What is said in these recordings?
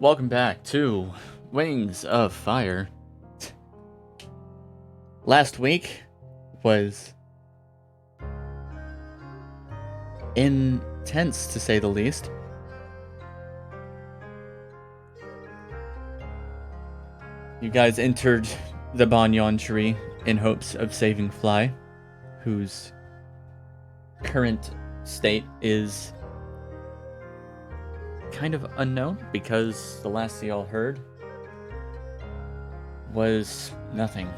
Welcome back to Wings of Fire. Last week was intense, to say the least. You guys entered the banyan tree in hopes of saving Fly, whose current state is kind of unknown because the last y'all heard was nothing.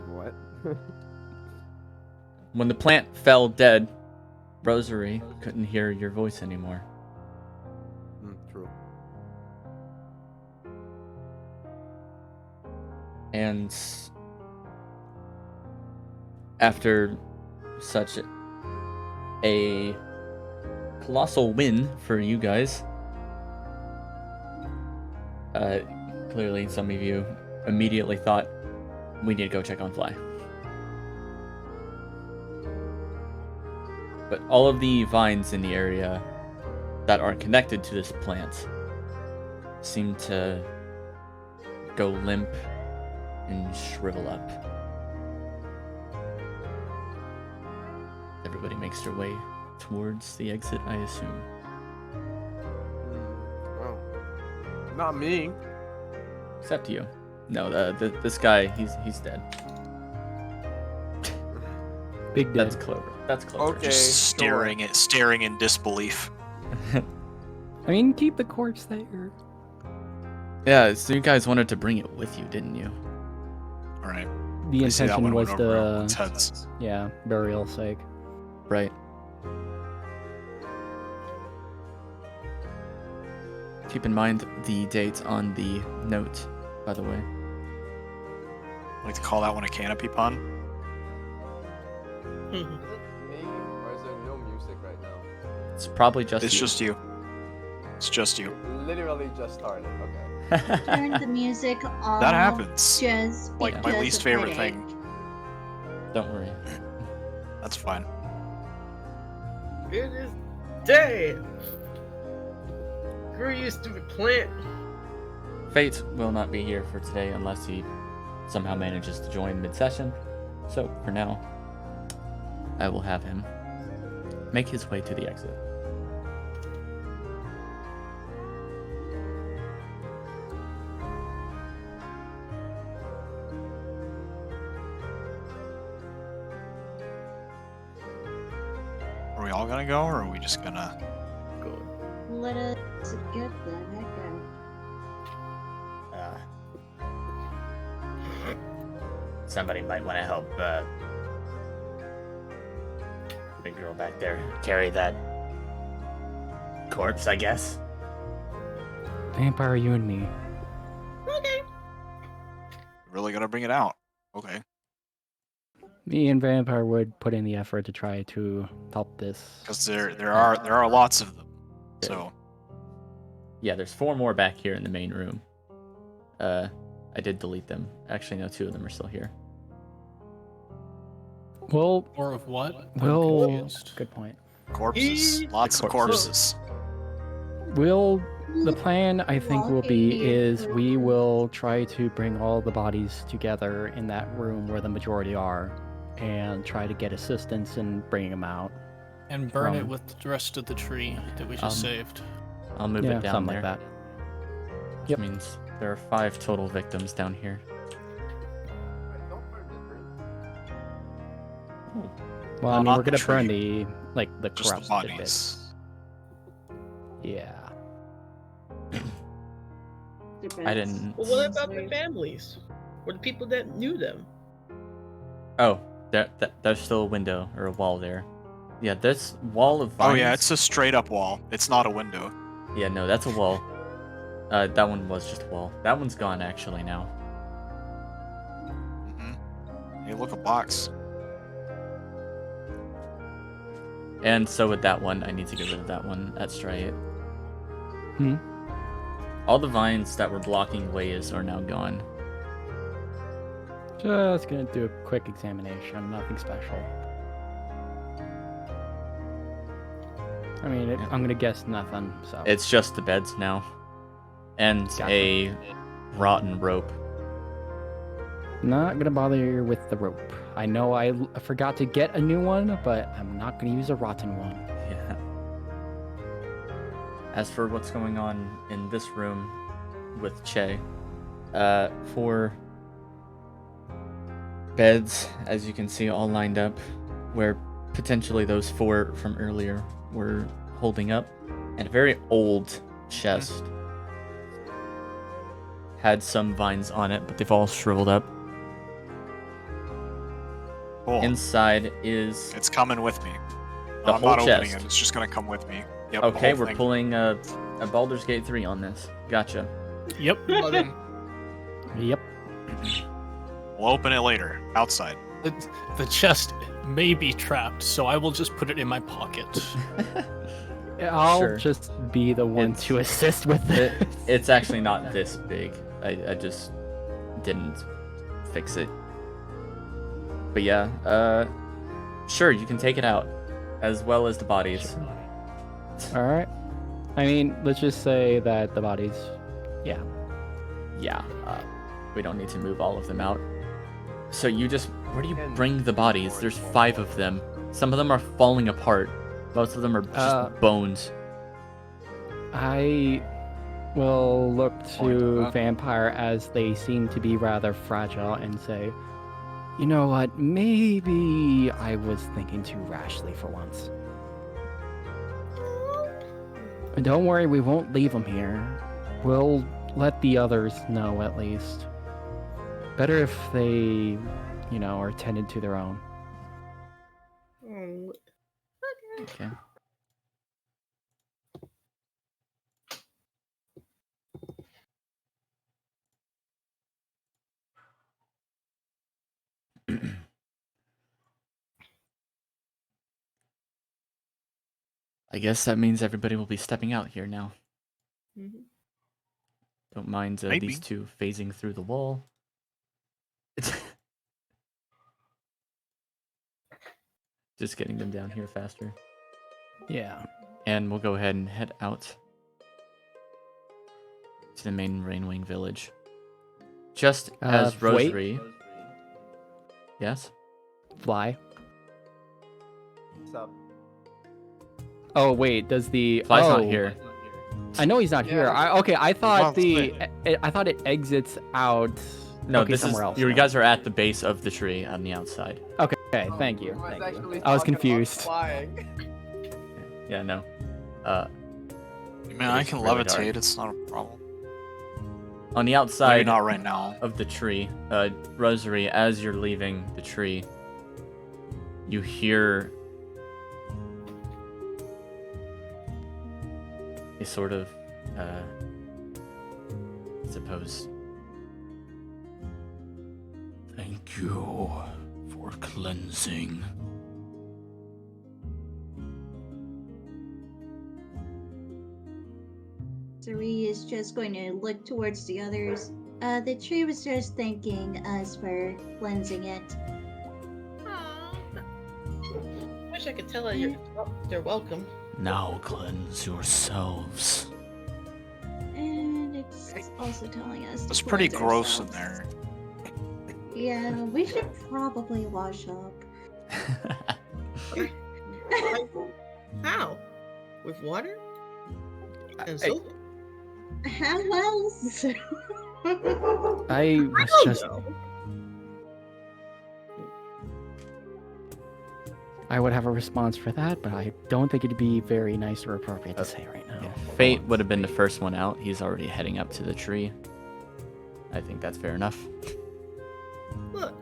What? When the plant fell dead, Rosary couldn't hear your voice anymore. True. And after such a colossal win for you guys, clearly some of you immediately thought, we need to go check on Fly. But all of the vines in the area that are connected to this plant seem to go limp and shrivel up. Everybody makes their way towards the exit, I assume. Well, not me. Except you. No, this guy, he's dead. Big dead. That's Clover. That's Clover. Okay. Just staring in disbelief. I mean, keep the corpse there. Yeah, so you guys wanted to bring it with you, didn't you? All right. The I see that intention one was went over everyone's the heads. burial sake. Right. Keep in mind the date on the note, by the way. I like to call that one a canopy pun. Is it me or is there no music right now? It's probably just It's you. just you. It's just you. Literally just started. Okay. Turn the music off. That happens. Just Like my because least of favorite headache. thing. Don't worry. That's fine. It is dead. Screw you, stupid plant. Fate will not be here for today unless he somehow manages to join mid-session. So, for now, I will have him make his way to the exit. Are we all gonna go, or are we just gonna? Good. Let us get the heck out. Somebody might want to help big girl back there carry that corpse, I guess. Vampire, you and me. Really gonna bring it out? Okay. Me and Vampire would put in the effort to try to help this. Because there are lots of them. So Yeah, there's 4 more back here in the main room. I did delete them. Actually, no, 2 of them are still here. Well, Or of what? I'm we'll. confused. Good point. corpses. Lots of corpses. The plan I think will be is we will try to bring all the bodies together in that room where the majority are, and try to get assistance in bringing them out. And burn it From- with the rest of the tree that we just saved. I'll move Yeah, it down something there. like that. Which Yep. means there are 5 total victims down here. Wait, don't burn the tree. Well, I No, mean, not we're the gonna burn tree. the Just the corrupted bodies. bits. Yeah. I didn't. Well, what about the families? Or the people that knew them? Oh, there's still a window or a wall there. Yeah, this wall of vines. Oh yeah, it's a straight up wall. It's not a window. Yeah, no, that's a wall. That one was just a wall. That one's gone actually now. Hey, look, a box. And so with that one, I need to get rid of that one. That's right. All the vines that were blocking ways are now gone. Just gonna do a quick examination, nothing special. I mean, Yeah. I'm gonna guess nothing. So It's just the beds now. And Gotcha. a rotten rope. not gonna bother you with the rope. I know I forgot to get a new one, but I'm not gonna use a rotten one. Yeah. As for what's going on in this room with Che, for beds, as you can see, all lined up, where potentially those 4 from earlier were holding up, and a very old chest had some vines on it, but they've all shriveled up. Cool. Inside is It's coming with me. the I'm whole not opening chest. it. It's just gonna come with me. Yep, the Okay, whole we're thing. pulling a Baldur's Gate 3 on this. Gotcha. Yep. Well, then, Yep. We'll open it later, outside. The chest may be trapped, so I will just put it in my pocket. I'll Sure. just be the one It's- to assist with it. It's actually not this big. I just didn't fix it. But yeah, sure, you can take it out, as well as the bodies. All right. I mean, let's just say that the bodies. Yeah. Yeah, we don't need to move all of them out. So where do you bring the bodies? There's 5 of them. Some of them are falling apart. Most of them are just bones. I will look to Huh? Vampire as they seem to be rather fragile and say, you know what? Maybe I was thinking too rashly for once. And don't worry, we won't leave them here. We'll let the others know at least. Better if they, are tended to their own. oh, Okay. I guess that means everybody will be stepping out here now. mhm. Don't mind Maybe. these 2 phasing through the wall. Just getting them down here faster. Yeah. And we'll go ahead and head out to the main Rainwing village. Just as wait. Rosary. Yes? Fly. What's up? Oh, wait, does the... Fly's oh. not here. I know he's not here. Yeah. I thought Well, I thought it exits out. No, okay, this is somewhere else. you now. guys are at the base of the tree on the outside. Okay, thank you. I was Thank you. actually I was talking about confused. flying. Yeah, no. I mean, I It's can really levitate. dark. It's not a problem. On the Maybe outside not right now. of the tree, Rosary, as you're leaving the tree, you hear a sort of, I suppose, thank you for cleansing. Zuri is just going to look towards the others. The tree was just thanking us for cleansing it. Aw. Wish I could tell her they're welcome. Now cleanse yourselves. And it's also telling us. It's to pretty cleanse gross in ourselves. there. Yeah, we should probably wash up. How? With water? And soap? How else? I was don't just. know. I would have a response for that, but I don't think it'd be very nice or appropriate to say right now. Fate would have been the first one out. He's already heading up to the tree. I think that's fair enough. Look.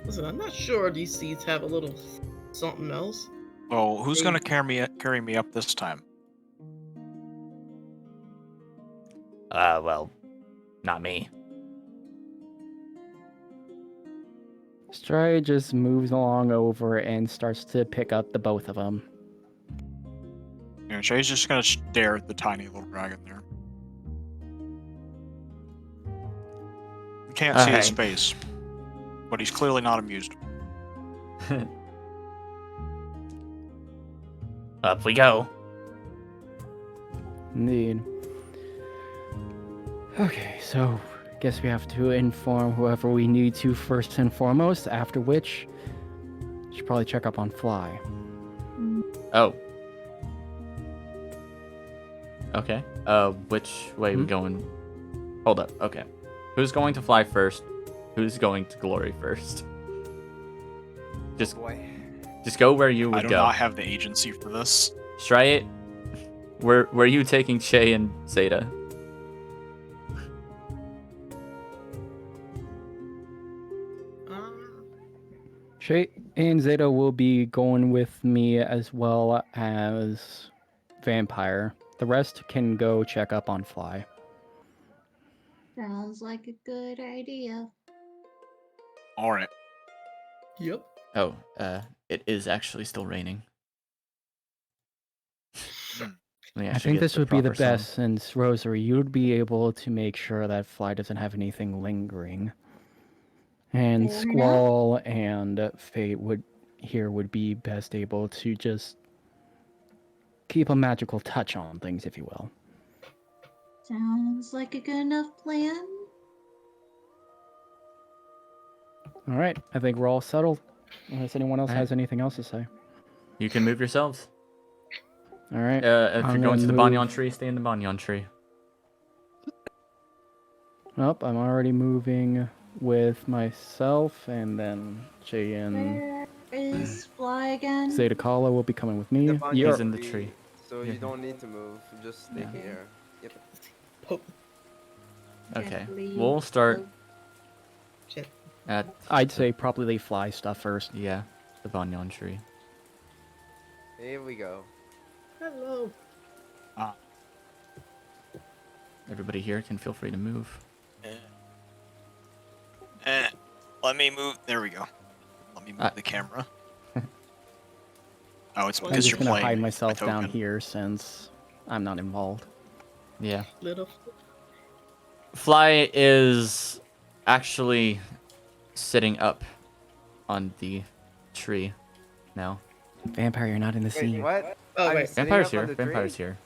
Listen, I'm not sure these seeds have a little something else. Oh, who's gonna carry me up this time? Well, not me. Stride just moves along over and starts to pick up the both of them. You know, Jay's just gonna stare at the tiny little dragon there. You can't see his Alright. face, but he's clearly not amused. Up we go. Indeed. Okay, so guess we have to inform whoever we need to first and foremost, after which should probably check up on Fly. Oh. Okay. Which way we going? Hold up. Okay. Who's going to fly first? Who's going to glory first? Just go where you would I do go. not have the agency for this. Try it. Where are you taking Che and Zeta? Shay and Zeta will be going with me as well as Vampire. The rest can go check up on Fly. Sounds like a good idea. All right. Yep. Oh, it is actually still raining. Let me I actually think get this would be the proper song. best since Rosary, you'd be able to make sure that Fly doesn't have anything lingering. And Fair enough. Squall and Fate would be best able to just keep a magical touch on things, if you will. Sounds like a good enough plan. All right, I think we're all settled. Unless anyone else All right. has anything else to say. You can move yourselves. All right. If I'm you're going gonna to the move- banyan tree, stay in the banyan tree. Nope, I'm already moving with myself, and then Jay and Where is Fly again? Zeta Kala will be coming with me. The banyan He's in the tree. So Yeah. you don't need to move. Just stay Yeah. here. Yep. Poke. Okay. Jeffrey. We'll start Shit. at I'd say probably Fly stuff first. the banyan tree. Here we go. Hello. Everybody here can feel free to move. Let me move. There we go. Let me move the camera. Oh, it's I'm because just you're gonna playing. hide my myself down token. here since I'm not involved. Yeah. Little. Fly is actually sitting up on the tree now. Vampire, you're not in the Wait, scene. what? Oh, I'm wait. sitting Vampire's up here. on the tree? Vampire's here.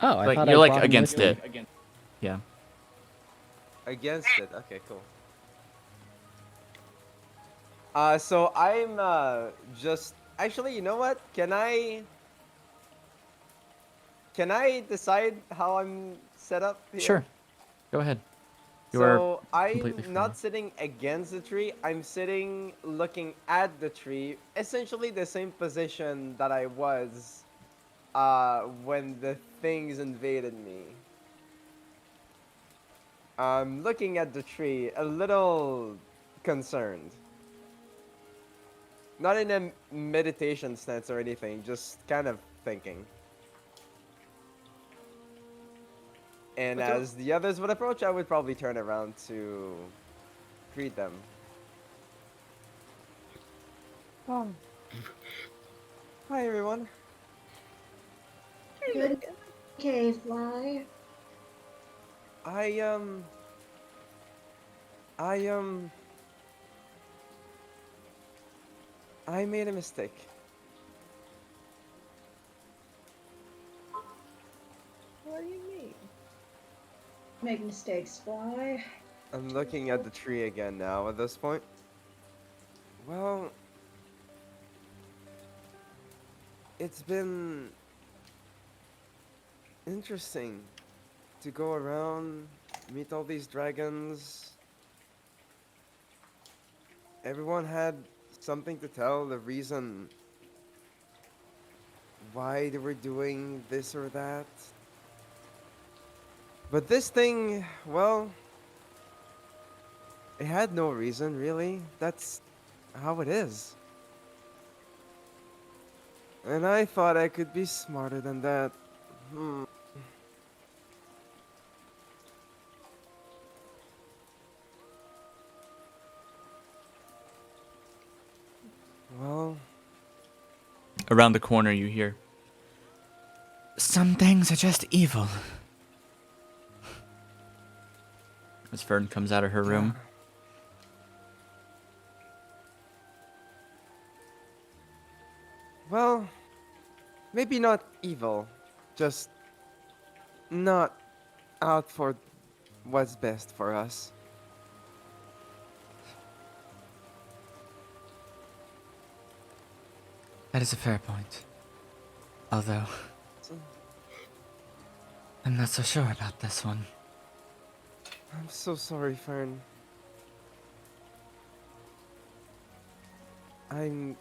Oh, I Like thought you're I like brought him against with it. me. Yeah. Against it. Okay, cool. So I'm just actually, you know what? Can I decide how I'm set up here? Sure. Go ahead. You are So I'm completely free. not sitting against the tree. I'm sitting looking at the tree, essentially the same position that I was when the things invaded me. I'm looking at the tree, a little concerned. Not in a meditation stance or anything, just kind of thinking. And Okay. as the others would approach, I would probably turn around to greet them. Hi everyone. Good. Okay, Fly. I made a mistake. What do you mean? Make mistakes, Fly. I'm looking at the tree again now at this point. Well, it's been interesting to go around, meet all these dragons. Everyone had something to tell, the reason why they were doing this or that. But this thing, well, it had no reason, really. That's how it is. And I thought I could be smarter than that. Well, Around the corner, you hear. Some things are just evil. As Fern comes out of her room. well, maybe not evil, just not out for what's best for us. That is a fair point. Although, So, I'm not so sure about this one. I'm so sorry, Fern. I'm.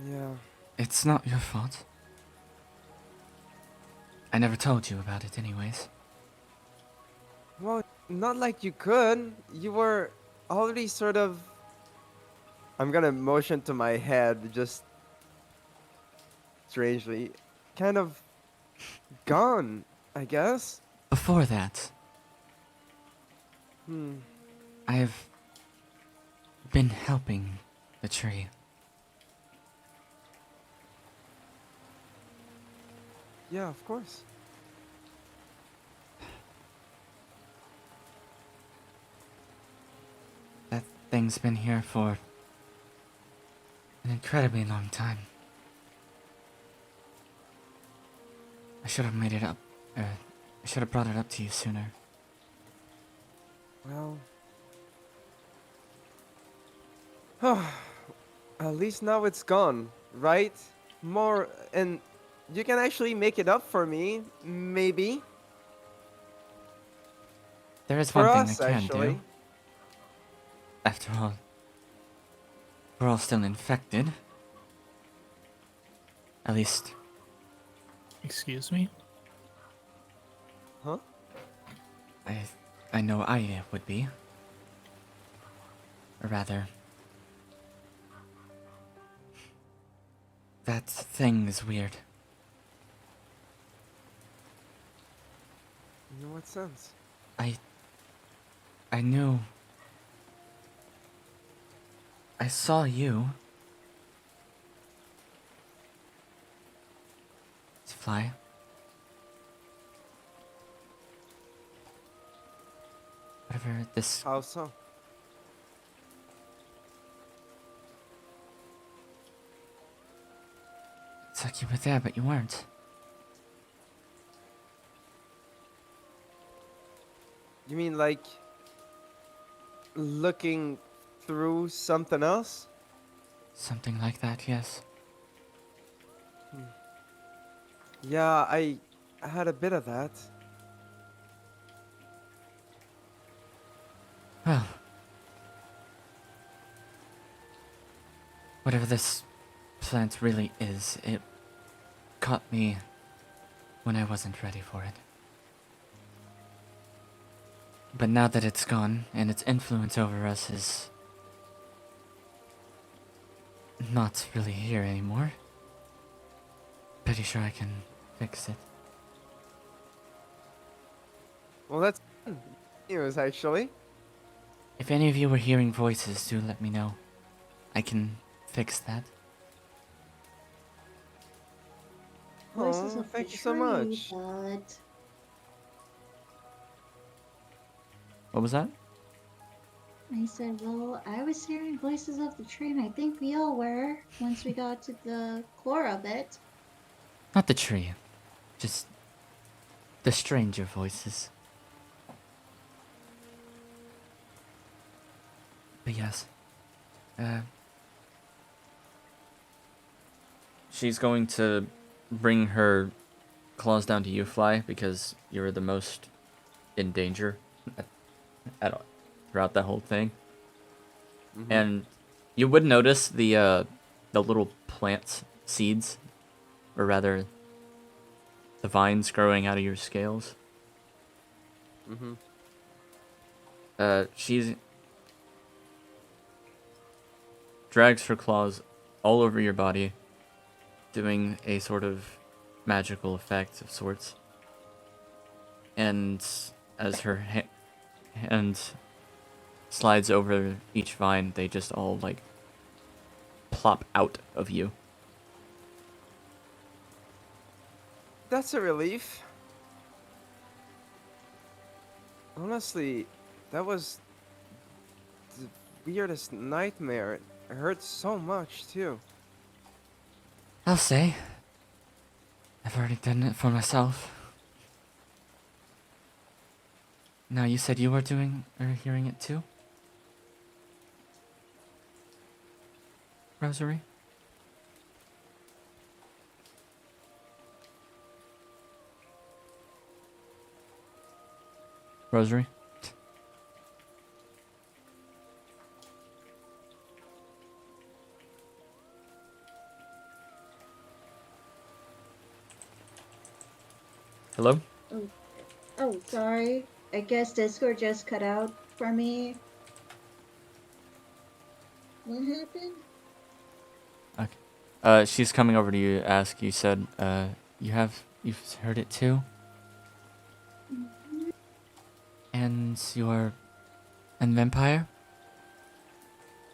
Yeah. It's not your fault. I never told you about it anyways. Well, not like you could. You were already sort of. I'm gonna motion to my head, just strangely. Kind of gone, I guess. Before that, Hmm. I've been helping the tree. Yeah, of course. That thing's been here for an incredibly long time. I should have made it up. I should have brought it up to you sooner. Well. At least now it's gone, right? More. And you can actually make it up for me, maybe. There is For one thing us, I can actually. do. After all, we're all still infected. At least, Excuse me? Huh? I know I would be. Or rather, that thing is weird. In what sense? I knew. I saw you. It's a fly. Whatever this. How so? It's like you were there, but you weren't. You mean like looking through something else? Something like that, yes. Yeah, I had a bit of that. Well. Whatever this plant really is, it caught me when I wasn't ready for it. But now that it's gone, and its influence over us is not really here anymore, pretty sure I can fix it. Well, that's news, actually. If any of you were hearing voices, do let me know. I can fix that. Voices Oh, of thank the you so tree, much. but What was that? I said, well, I was hearing voices of the tree, and I think we all were once we got to the core of it. Not the tree. Just the stranger voices. But yes. She's going to bring her claws down to you, Fly, because you're the most in danger throughout that whole thing. And you would notice the little plant seeds, or rather, the vines growing out of your scales. She drags her claws all over your body, doing a sort of magical effect of sorts. And as her hand slides over each vine, they just all, like, plop out of you. That's a relief. Honestly, that was the weirdest nightmare. It hurt so much, too. I'll say, I've already done it for myself. Now, you said you were doing or hearing it too? Rosary? Rosary? Hello? Oh, sorry. I guess Discord just cut out for me. What happened? Okay. She's coming over to you to ask. You said, you've heard it too? Mhm. And you're a vampire?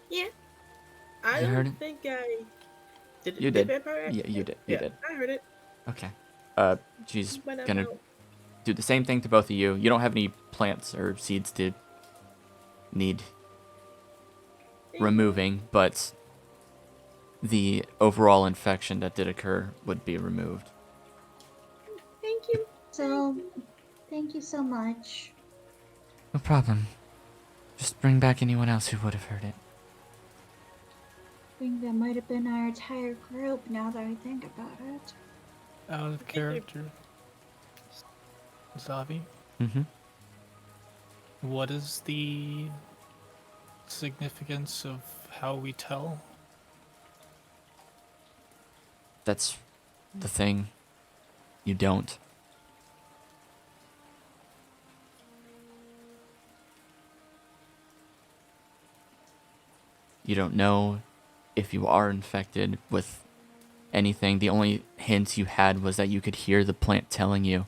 Yeah. I You heard don't it? think I did. You did. Vampire? Yeah, you did. You Yeah, did. I heard it. Okay. She's But I'm gonna out. do the same thing to both of you. You don't have any plants or seeds to need removing, but the overall infection that did occur would be removed. Thank you. So, thank you so much. No problem. Just bring back anyone else who would have heard it. I think that might have been our entire group now that I think about it. Out of character. Zavi, Mm-hmm. what is the significance of how we tell? That's the thing. You don't. You don't know if you are infected with anything. The only hint you had was that you could hear the plant telling you,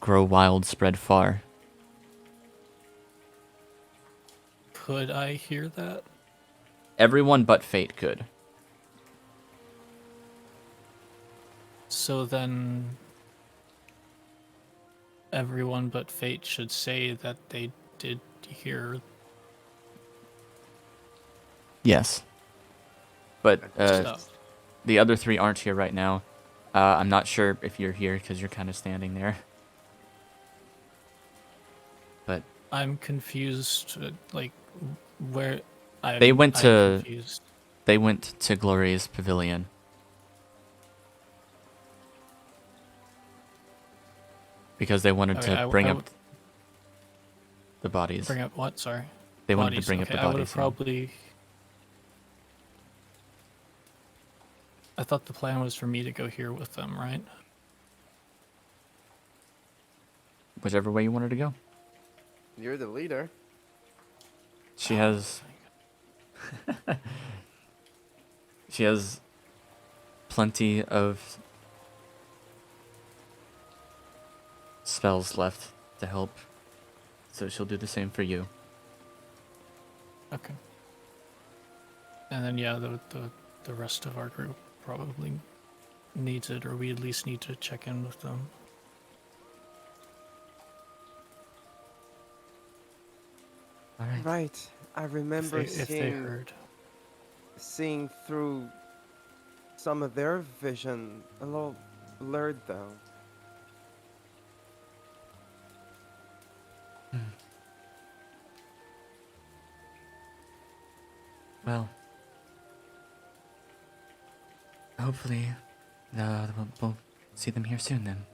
grow wild, spread far. Could I hear that? Everyone but Fate could. So then everyone but Fate should say that they did hear. Yes. But Stuff. the other three aren't here right now. I'm not sure if you're here because you're kind of standing there. But I'm confused, like, where They went I'm to- confused. they went to Gloria's pavilion. Because they wanted Okay, to I bring up would- the bodies. Bring up what? Sorry. They wanted Bodies. to bring up Okay, the I would have bodies. probably. I thought the plan was for me to go here with them, right? Whichever way you wanted to go. You're the leader. She has she has plenty of spells left to help. So she'll do the same for you. Okay. And then yeah, the rest of our group probably needs it, or we at least need to check in with them. All right. Right. I remember If they heard. seeing through some of their vision. A little blurred though. Well, hopefully, we'll see them here soon then.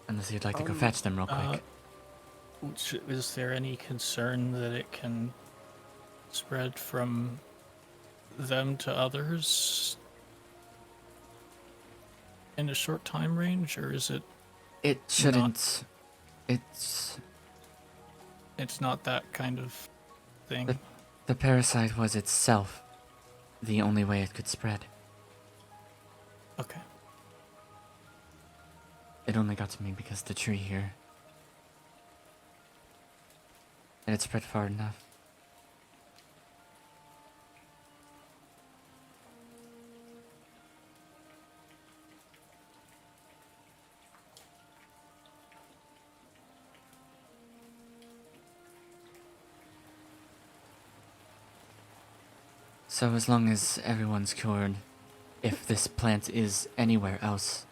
Unless you'd like to go fetch them real quick. Is there any concern that it can spread from them to others in a short time range, or is it? It shouldn't. It's not that kind of thing. the parasite was itself the only way it could spread. Okay. It only got to me because the tree here. And it spread far enough. So as long as everyone's cured, if this plant is anywhere else,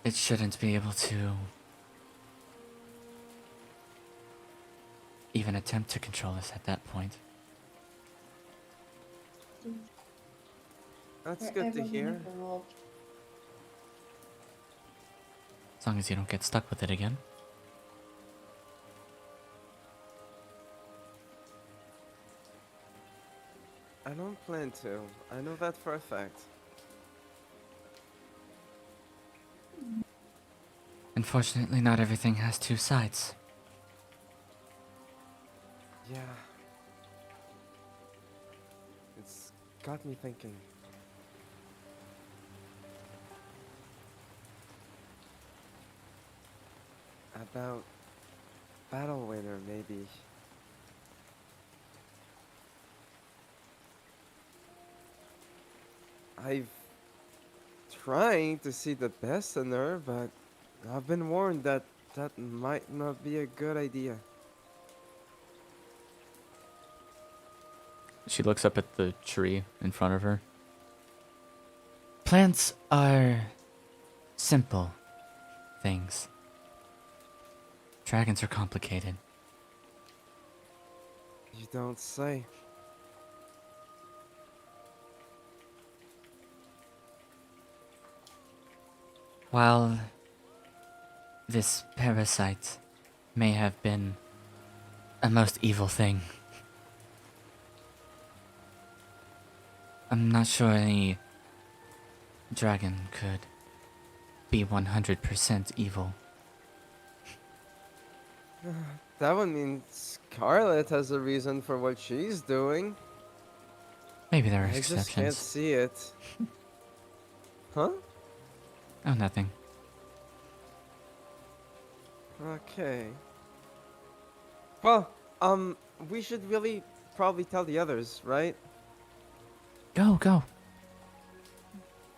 it shouldn't be able to even attempt to control us at that point. That's good to Forever hear. involved. As long as you don't get stuck with it again. I don't plan to. I know that for a fact. Unfortunately, not everything has two sides. Yeah. It's got me thinking. About Battle Winner, maybe. I've trying to see the best in her, but I've been warned that that might not be a good idea. She looks up at the tree in front of her. Plants are simple things. Dragons are complicated. You don't say. While this parasite may have been a most evil thing, I'm not sure any dragon could be 100% evil. That would mean Scarlet has a reason for what she's doing. Maybe there are I just can't exceptions. see it. Huh? Oh, nothing. Okay. Well, we should really probably tell the others, right? Go.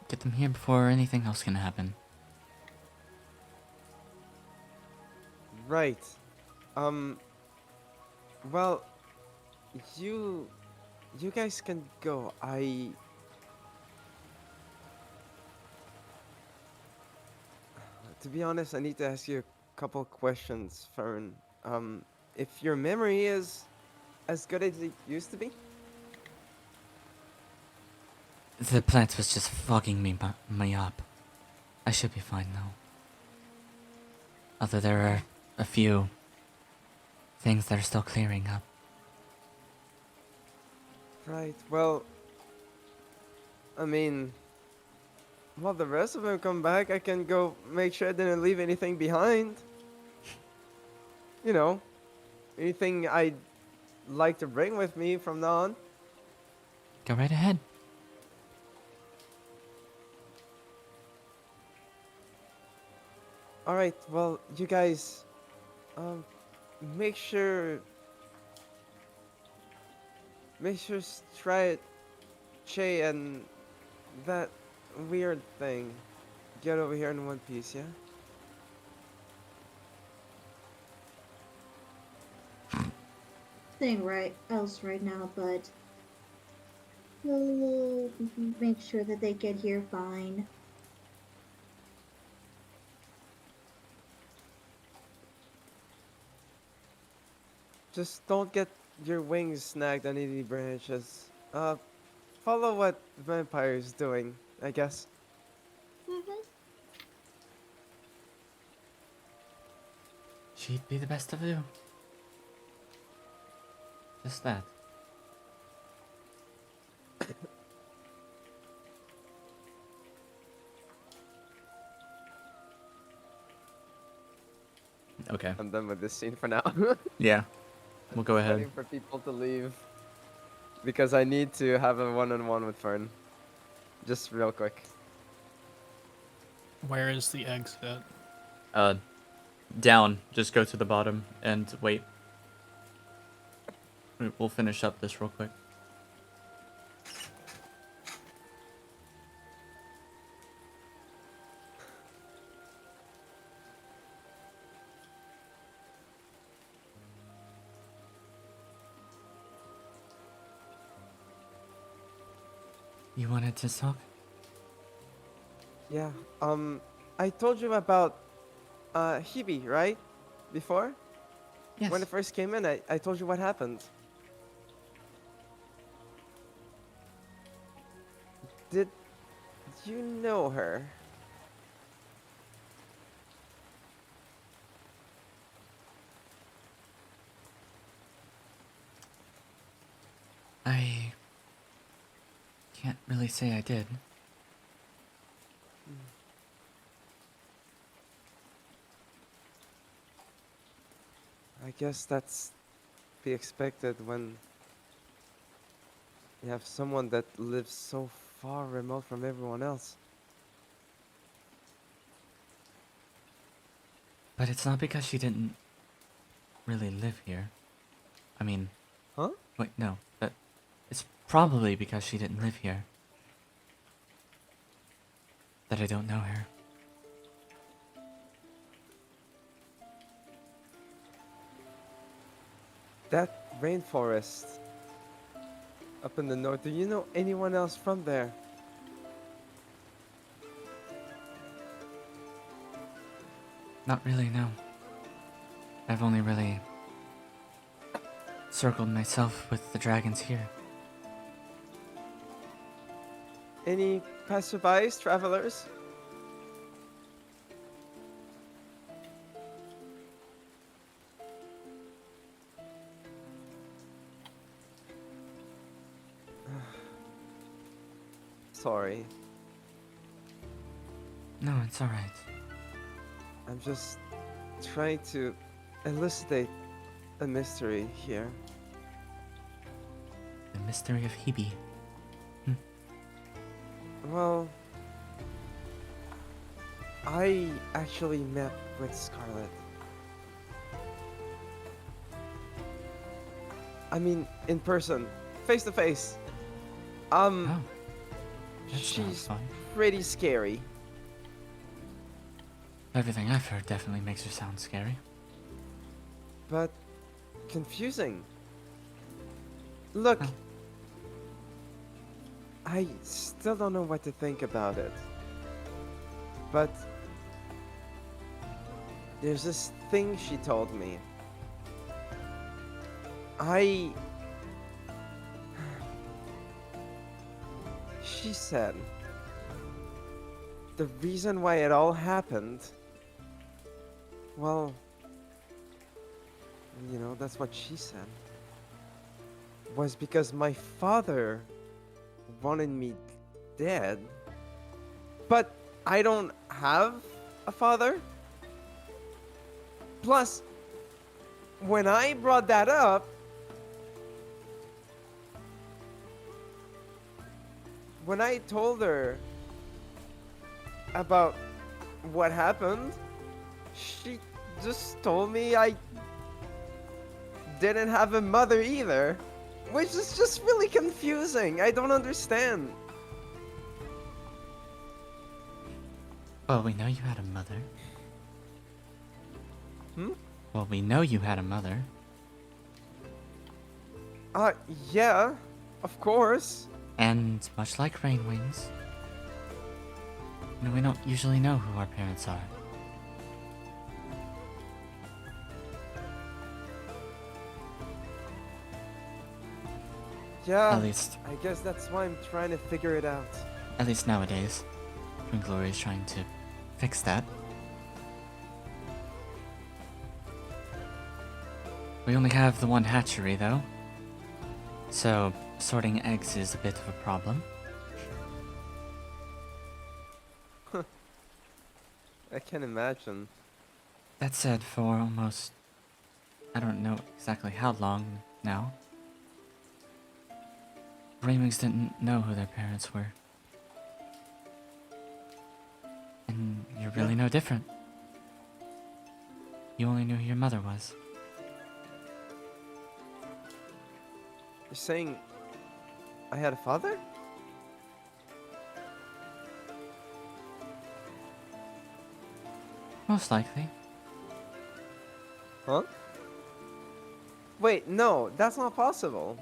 Get them here before anything else can happen. Right. Well, you guys can go. To be honest, I need to ask you a couple questions, Fern. If your memory is as good as it used to be? The plant was just fogging me up. I should be fine now. Although there are a few things that are still clearing up. Right, well, I mean, while the rest of them come back, I can go make sure I didn't leave anything behind. You know, anything I'd like to bring with me from now on. Go right ahead. Alright, well, you guys, make sure try it, Che, and that weird thing get over here in one piece, yeah? Thing right else right now, but we'll make sure that they get here fine. Just don't get your wings snagged on any branches. Follow what Vampire's doing, I guess. She'd be the best of you. Just that. Okay. I'm done with this scene for now. Yeah. We'll go ahead. Waiting for people to leave. Because I need to have a one-on-one with Fern. Just real quick. Where is the exit? Down. Just go to the bottom and wait. We'll finish up this real quick. You wanted to talk? Yeah. I told you about Hebe, right? Before? Yes. When I first came in, I told you what happened. Did you know her? I can't really say I did. I guess that's be expected when you have someone that lives so far remote from everyone else. But it's not because she didn't really live here. I mean, Huh? wait, no. It's probably because she didn't live here that I don't know her. That rainforest up in the north, do you know anyone else from there? Not really, no. I've only really circled myself with the dragons here. Any passerbys, travelers? Sorry, No, it's alright. I'm just trying to elucidate a mystery here. The mystery of Hebe. Well, I actually met with Scarlet. I mean, in person, face to face. Oh, that sounds She's fun. pretty scary. Everything I've heard definitely makes her sound scary. But confusing. Look, Oh. I still don't know what to think about it. But there's this thing she told me. She said the reason why it all happened, well, you know, that's what she said, was because my father wanted me dead. But I don't have a father. Plus, when I brought that up, when I told her about what happened, she just told me I didn't have a mother either. Which is just really confusing. I don't understand. Well, we know you had a mother. Hmm? Well, we know you had a mother. Yeah, of course. And much like Rain Wings, we don't usually know who our parents are. Yeah, At least, I guess that's why I'm trying to figure it out. at least nowadays. Twin Glory is trying to fix that. We only have the one hatchery, though. So, sorting eggs is a bit of a problem. I can imagine. That said, for almost... I don't know exactly how long now. Raymings didn't know who their parents were. And you're really no different. You only knew who your mother was. You're saying I had a father? Most likely. Huh? Wait, no, that's not possible.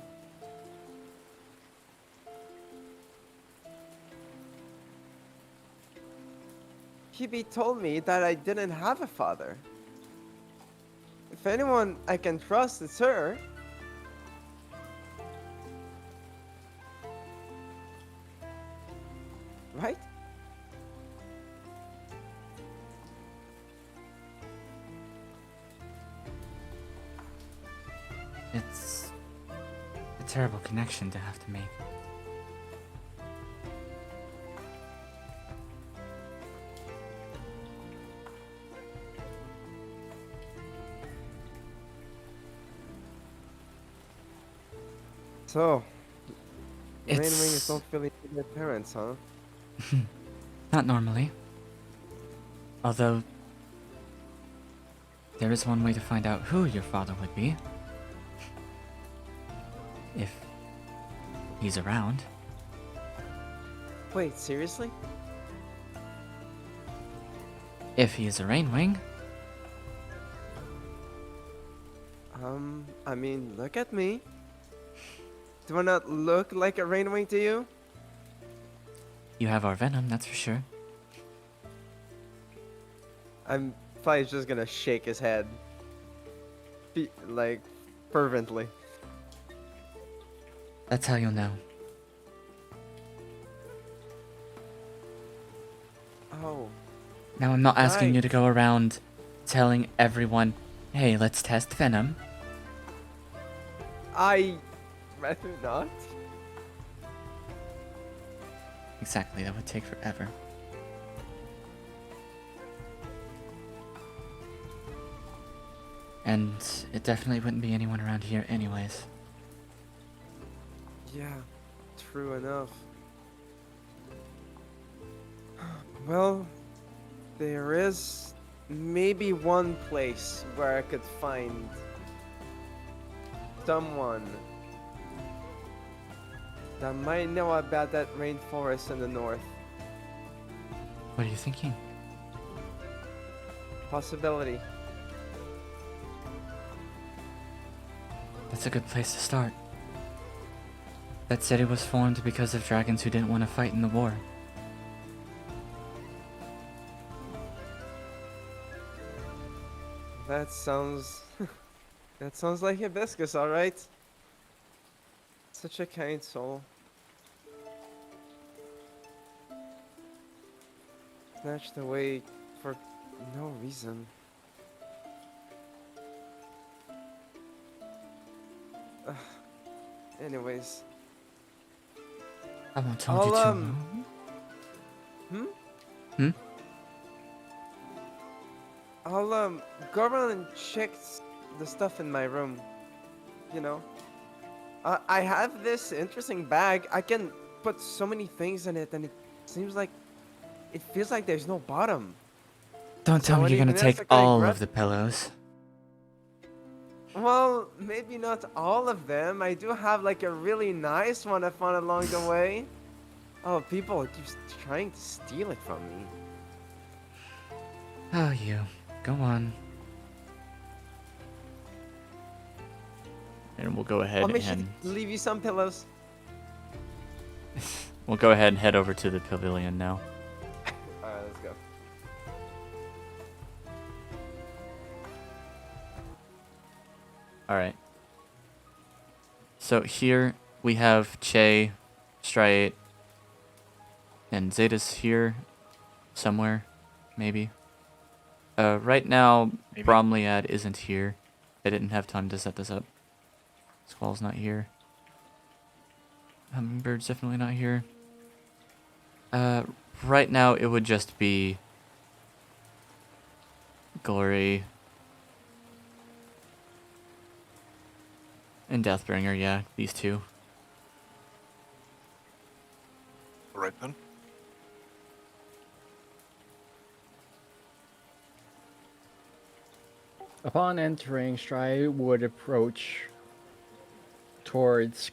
Hebe told me that I didn't have a father. If anyone I can trust, it's her. Right? It's a terrible connection to have to make. So, It's Rainwings don't feel like their parents, huh? not normally. Although, there is one way to find out who your father would be. If he's around. Wait, seriously? If he is a Rainwing. I mean, look at me. Do I not look like a Rainwing to you? You have our venom, that's for sure. I'm probably just gonna shake his head. Like, fervently. That's how you'll know. Oh, Now, I'm not asking you to Right. go around telling everyone, hey, let's test venom. I rather not. Exactly, that would take forever. And it definitely wouldn't be anyone around here anyways. Yeah, true enough. Well, there is maybe one place where I could find someone that might know about that rainforest in the north. What are you thinking? Possibility. That's a good place to start. That city was formed because of dragons who didn't want to fight in the war. That sounds... that sounds like Hibiscus, alright? Such a kind soul. Snatched away for no reason. Ugh. Anyways. I won't hold you too I'll, long. Hmm? I'll go around and check the stuff in my room. You know? I have this interesting bag. I can put so many things in it, and it seems like... It feels like there's no bottom. Don't tell So me you're gonna anything else take I can all grab? of the pillows. Well, maybe not all of them. I do have like a really nice one I found along the way. Oh, people keep trying to steal it from me. Oh, you. Go on. And we'll go ahead I'll make sure and to leave you some pillows. we'll go ahead and head over to the pavilion now. Alright, let's go. Alright. So here we have Che, Striate, and Zeta's here somewhere, maybe. Right now, Maybe. Bromliad isn't here. They didn't have time to set this up. Squall's not here. Hummingbird's definitely not here. Right now it would just be Glory and Deathbringer, yeah, these two. Right then. Upon entering, Stride would approach towards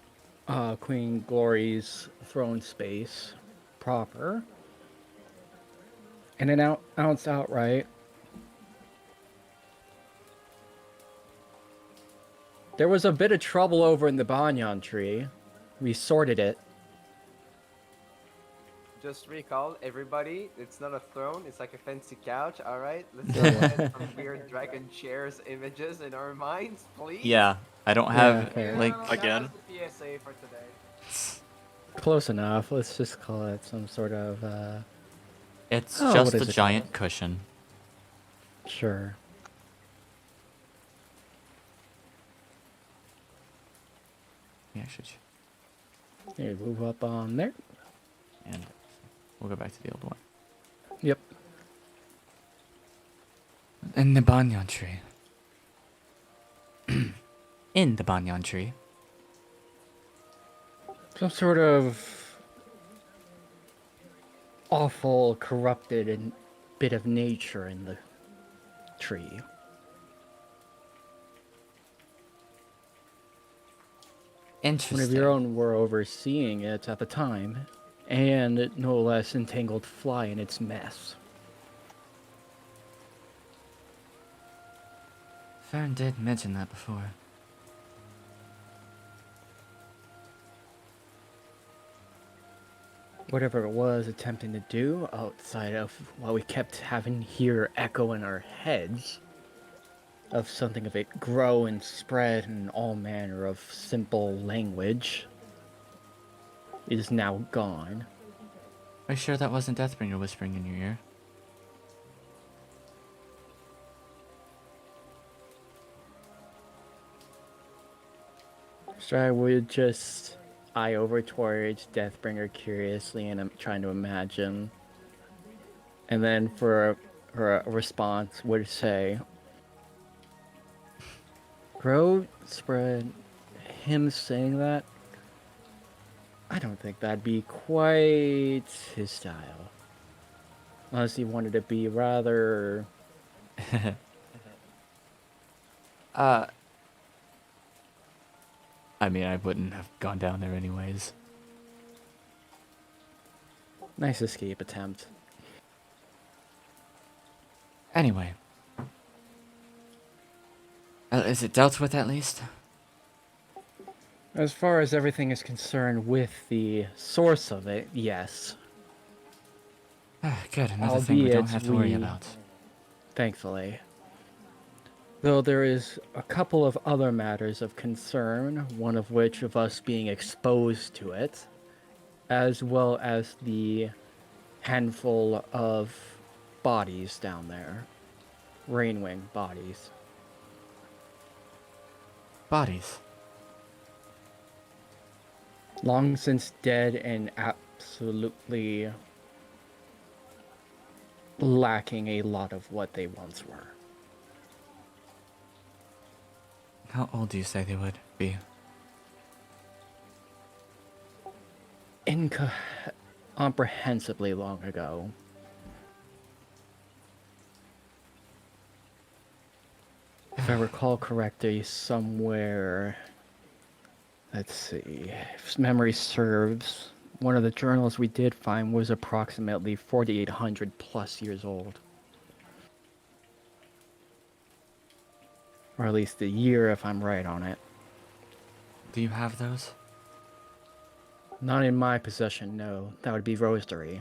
Queen Glory's throne space proper and announce outright, there was a bit of trouble over in the banyan tree. We sorted it. just recall everybody. It's not a throne. It's like a fancy couch. All right. Let's not get some weird dragon chairs images in our minds, please. Yeah, I don't Yeah, have fair. like. That Again? was the PSA for today. Close enough. Let's just call it some sort of, It's Oh, just what a is it giant called? cushion. Sure. Yeah, should. Here, move up on there. And we'll go back to the old one. Yep. In the banyan tree. In the banyan tree. Some sort of awful, corrupted and bit of nature in the tree. One Interesting. of your own were overseeing it at the time, and no less entangled fly in its mess. Fern did mention that before. Whatever it was attempting to do outside of what we kept having here echo in our heads, of something of it grow and spread in all manner of simple language, is now gone. Are you sure that wasn't Deathbringer whispering in your ear? So I would just eye over towards Deathbringer curiously, and I'm trying to imagine. And then for her response would say, grow, spread, him saying that? I don't think that'd be quite his style. Unless he wanted to be rather... I mean, I wouldn't have gone down there anyways. nice escape attempt. Anyway. Is it dealt with at least? As far as everything is concerned with the source of it, yes. Good, another thing we don't Albeit have to worry we- about. Thankfully. Though there is a couple of other matters of concern, one of which of us being exposed to it, as well as the handful of bodies down there. Rainwing bodies. Bodies. Long since dead and absolutely lacking a lot of what they once were. How old do you say they would be? Incomprehensibly long ago. If I recall correctly, somewhere... Let's see... If memory serves, one of the journals we did find was approximately 4,800 plus years old. Or at least a year if I'm right on it. Do you have those? Not in my possession, no. That would be Rosary.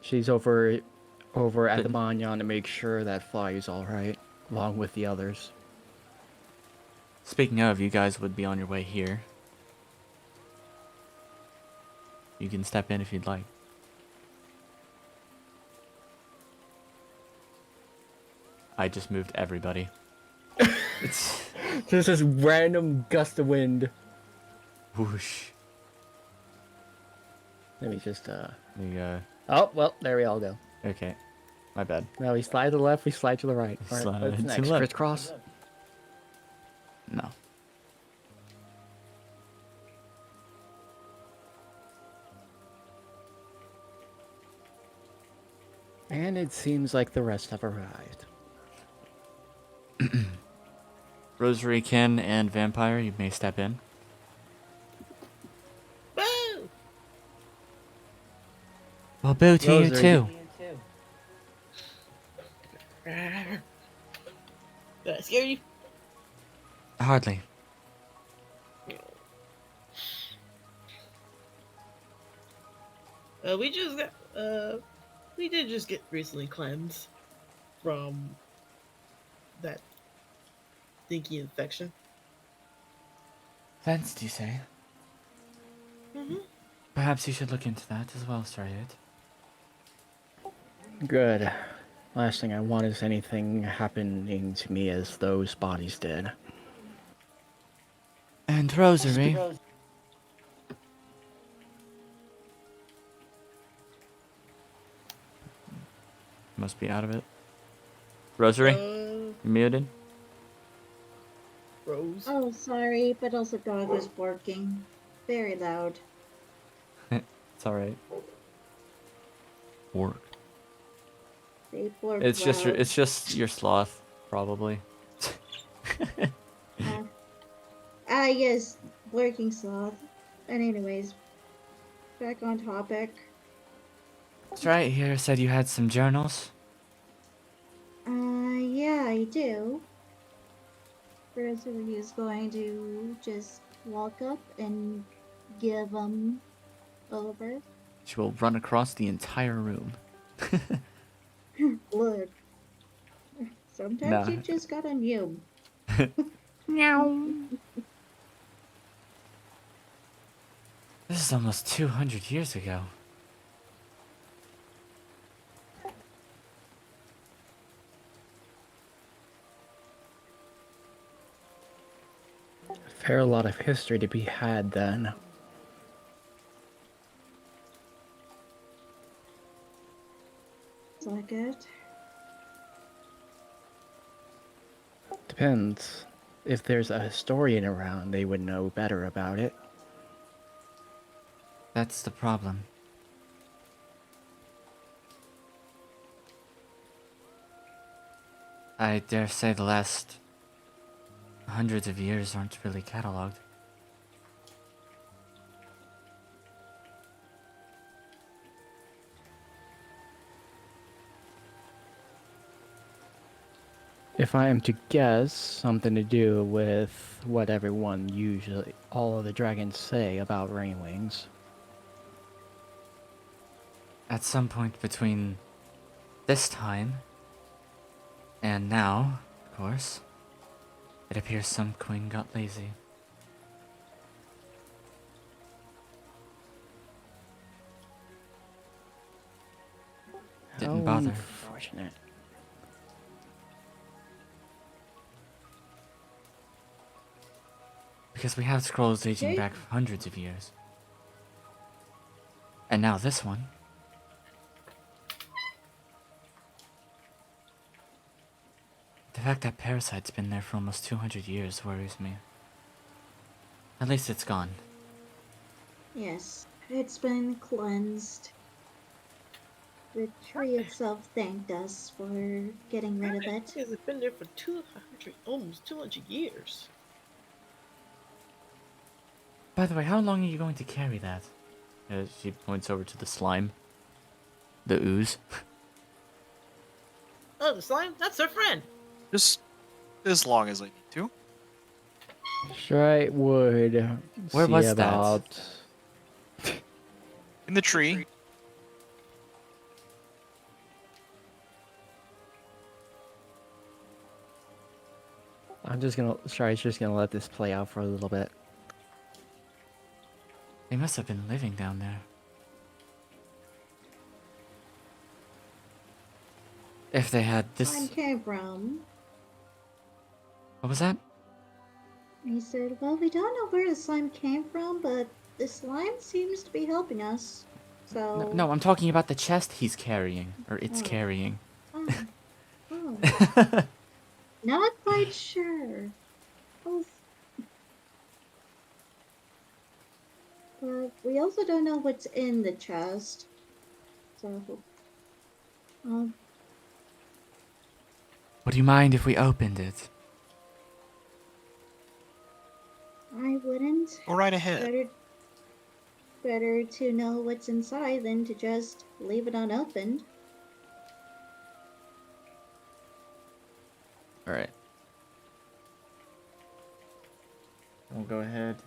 She's over at the Banyan to make sure that Fly is alright, along with the others. Speaking of, you guys would be on your way here. You can step in if you'd like. I just moved everybody. There's this random gust of wind. Whoosh. Let me just, Oh, well, there we all go. Okay. My bad. Now we slide to the left, we slide to the right. Alright, Slide what's to the next? left. Crisscross? No. And it seems like the rest have arrived. Rosary, Ken, and Vampire, you may step in. Boo! Well, boo to you Rosary, too. Did I scare you? Hardly. We just got. We did just get recently cleansed from that stinky infection. Cleansed, you say? Mm-hmm. Perhaps you should look into that as well, Starlight. Good. Last thing I want is anything happening to me as those bodies did. And Rosary. Must be out of it. Rosary, you muted? Rose. Oh, sorry, but also dog was barking. Very loud. It's alright. Work. They barked It's just your sloth, probably. Yes, working sloth. And anyways, back on topic. That's right, here said you had some journals. Yeah, I do. Rosalie is going to just walk up and give them over. She will run across the entire room. Look, sometimes Nah. you just gotta mute. This is almost 200 years ago. A fair lot of history to be had then. It's like it. Depends. If there's a historian around, they would know better about it. That's the problem. I dare say the last hundreds of years aren't really cataloged. If I am to guess, something to do with what everyone usually, all of the dragons say about rain wings. At some point between this time and now, of course, it appears some queen got lazy. Didn't How bother. unfortunate. Because we have scrolls dating Okay. back hundreds of years. And now this one. The fact that parasite's been there for almost 200 years worries me. At least it's gone. Yes, it's been cleansed. The tree itself thanked us for getting rid of it. It's been there for 200, almost 200 years. By the way, how long are you going to carry that? She points over to the slime. The ooze. Oh, the slime? That's her friend. Just as long as I need to. Straight would Where see was that? about In the tree. Sorry's just gonna let this play out for a little bit. They must have been living down there. If they had Slime this... came from. What was that? He said, well, we don't know where the slime came from, but the slime seems to be helping us. So. No, I'm talking about the chest he's carrying. Or it's Oh. carrying. Oh. Oh. Not quite sure. Oh. But we also don't know what's in the chest. So. Would you mind if we opened it? I wouldn't. Go right ahead. Better to know what's inside than to just leave it unopened. Alright. We'll go ahead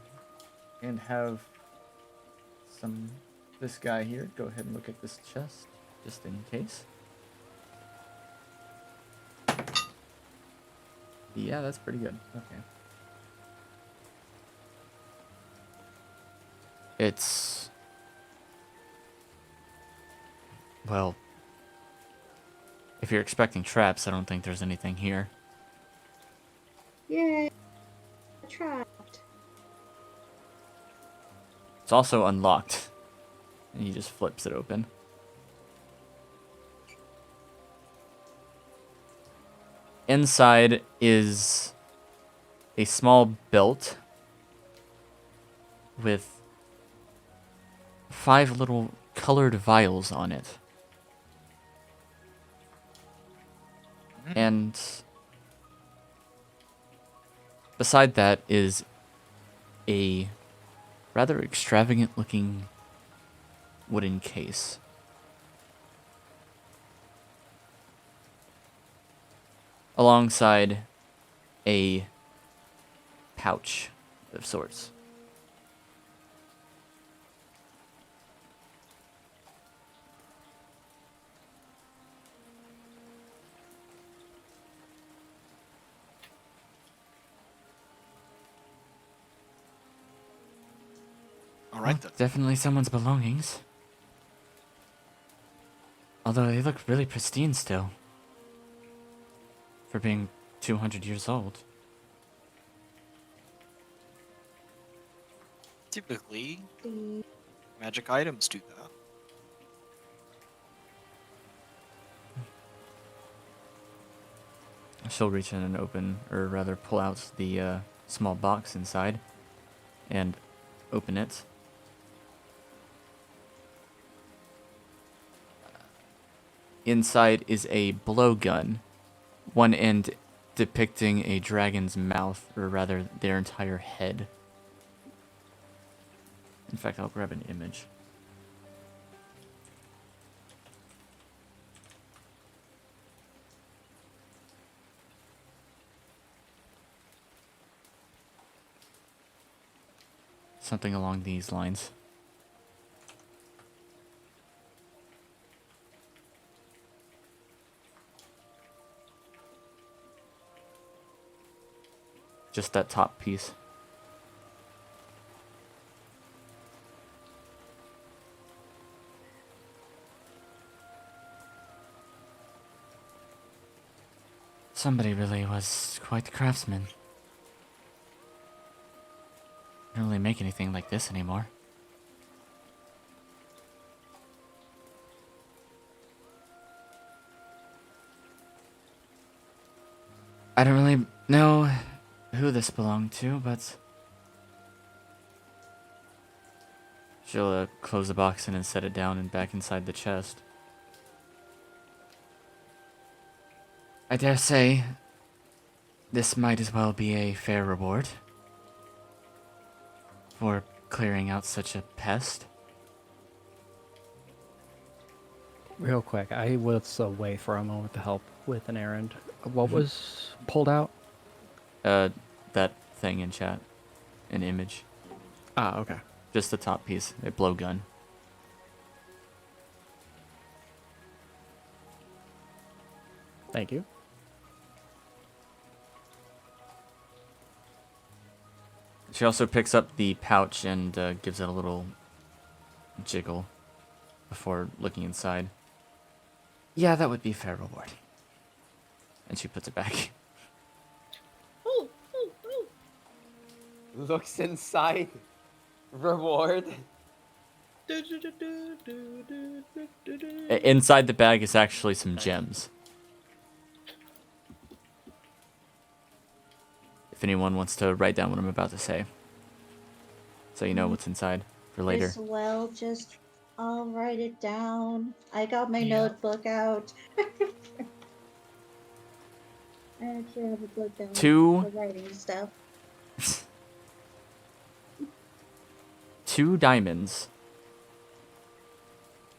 and have some this guy here. Go ahead and look at this chest, just in case. Yeah, that's pretty good. Okay. It's... Well... If you're expecting traps, I don't think there's anything here. Yay! Trapped. It's also unlocked. And he just flips it open. Inside is a small belt with 5 little colored vials on it. And beside that is a rather extravagant looking wooden case. Alongside a pouch of sorts. All right then. Definitely someone's belongings. Although they look really pristine still. For being 200 years old. Typically, The magic items do that. She'll reach in and open, or rather pull out the small box inside and open it. Inside is a blowgun, one end depicting a dragon's mouth, or rather their entire head. In fact, I'll grab an image. Something along these lines. Just that top piece. Somebody really was quite the craftsman. Don't really make anything like this anymore. I don't really know who this belonged to, but she'll close the box in and set it down and back inside the chest. I dare say this might as well be a fair reward for clearing out such a pest. Real quick, I was away for a moment to help with an errand. What was pulled out? That thing in chat, an image, Ah, okay. just the top piece, a blowgun. Thank you. She also picks up the pouch and gives it a little jiggle before looking inside. Yeah, that would be a fair reward. And she puts it back. Oh, oh, oh. Looks inside. Reward. Inside the bag is actually some gems. If anyone wants to write down what I'm about to say. So you know what's inside for later. As well, just I'll write it down. I got my Yeah. notebook out. I actually have a book out Two- for writing stuff. 2 diamonds.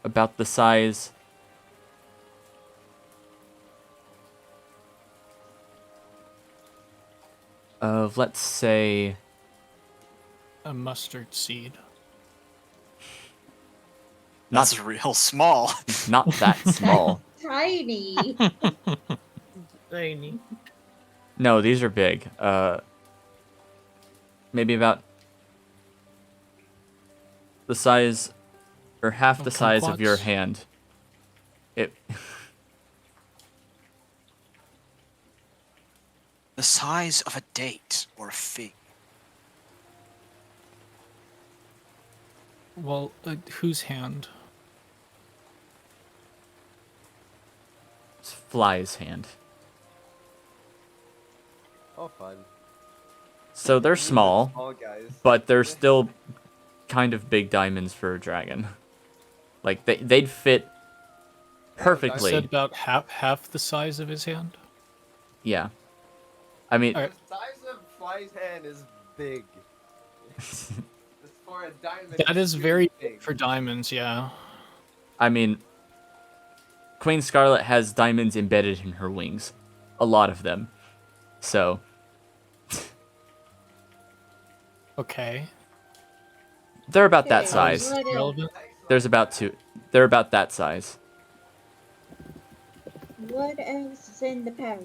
About the size of, let's say, A mustard seed. Not That's real small. not that small. Tiny. Tiny. No, these are big. Maybe about the size or half Of the size of your kumquats? hand. It The size of a date or a fig. Well, whose hand? it's Fly's hand. Oh, fun. So they're You mean the small, small guys. but they're still kind of big diamonds for a dragon. Like they'd fit You perfectly. said about half the size of his hand. Yeah. I mean, Alright. The size of Fly's hand is big. It's for a diamond. That it's is really very big. big for diamonds. Yeah. I mean, Queen Scarlet has diamonds embedded in her wings, a lot of them. So Okay. they're about that Okay, size. what else? Relevant. There's about two. They're about that size. What else is in the pouch?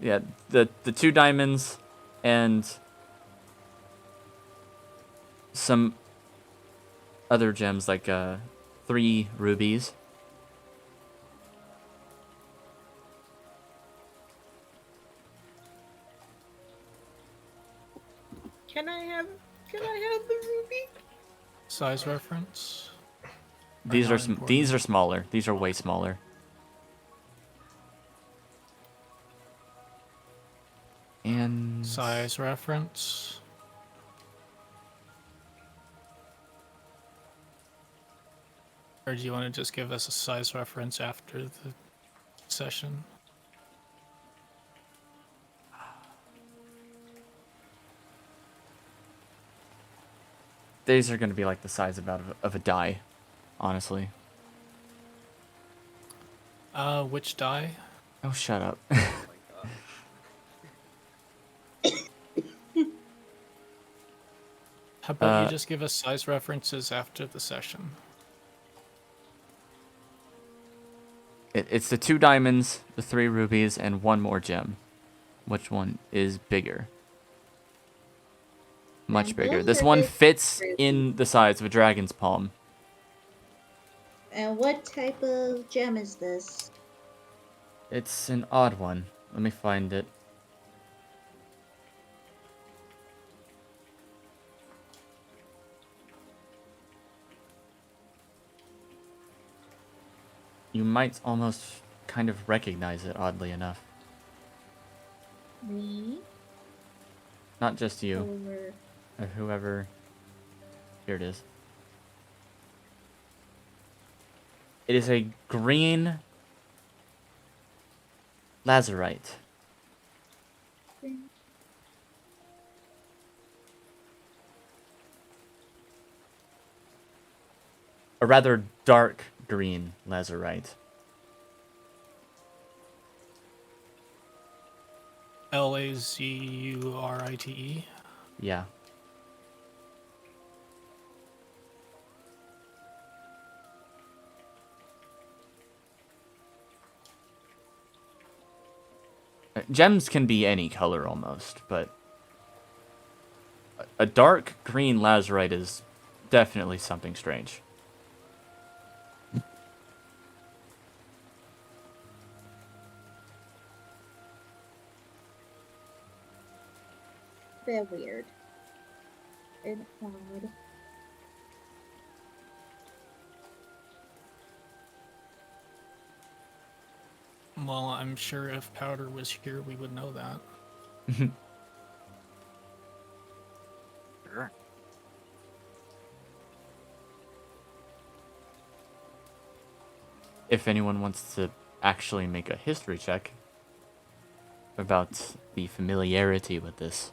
Yeah, the 2 diamonds and some other gems like 3 rubies. Can I have the ruby? Size reference. These not are important. these are smaller. These are way smaller. And Size reference. Or do you want to just give us a size reference after the session? these are going to be like the size of a die, honestly. Which die? Oh, shut up. Oh my god. How about you Uh, just give us size references after the session? It's the 2 diamonds, the 3 rubies, and 1 more gem. Which one is bigger? Much bigger. Those This are one the fits rubies. in the size of a dragon's palm. And what type of gem is this? It's an odd one. Let me find it. You might almost kind of recognize it, oddly enough. Me? Not just you, Or or whoever. Here it is. It is a green lazurite. A rather dark green lazurite. Lazurite. Yeah. Gems can be any color almost, but a dark green lazurite is definitely something strange. they're weird. And odd. Well, I'm sure if Powder was here, we would know that. Sure. If anyone wants to actually make a history check about the familiarity with this.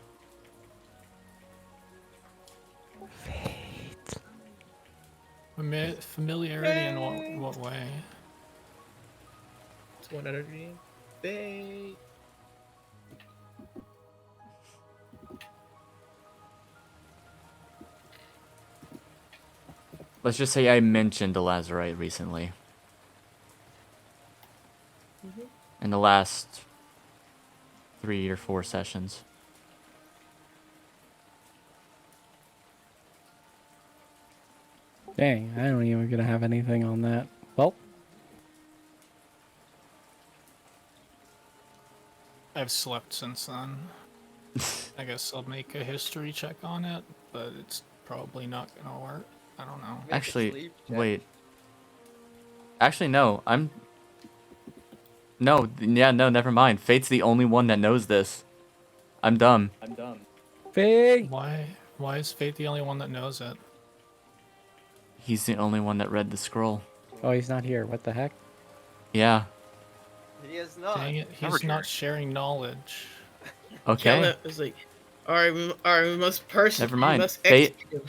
Familiarity in what way? It's 100 green. They. let's just say I mentioned a lazarite recently. In the last 3 or 4 sessions. Dang, I don't even gonna have anything on that. Well, I've slept since then. I guess I'll make a history check on it, but it's probably not gonna work. I don't know. Make a Actually, sleep check. wait. Actually, no. No, never mind. Fate's the only one that knows this. I'm dumb. Fate! Why is Fate the only one that knows it? He's the only one that read the scroll. Oh, he's not here. What the heck? Yeah. He is not. Dang it, Never he's not here. sharing knowledge. Kill Okay. it. It's like, alright, we must Never we mind. must Fate- execute.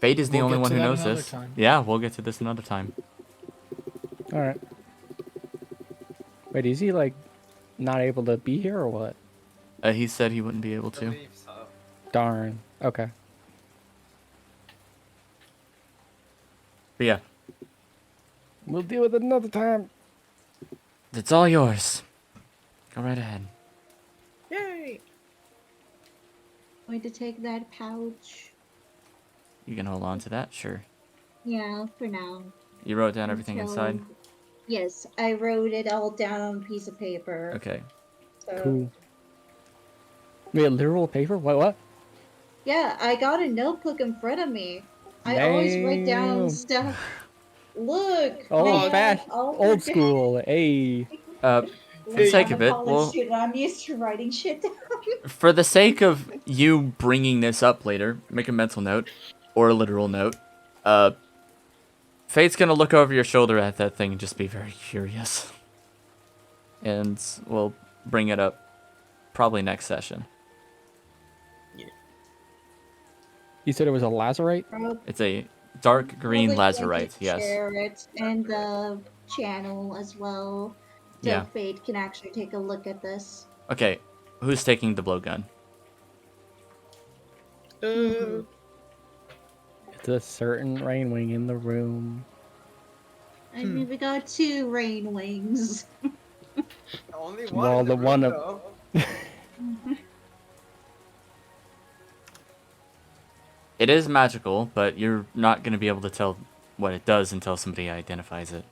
Fate is the We'll only get one to who that knows another this. time. Yeah, we'll get to this another time. Alright. Wait, is he, like, not able to be here or what? He said he wouldn't be able I to. believe so. Darn. Okay. But yeah, We'll deal with it another time. it's all yours. Go right ahead. Yay! Going to take that pouch. You can hold on to that, sure. Yeah, for now. You wrote down everything inside? Until- Yes, I wrote it all down on a piece of paper. Okay. So, Cool. Wait, literal paper? What? yeah, I got a notebook in front of me. I always write down Damn. stuff. Look, Old man, fashioned, I'll old forget- school. Hey. For the Look, sake I'm of a it, college well, student. I'm used to writing shit down. for the sake of you bringing this up later, make a mental note or a literal note. Fate's gonna look over your shoulder at that thing and just be very curious. And we'll bring it up probably next session. You said it was a lazarite? It's a dark green Probably going lazarite, to yes. Share it in the channel as well, so Yeah. Fate can actually take a look at this. Okay, who's taking the blowgun? Uh, It's a certain rainwing in the room. I mean, we got 2 rain wings. Only one. Well, in the room, one of- though. It is magical, but you're not going to be able to tell what it does until somebody identifies it.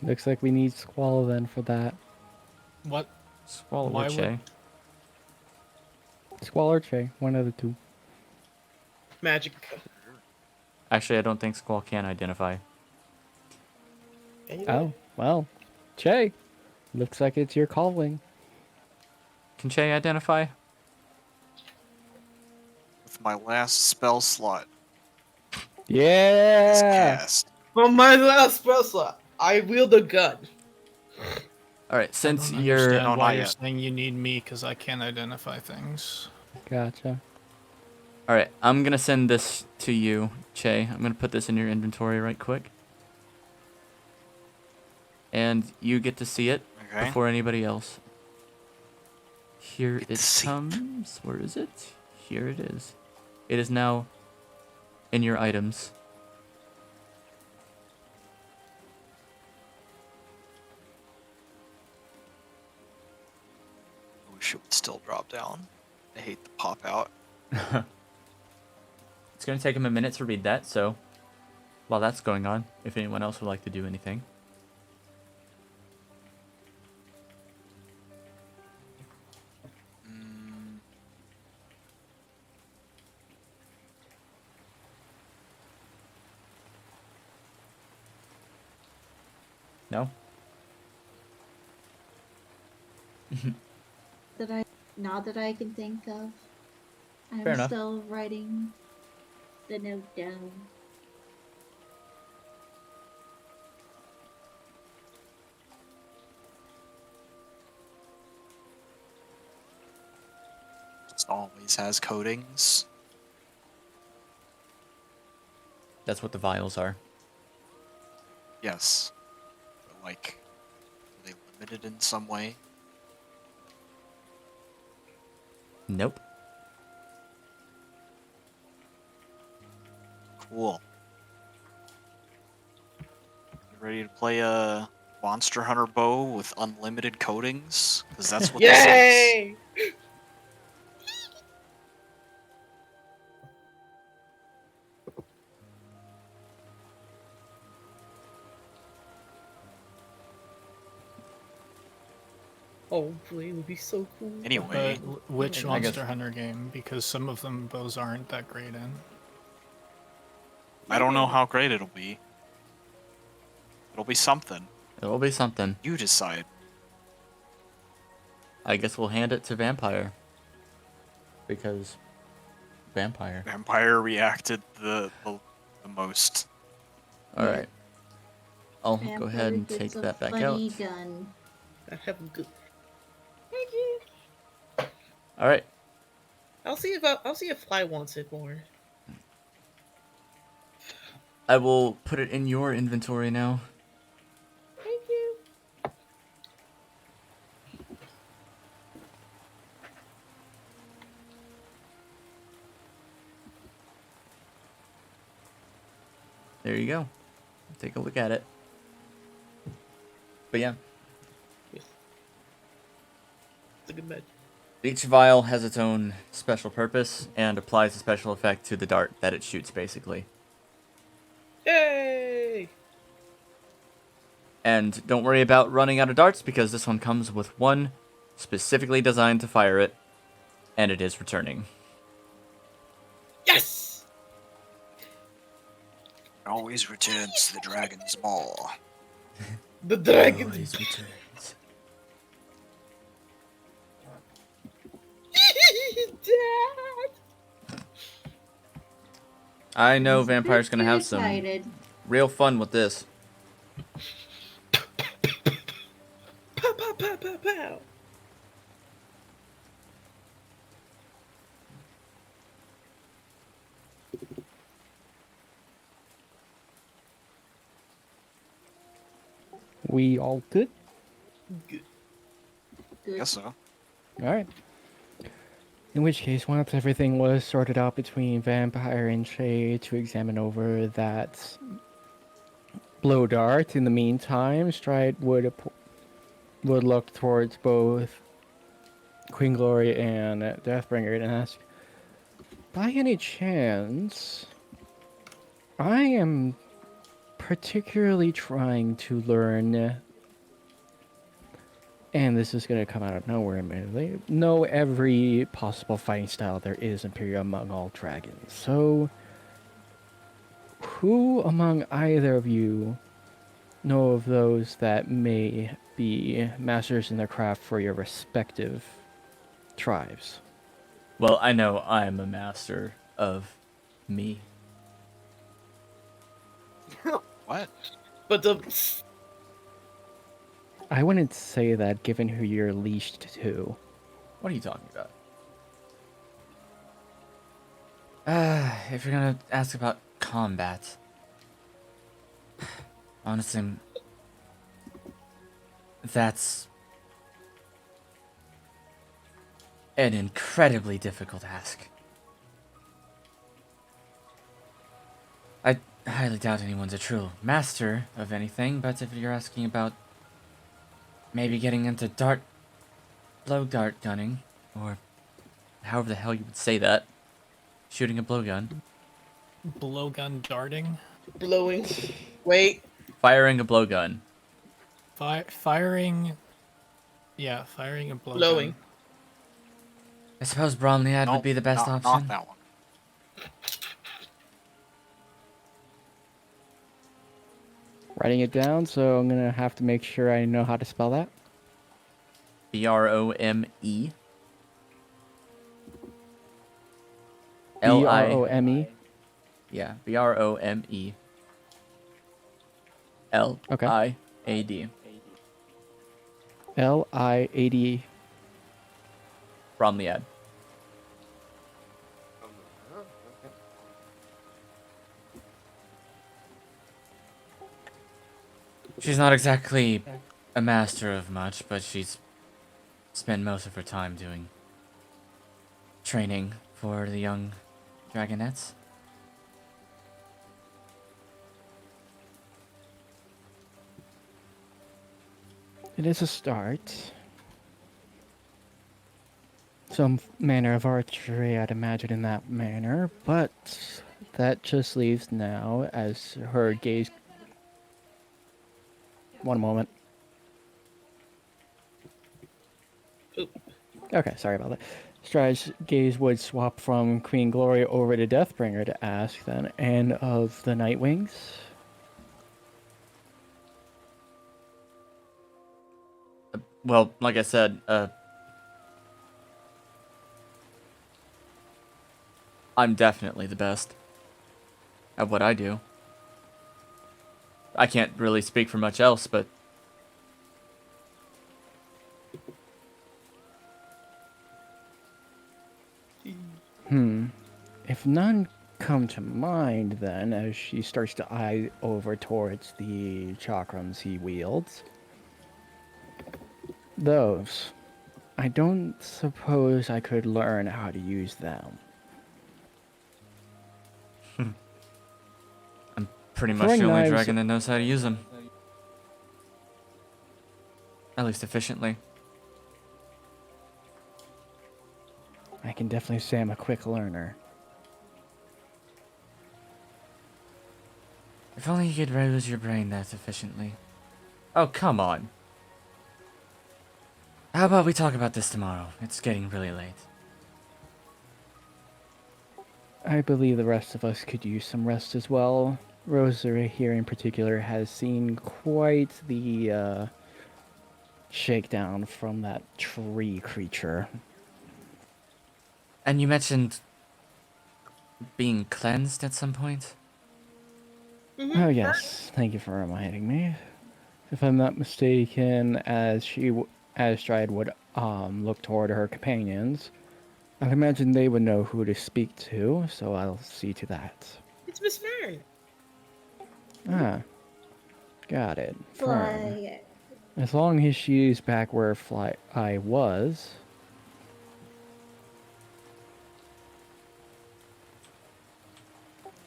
Looks like we need Squall then for that. What? Squall Why or would- Che? Squall or Che, one of the two. magic. Actually, I don't think Squall can identify. Anyway. Oh, well. Che, looks like it's your calling. Can Che identify? With my last spell slot is Yeah! cast. From my last spell slot, I wield a gun. Alright, since I don't you're... understand No, why not you're yet. saying you need me because I can't identify things. Gotcha. Alright, I'm going to send this to you, Che. I'm going to put this in your inventory right quick. And you get to see it Okay. before anybody else. Here Get to it see it. comes. Where is it? Here it is. It is now in your items. I wish it would still drop down. I hate the pop out. It's going to take him a minute to read that, so while that's going on, if anyone else would like to do anything. Mm, No? Not that I can think of. I'm Fair enough. still writing the note down. just always has coatings. That's what the vials are. Yes. But like, are they limited in some way? Nope. Cool. You ready to play a Monster Hunter bow with unlimited coatings? Because that's what this is. Yay! Hopefully, it would be so cool. Anyway, Which I guess- Monster Hunter game? Because some of them bows aren't that great in. I don't know how great it'll be. It'll be something. It'll be something. You decide. I guess we'll hand it to Vampire. Because Vampire. Vampire reacted the most. Alright. I'll go Vampire ahead and gets take a that back out. funny gun. I have a good. Alright. I'll see if Fly wants it more. I will put it in your inventory now. Thank you. There you go. Take a look at it. But yeah, It's a good match. each vial has its own special purpose and applies a special effect to the dart that it shoots, basically. Yay! And don't worry about running out of darts, because this one comes with one specifically designed to fire it, and it is returning. Yes! Always returns to the Dragon's Maw. The dragon. Always returns. Dad! I know He's Vampire's gonna too have some excited. real fun with this. Pow, pow, pow, pow, pow. We all good? Good. Good. Guess so. Alright. In which case, once everything was sorted out between Vampire and Shay to examine over that blow dart, in the meantime, Stride would look towards both Queen Glory and Deathbringer and ask, by any chance, I am particularly trying to learn, and this is going to come out of nowhere admittedly, know every possible fighting style there is Imperial among all dragons. So, who among either of you know of those that may be masters in their craft for your respective tribes? Well, I know I'm a master of me. What? But the I wouldn't say that given who you're leashed to. What are you talking about? If you're gonna ask about combat, honestly, that's an incredibly difficult ask. I highly doubt anyone's a true master of anything, but if you're asking about maybe getting into blow dart gunning, or however the hell you would say that, shooting a blowgun, Blowgun darting? blowing. Wait. firing a blowgun. Firing. Yeah, firing a blowgun. Blowing. I suppose Bromliad No, would be the best not option. that one. Writing it down, so I'm gonna have to make sure I know how to spell that. Brome. Brome. Yeah, Brome. Liad. Liad. Bromliad. She's not exactly a master of much, but she's spent most of her time doing training for the young dragonettes. It is a start. Some manner of archery, I'd imagine, in that manner, but that just leaves now as her gaze. One moment. Oop. Okay, sorry about that. Stride's gaze would swap from Queen Glory over to Deathbringer to ask then, and of the Nightwings? Well, like I said, I'm definitely the best at what I do. I can't really speak for much else, but If none come to mind, then, as she starts to eye over towards the chakrams he wields, those, I don't suppose I could learn how to use them. pretty much Throwing the only knives- dragon that knows how to use them. At least efficiently. I can definitely say I'm a quick learner. If only you could use your brain that efficiently. Oh, come on. How about we talk about this tomorrow? It's getting really late. I believe the rest of us could use some rest as well. Rosa here in particular has seen quite the shakedown from that tree creature. And you mentioned being cleansed at some point? Oh yes, thank you for reminding me. If I'm not mistaken, as Stride would look toward her companions, I imagine they would know who to speak to, so I'll see to that. It's Miss Mary. Ah, got it. Fern. Fly. As long as she's back where I was.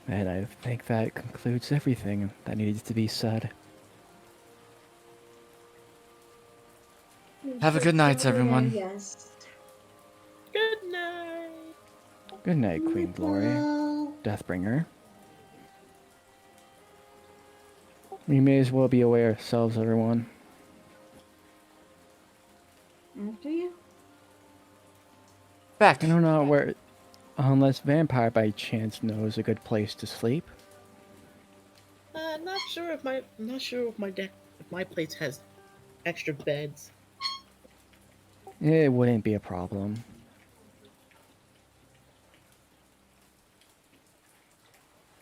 And I think that concludes everything that needs to be said. We Have a should good night, try our everyone. Yes. Good night. Good night, Queen Glory. Well, Deathbringer. We may as well be away ourselves, everyone. after you. Back. I don't know where... Unless Vampire by chance knows a good place to sleep. Not sure if my place has extra beds. It wouldn't be a problem.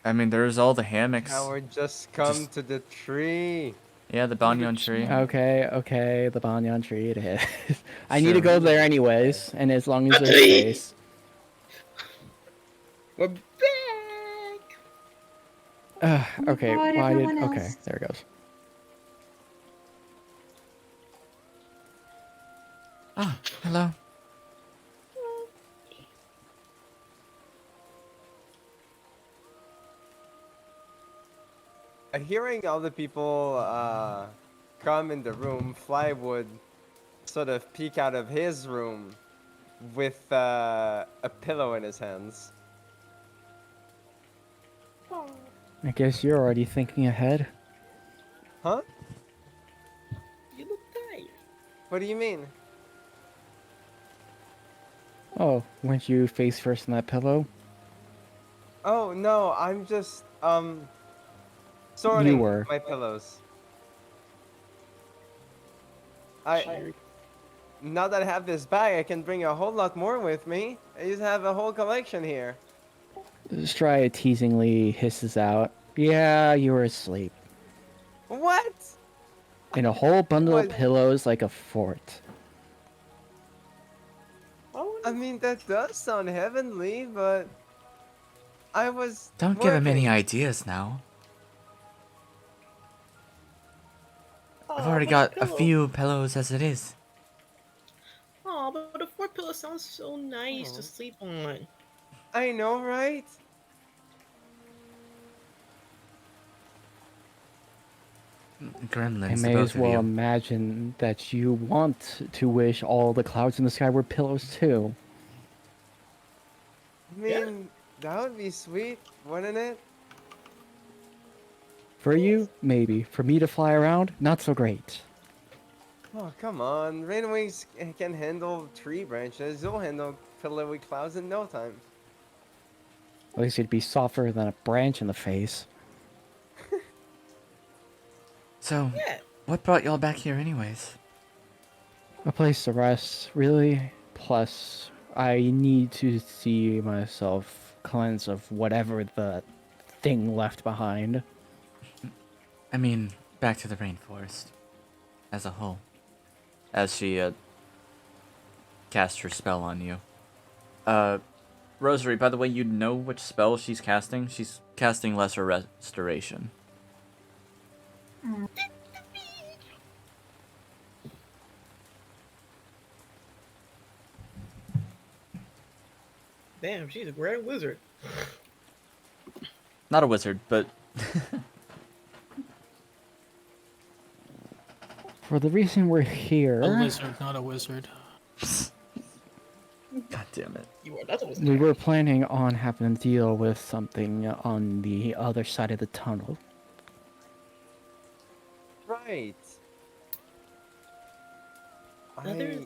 I mean, there's all the hammocks. Howard, just come to the tree. Yeah, the banyan tree. Okay, the banyan tree it is. I need to Sure. go there anyways, and as long as there's space. We're back. Okay, brought why did... everyone Okay, else. there it goes. Oh, hello. Hearing all the people come in the room, Fly would sort of peek out of his room with a pillow in his hands. I guess you're already thinking ahead. Huh? You look tired. What do you mean? Oh, weren't you face first on that pillow? Oh no, I'm just sorting were. my pillows. Now that I have this bag, I can bring a whole lot more with me. I just have a whole collection here. Stride teasingly hisses out, "Yeah, you were asleep." What? In a whole bundle of What? pillows like a fort. I mean, that does sound heavenly, but I was Don't give him any working. ideas now. I've Aw, already but got the a pillow. few pillows as it is. Aw, but a four pillow sounds so nice Oh. to sleep on. I know, right? Gremlins, I the may both as of well you. imagine that you want to wish all the clouds in the sky were pillows too. I mean, that would be sweet, wouldn't it? For you, maybe. For me to fly around, not so great. Oh, come on. Rain wings can handle tree branches. You'll handle pillowy clouds in no time. At least it'd be softer than a branch in the face. So, Yeah. what brought y'all back here, anyways? A place to rest, really. Plus, I need to see myself cleanse of whatever the thing left behind. I mean, back to the rainforest as a whole. As she casts her spell on you. Rosary, by the way, you know which spell she's casting? She's casting Lesser Restoration. Damn, she's a grand wizard. Not a wizard, but For the reason we're here, A lizard, not a wizard. God damn it. You are not a wizard. we were planning on having to deal with something on the other side of the tunnel. Right. Other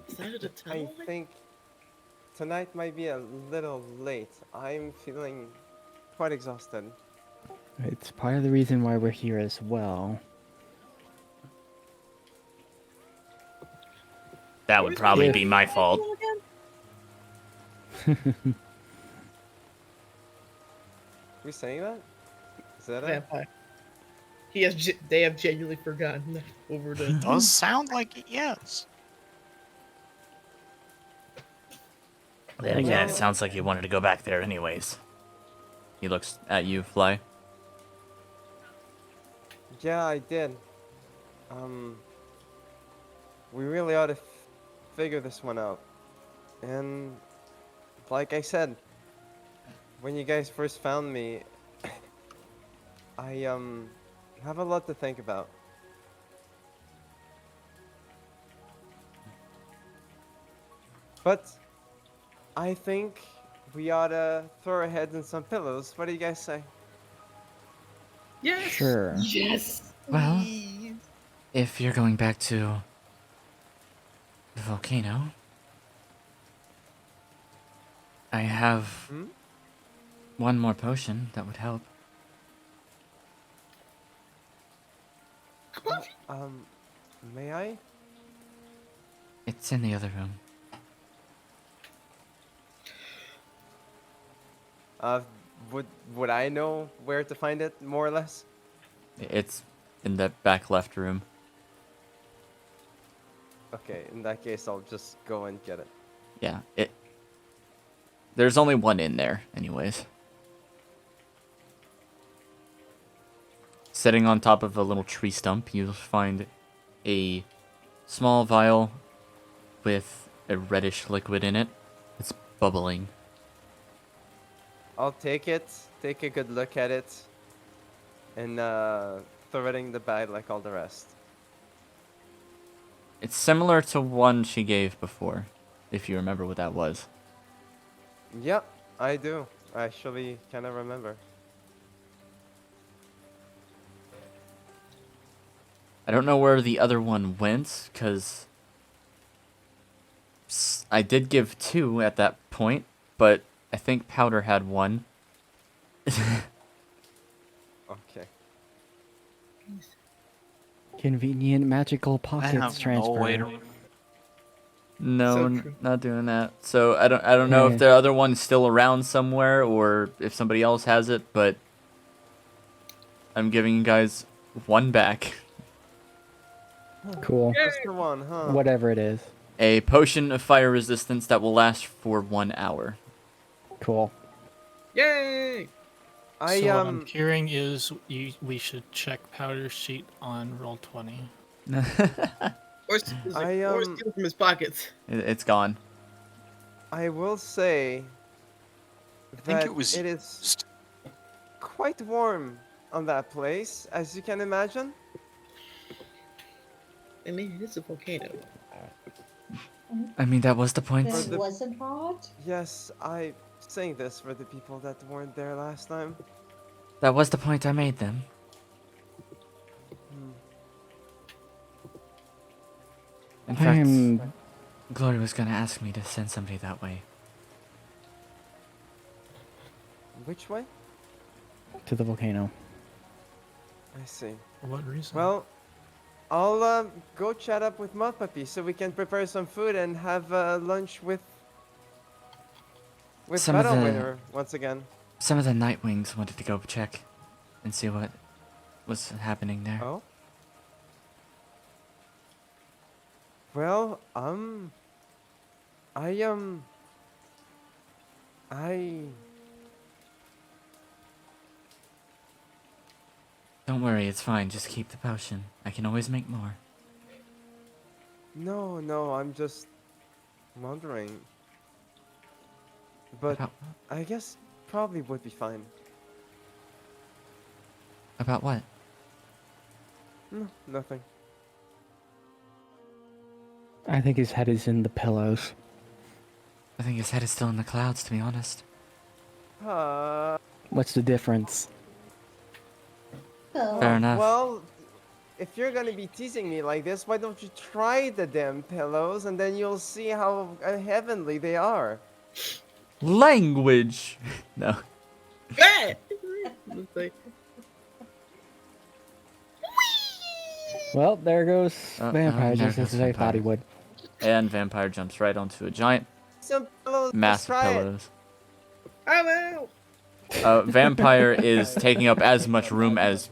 side of the I tunnel? think tonight might be a little late. I'm feeling quite exhausted. It's part of the reason why we're here as well. That would probably be my fault. We saying that? Is that it? Vampire. They have genuinely forgotten over the. Does sound like it, yes. Then again, Well- it sounds like you wanted to go back there anyways. He looks at you, Fly. Yeah, I did. We really ought to figure this one out. And like I said, when you guys first found me, I have a lot to think about. But I think we ought to throw our heads in some pillows. What do you guys say? Yes. Sure. Yes. Well, please. if you're going back to the volcano, I have Hmm? one more potion that would help. May I? It's in the other room. Uh, would I know where to find it, more or less? It's in the back left room. Okay, in that case, I'll just go and get it. Yeah, there's only one in there, anyways. Sitting on top of a little tree stump, you'll find a small vial with a reddish liquid in it. It's bubbling. I'll take it, take a good look at it, and throw it in the bag like all the rest. It's similar to one she gave before, if you remember what that was. Yep, I do. I actually kind of remember. I don't know where the other one went, because I did give 2 at that point, but I think Powder had 1. Okay. Convenient magical I pockets have no transfer. way to. No, So true. not doing that. So I don't know Yeah. if the other one's still around somewhere or if somebody else has it, but I'm giving you guys 1 back. Cool. Just the one, huh? Whatever it is. A potion of fire resistance that will last for 1 hour. Cool. Yay! I So what I'm hearing is we should check powder sheet on roll 20. Or steal I, from his pockets. It's gone. I will say think that it was it is quite warm on that place, as you can imagine. I mean, it is a volcano. I mean, that was the point. But For it the- wasn't hot? Yes, I saying this for the people that weren't there last time. That was the point I made then. Hmm. In I fact, am Glory was gonna ask me to send somebody that way. Which way? to the volcano. I see. For what reason? Well, I'll go chat up with Mud Puppy so we can prepare some food and have lunch with Some of Battle the- Winner once again. Some of the Nightwings wanted to go check and see what was happening there. Oh. Well, I Don't worry, it's fine. Just keep the potion. I can always make more. no, I'm just wondering. But About, I guess probably would be fine. about what? No, nothing. I think his head is in the pillows. I think his head is still in the clouds, to be honest. What's the difference? Oh, Fair enough. Well, if you're gonna be teasing me like this, why don't you try the damn pillows and then you'll see how heavenly they are. Language! No. Yeah! It's like, Well, there goes Oh, Vampire, there just as goes I thought he Vampire. would. And Vampire jumps right onto a giant Some pillows, mass just of try it. pillows. I'm out! Vampire is taking up as much room as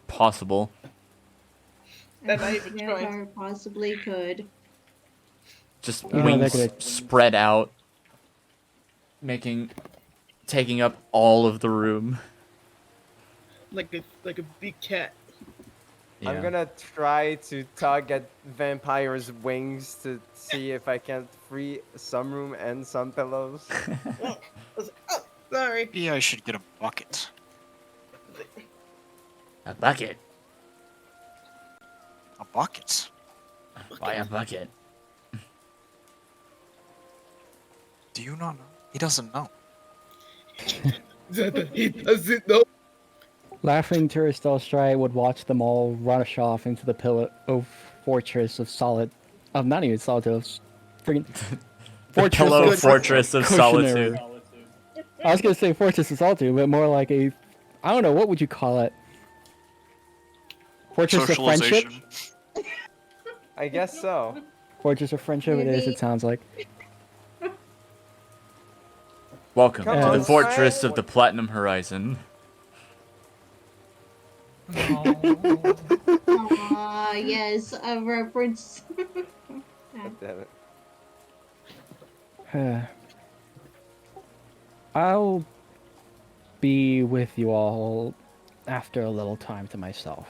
possible. That I even tried. Vampire possibly could. Just they're wings gonna- spread out, taking up all of the room. Like a big cat. Yeah. I'm gonna try to tug at Vampire's wings to see if I can't free some room and some pillows. I was like, oh, sorry. Maybe I should get a bucket. A bucket. A bucket? Why a bucket? Do you not know? He doesn't know. He doesn't know. Laughing Turistal Stride would watch them all rush off into the pillow fortress of solid, of not even solitude, of freaking The Pillow of Fortress of Cushinery. Solitude. I was gonna say Fortress of Solitude, but more like a, I don't know, what would you call it? Fortress of Friendship? Socialization. I guess so. Fortress of Friendship, it is, Maybe. it sounds like. Welcome Come to on, the Fortress Stride. of the Platinum Horizon. Ah, yes, a reference. God damn it. I'll be with you all after a little time to myself.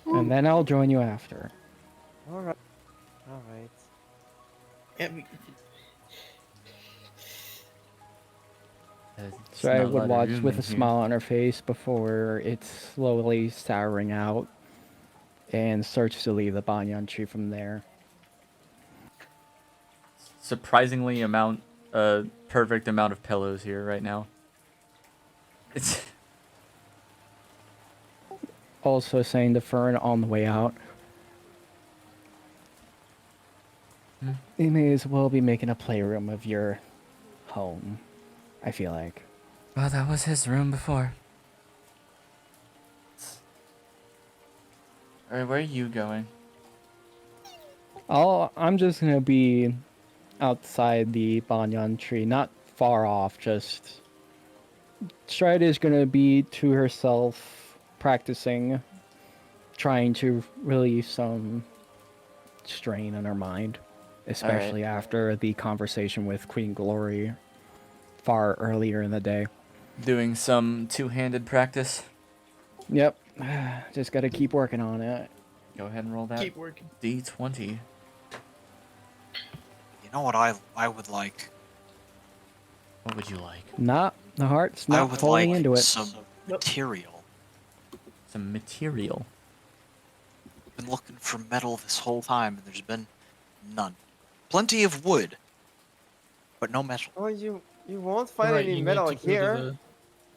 And then I'll join you after. Alright. Alright. I mean, So I would watch with a smile on her face before it's slowly souring out and starts to leave the banyan tree from there. Surprisingly perfect amount of pillows here right now. It's Also saying to Fern on the way out, you may as well be making a playroom of your home, I feel like. well, that was his room before. Alright, where are you going? I'm just gonna be outside the banyan tree, not far off, just... Stride is gonna be to herself, practicing, trying to relieve some strain on her mind, especially after the conversation with Queen Glory far earlier in the day. Doing some two-handed practice. Yep, just gotta keep working on it. Go ahead and roll that keep working. D20. You know what I would like? What would you like? Not the heart's I not would falling like into it. some material. Some material. been looking for metal this whole time, and there's been none. Plenty of wood, but no metal. Oh, you won't find Right, any you metal need to go here. to the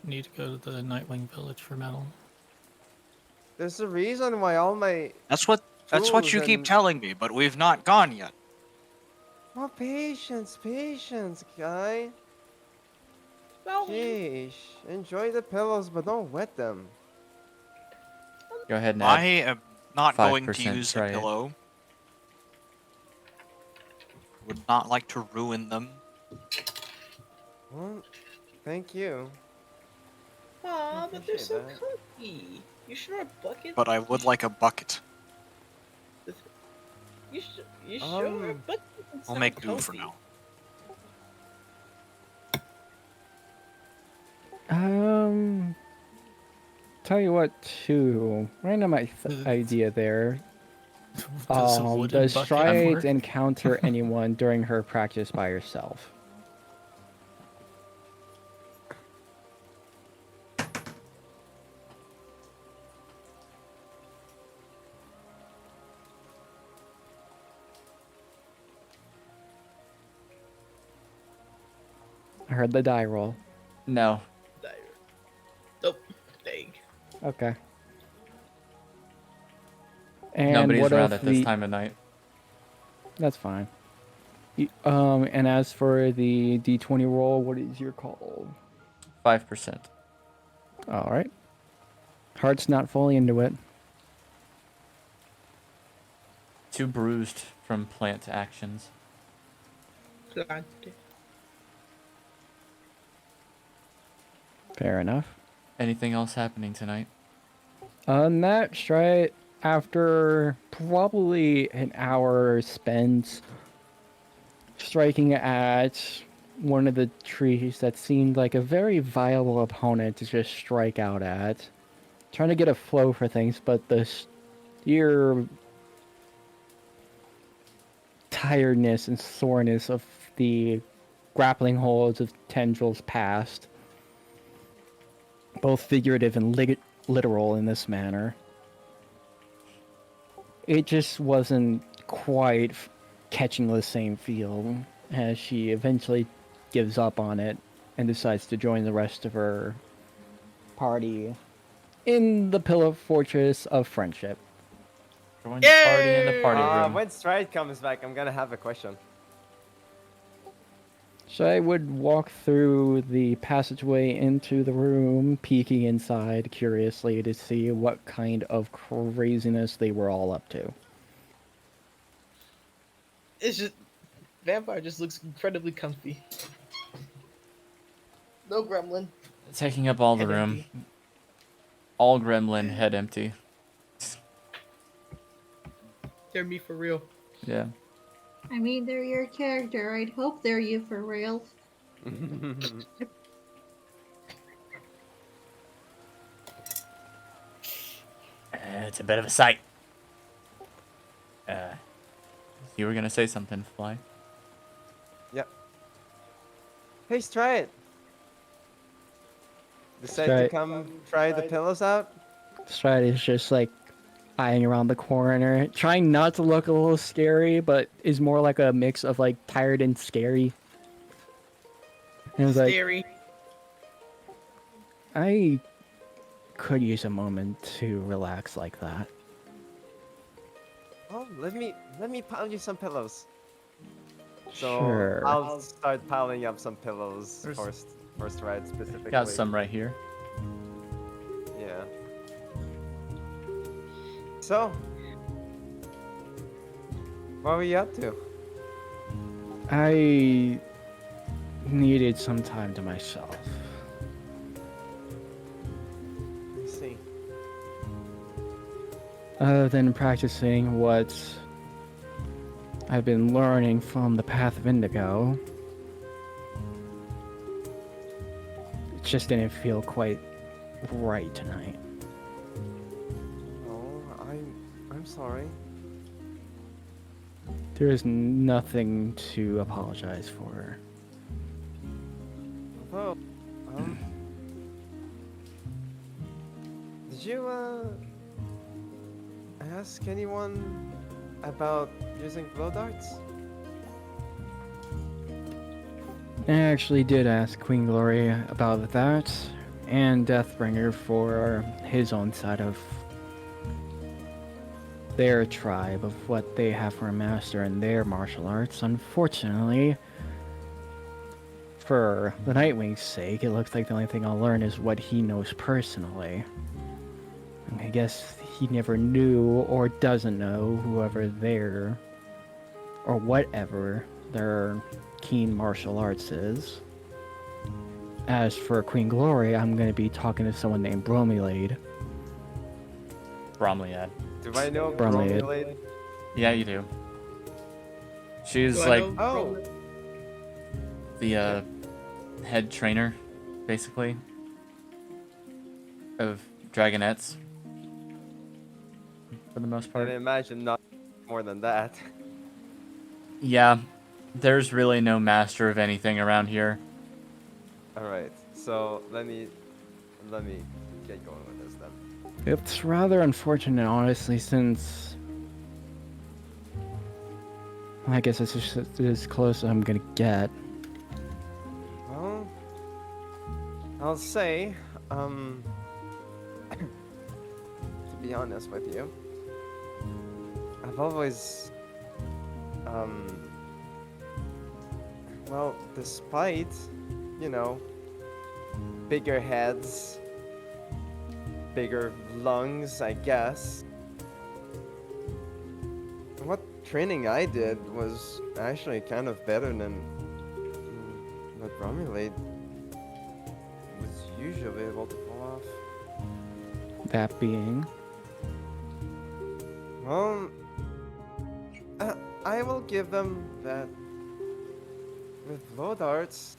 need to go to the Nightwing Village for metal. There's a reason why all my That's what tools you keep and telling me, but we've not gone yet. oh, patience, patience, guy. Well, Sheesh. Enjoy the pillows, but don't wet them. Go ahead and I add am not going to 5% use a try it. pillow. Would not like to ruin them. Well, thank you. aw, but they're Appreciate so that. comfy. You sure a bucket? But I would like a bucket. You sure a bucket doesn't I'll sound make do for comfy. now. Tell you what, too. Random idea there. Does a wooden Does bucket Stride work? encounter anyone during her practice by herself? I heard the die roll. No. Nope. Dang. Okay. And Nobody's what around if at this the- time of night. That's fine. And as for the D20 roll, what is your call? 5%. All right. Heart's not fully into it. Too bruised from plant actions. Plant. Fair enough. Anything else happening tonight? That straight after probably an hour spent striking at one of the trees that seemed like a very viable opponent to just strike out at, trying to get a flow for things, but the sheer tiredness and soreness of the grappling holds of tendrils past, both figurative and literal in this manner. It just wasn't quite catching the same feel as she eventually gives up on it and decides to join the rest of her party in the Pillow Fortress of Friendship. Join the party in the party room. When Stride comes back, I'm gonna have a question. So I would walk through the passageway into the room, peeking inside curiously to see what kind of craziness they were all up to. It's just vampire just looks incredibly comfy. No gremlin. Taking up all the Head room. empty. All gremlin, head empty. They're me for real. Yeah. I mean, they're your character. I'd hope they're you for real. It's a bit of a sight. You were gonna say something, Fly. Yep. Hey, Stride. Decide to Stride. come try the pillows out? Stride is just like eyeing around the corner, trying not to look a little scary, but is more like a mix of like tired and scary. And it's like, Scary. I could use a moment to relax like that. Oh, let me pile you some pillows. So Sure. I'll start piling up some pillows There's- for Stride specifically. Got some right here. Yeah. So, what were you up to? I needed some time to myself. Let's see. Other than practicing what I've been learning from the Path of Indigo, it just didn't feel quite right tonight. Oh, I'm sorry. There is nothing to apologize for. Although, did you ask anyone about using blow darts? I actually did ask Queen Glory about that, and Deathbringer for his own side of their tribe, of what they have for a master in their martial arts. Unfortunately, for the Nightwing's sake, it looks like the only thing I'll learn is what he knows personally. I guess he never knew or doesn't know whoever their or whatever their keen martial arts is. As for Queen Glory, I'm going to be talking to someone named Bromeliad. Bromeliad. Do I know Bromeliad. Bromeliad? Yeah, you do. She's Do I like know Oh. Bromeliad? the head trainer, basically, of dragonettes. For the most I part. imagine not more than that. Yeah, there's really no master of anything around here. All right, so let me get going with this then. It's rather unfortunate, honestly, since I guess it's just as close as I'm gonna get. Well, I'll say, to be honest with you, I've always, well, despite, you know, bigger heads, bigger lungs, I guess, what training I did was actually kind of better than what Bromeliad was usually able to pull off. That being, Well, I will give them that with blow darts,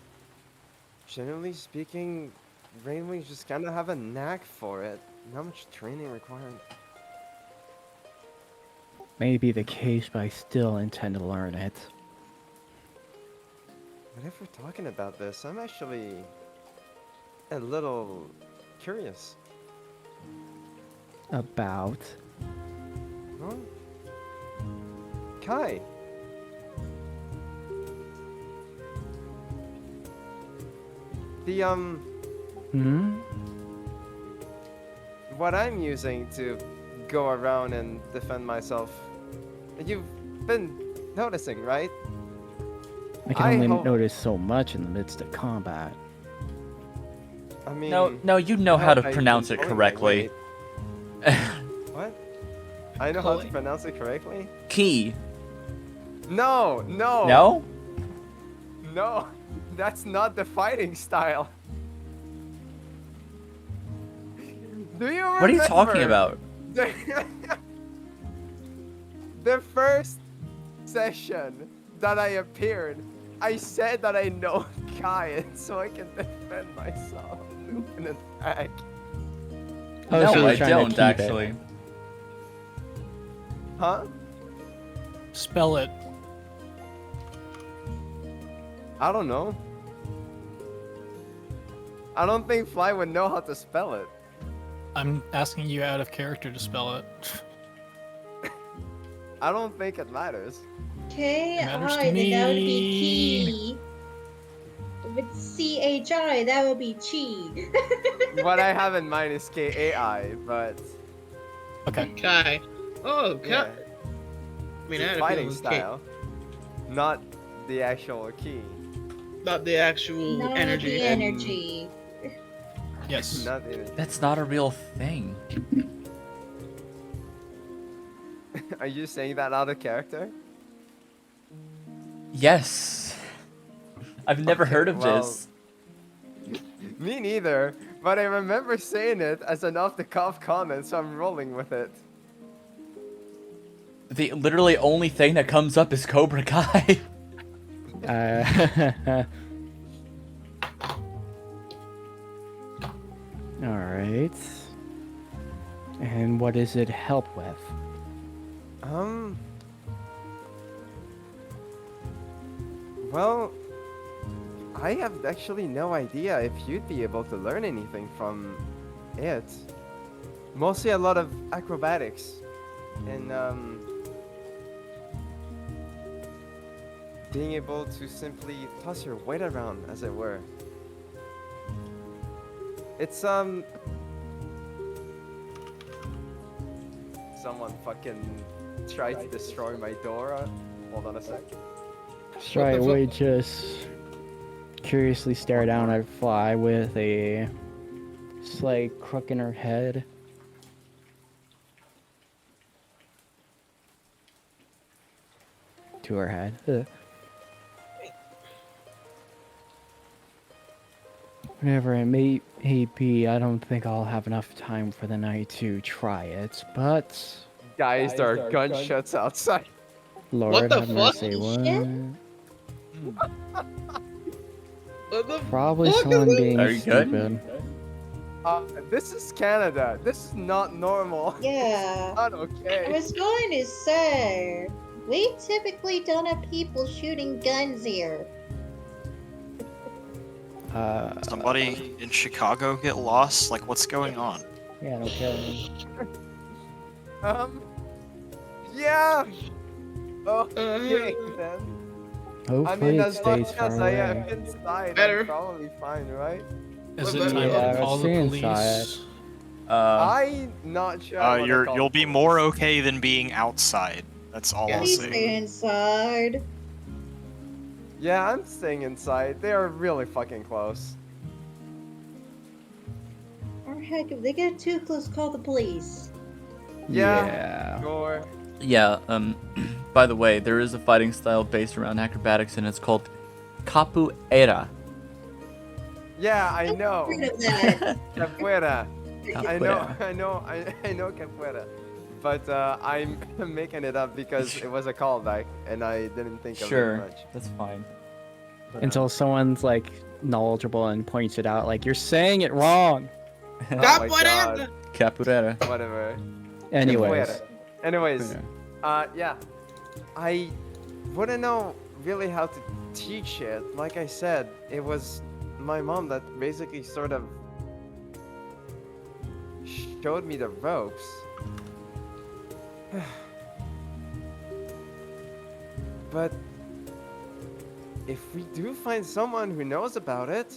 generally speaking, Rainwings just kind of have a knack for it. Not much training required. may be the case, but I still intend to learn it. But if we're talking about this, I'm actually a little curious. About. Well, Kai. The, Hmm? what I'm using to go around and defend myself, you've been noticing, right? I can I only hope- notice so much in the midst of combat. I mean, No, you know how to I've been pronounce it pulling my correctly. weight. What? I know how to Pulling. pronounce it correctly? Key. No, no. No? No, that's not the fighting style. Do you remember? What are you talking about? The first session that I appeared, I said that I know Kai so I can defend myself. Move and attack. Oh, no, so you're I trying to don't keep it. actually. Huh? Spell it. I don't know. I don't think Fly would know how to spell it. I'm asking you out of character to spell it. I don't think it matters. K-I, Matters to then that would be me. key. If it's C-H-I, that would be chi. What I have in mind is K-A-I, but Okay. Kai. Oh, Kai. yeah, I mean, I it's had a a fighting feeling it was style, not the actual key. not the actual Not energy. the energy. Yes. Not the That's not a real thing. Are you saying that out of character? Yes. I've never Okay, heard of well- this. Me neither, but I remember saying it as an off-the-cuff comment, so I'm rolling with it. The literally only thing that comes up is Cobra Kai. Alright. And what does it help with? Well, I have actually no idea if you'd be able to learn anything from it. Mostly a lot of acrobatics. in being able to simply toss your weight around, as it were. It's someone fucking tried to destroy my door. Hold on a sec. Sorry, we just curiously stare down at Fly with a slight crook in her head. To her head. Whatever it may be, I don't think I'll have enough time for the night to try it, but Guys, there are gunshots outside. Lord the have fuck? mercy, Shit. what? What the Probably fuck is someone this? being Are you good? stupid. This is Canada. This is not normal. Yeah. Not I okay. was going to say, we typically don't have people shooting guns here. Somebody in Chicago get lost? Like, what's going on? Yeah, no kidding. Yeah. Okay then. I Hopefully mean, it as long stays far as I am away. inside, Better. I'm probably fine, right? Is What it time about- to call the Yeah, let's stay police? I'm not sure. I wanna call You'll be the more police. okay than being outside. That's all I'll Please say. stay inside. Yeah, I'm staying inside. They are really fucking close. Or heck, if they get too close, call the police. Yeah. Sure. Yeah, by the way, there is a fighting style based around acrobatics, and it's called capoeira. Yeah, I know. Rid of that. Capoeira. I Capoeira. know capoeira. But I'm making it up because it was a callback and I didn't think of it Sure, much. that's fine. Until someone's like knowledgeable and points it out, like you're saying it wrong. Oh God, my whatever. god. Capoeira. Whatever. Anyways, Capoeira. Anyways, yeah. yeah. I wouldn't know really how to teach it. Like I said, it was my mom that basically sort of showed me the ropes. But if we do find someone who knows about it,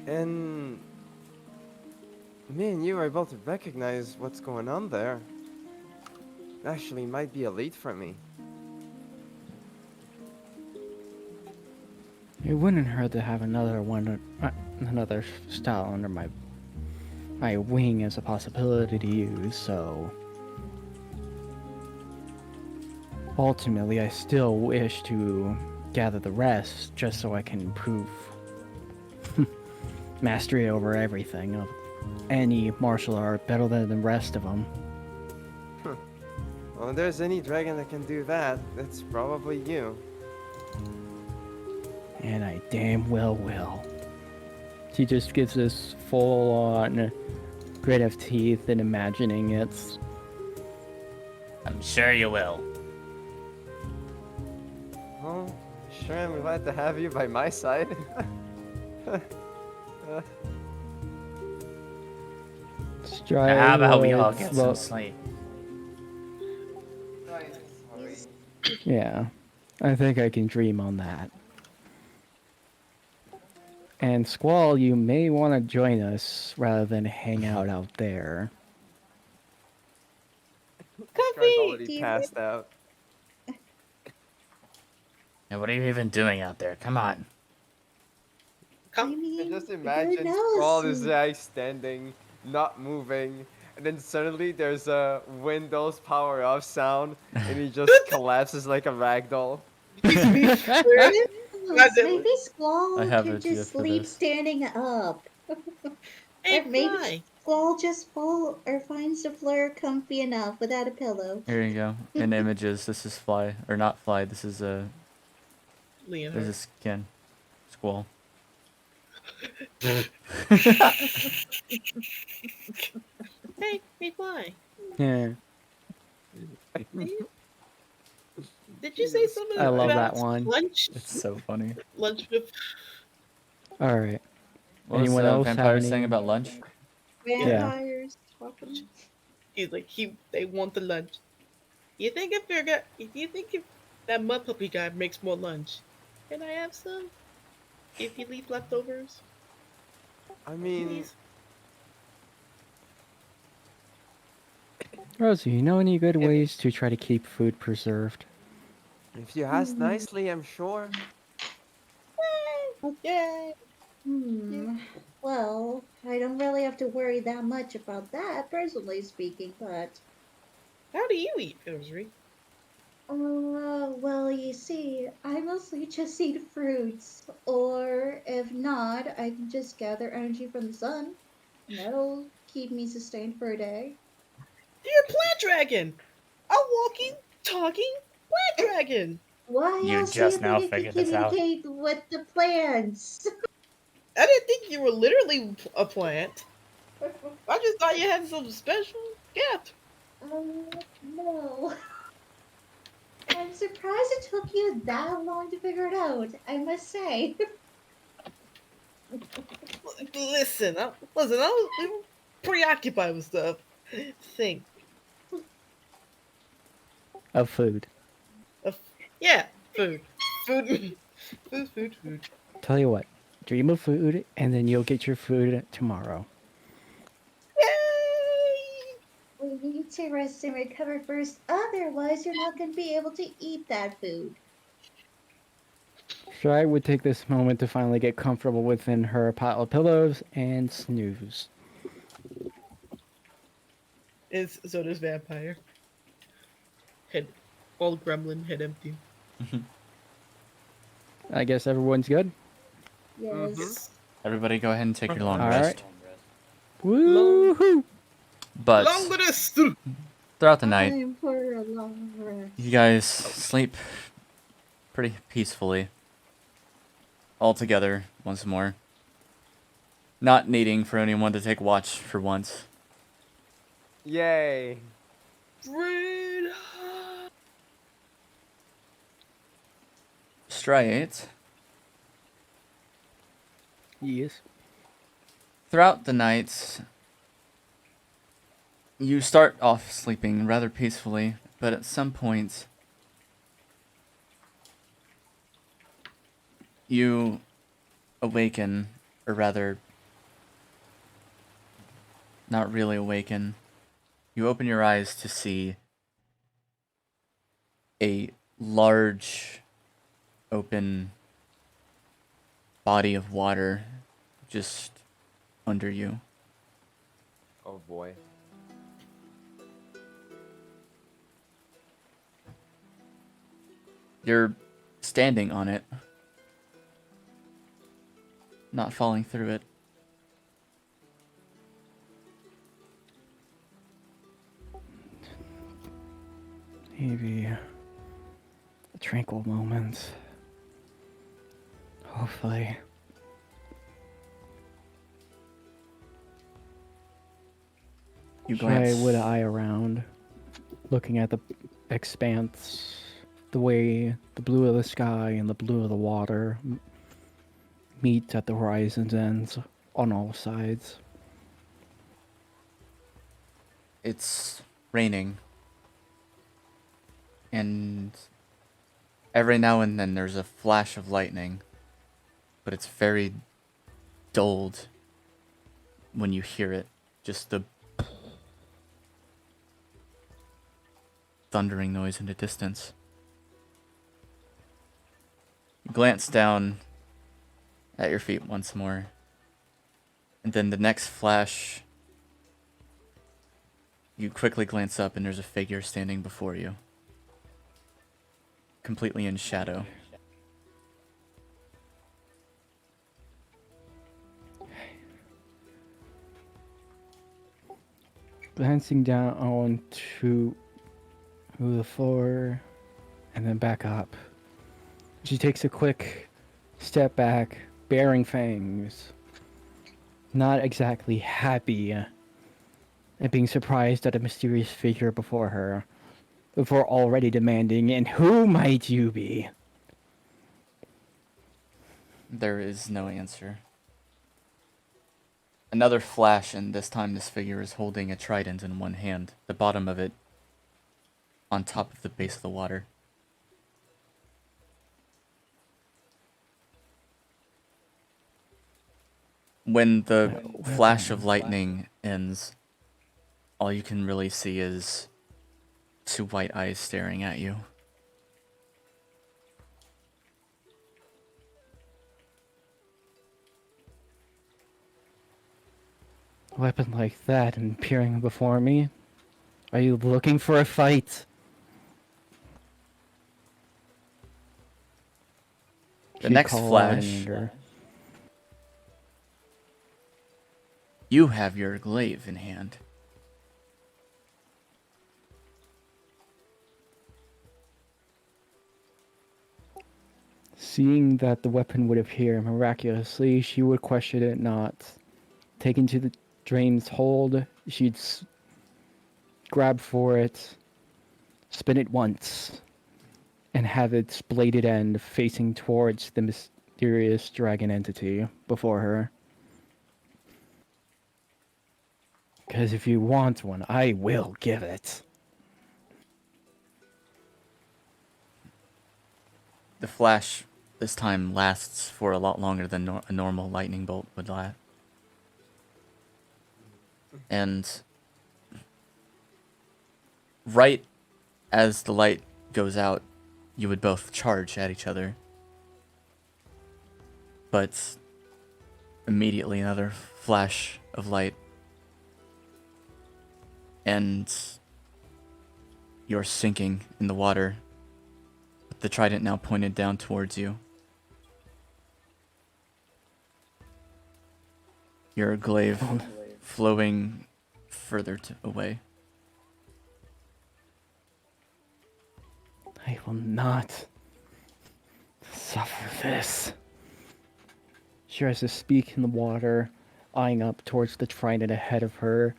and me and you are able to recognize what's going on there, it actually might be a lead for me. It wouldn't hurt to have another one, another style under my wing as a possibility to use. So ultimately, I still wish to gather the rest, just so I can improve mastery over everything of any martial art better than the rest of them. Well, if there's any dragon that can do that, it's probably you. And I damn well will. She just gives this full-on grit of teeth and imagining it's. I'm sure you will. Well, sure, I'm glad to have you by my side. How about we all get some sleep? Yeah, I think I can dream on that. And Squall, you may want to join us rather than hang out there. Guy's Do already you passed out. And what are you even doing out there? Come on. I I mean, just who imagine knows? Squall is like standing, not moving, and then suddenly there's a Windows power off sound, and he just collapses like a ragdoll. Maybe Squall I have a can GIF just for sleep this. standing up. Hey, Or maybe Fly. Squall just finds the floor comfy enough without a pillow. Here you go. In images, this is Fly, or not Fly. This is a Leonard. this is Skin, Squall. Hey, Fly. Yeah, Did you say something I love about that one. lunch? It's so funny. Lunch with alright. What was Anyone else have Vampire any- saying about lunch? Vampires talking. He's like, they want the lunch. You think if that mud puppy guy makes more lunch, can I have some? If he leaves leftovers, I mean, please. Rosie, you know any good If- ways to try to keep food preserved? if you ask nicely, I'm sure. Yay! Hmm. Well, I don't really have to worry that much about that, personally speaking, but. How do you eat, Pilsbury? Well, you see, I mostly just eat fruits, or if not, I can just gather energy from the sun, and that'll keep me sustained for a day. You're a plant dragon! A walking, talking plant dragon! Why You else do you just think now I can figured this out. communicate with the plants? I didn't think you were literally a plant. I just thought you had some special gift. No. I'm surprised it took you that long to figure it out, I must say. Listen, we were preoccupied with stuff. Think. Of food. Of, yeah, food. Food. Food. Tell you what, dream of food, and then you'll get your food tomorrow. Yay! We need to rest and recover first, otherwise, you're not going to be able to eat that food. Shai would take this moment to finally get comfortable within her pile of pillows and snooze. So does vampire. Head, all gremlin, head empty. I guess everyone's good? Yes. Yes. Everybody go ahead and take your long All rest. Woohoo! But Long rest. throughout the night, Time for a long rest. you guys sleep pretty peacefully. All together once more. Not needing for anyone to take watch for once. Yay. Red. Straight. Yes. Throughout the night, you start off sleeping rather peacefully, but at some point, you awaken, or rather, not really awaken. You open your eyes to see a large, open body of water just under you. Oh boy. You're standing on it, not falling through it. Maybe a tranquil moment. Hopefully. You Shai glance. would eye around, looking at the expanse, the way the blue of the sky and the blue of the water meet at the horizon's ends on all sides. It's raining. And every now and then there's a flash of lightning. But it's very dulled when you hear it. Just the thundering noise in the distance. You glance down at your feet once more. And then the next flash, you quickly glance up and there's a figure standing before you. Completely in shadow. Glancing down onto the floor and then back up. She takes a quick step back, baring fangs. Not exactly happy at being surprised at a mysterious figure before her, before already demanding, "And who might you be?" There is no answer. Another flash, and this time this figure is holding a trident in one hand, the bottom of it on top of the base of the water. When the flash of lightning ends, all you can really see is two white eyes staring at you. A weapon like that and appearing before me? Are you looking for a fight? The She'd next call out in flash, anger. you have your glaive in hand. Seeing that the weapon would appear miraculously, she would question it not. Taken to the drain's hold, she'd grab for it, spin it once, and have its bladed end facing towards the mysterious dragon entity before her. Because if you want one, I will give it. The flash this time lasts for a lot longer than a normal lightning bolt would last. And right as the light goes out, you would both charge at each other. But immediately another flash of light, and you're sinking in the water, with the trident now pointed down towards you. Your glaive flowing further away. I will not suffer this. She tries to speak in the water, eyeing up towards the trident ahead of her,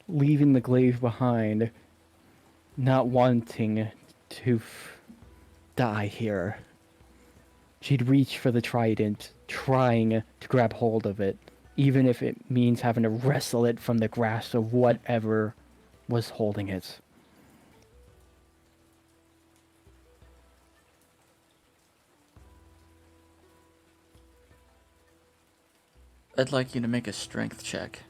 leaving the glaive behind, not wanting to die here. She'd reach for the trident, trying to grab hold of it, even if it means having to wrestle it from the grasp of whatever was holding it. I'd like you to make a strength check.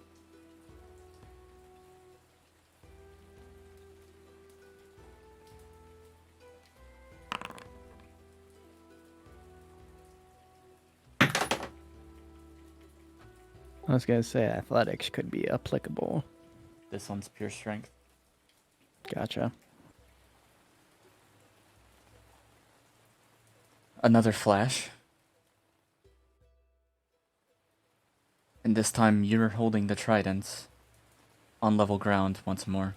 I was gonna say athletics could be applicable. This one's pure strength. Gotcha. Another flash. And this time you're holding the trident on level ground once more.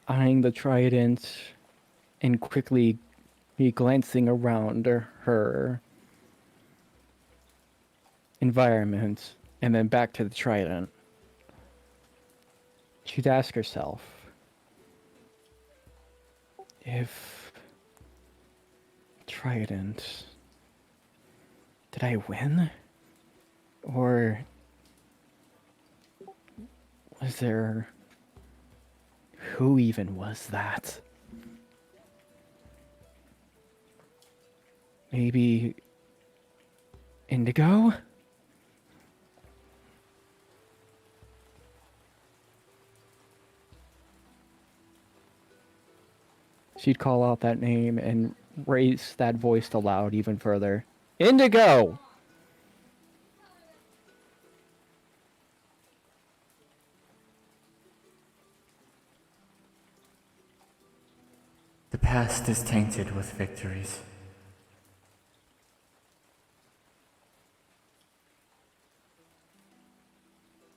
Eyeing the trident and quickly glancing around her environment and then back to the trident. She'd ask herself if trident, did I win? Or was there, who even was that? Maybe Indigo? She'd call out that name and raise that voice aloud even further. Indigo! The past is tainted with victories.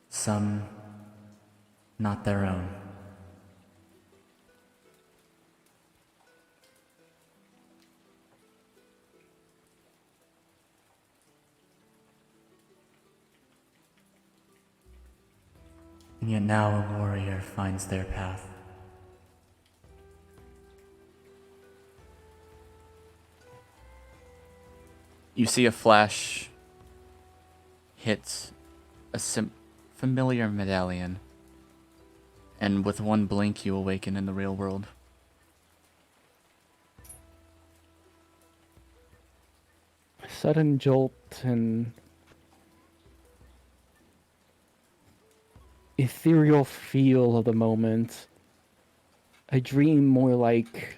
Some not their own. And yet now a warrior finds their path. You see a flash hit a familiar medallion, and with one blink you awaken in the real world. A sudden jolt and ethereal feel of the moment. A dream more like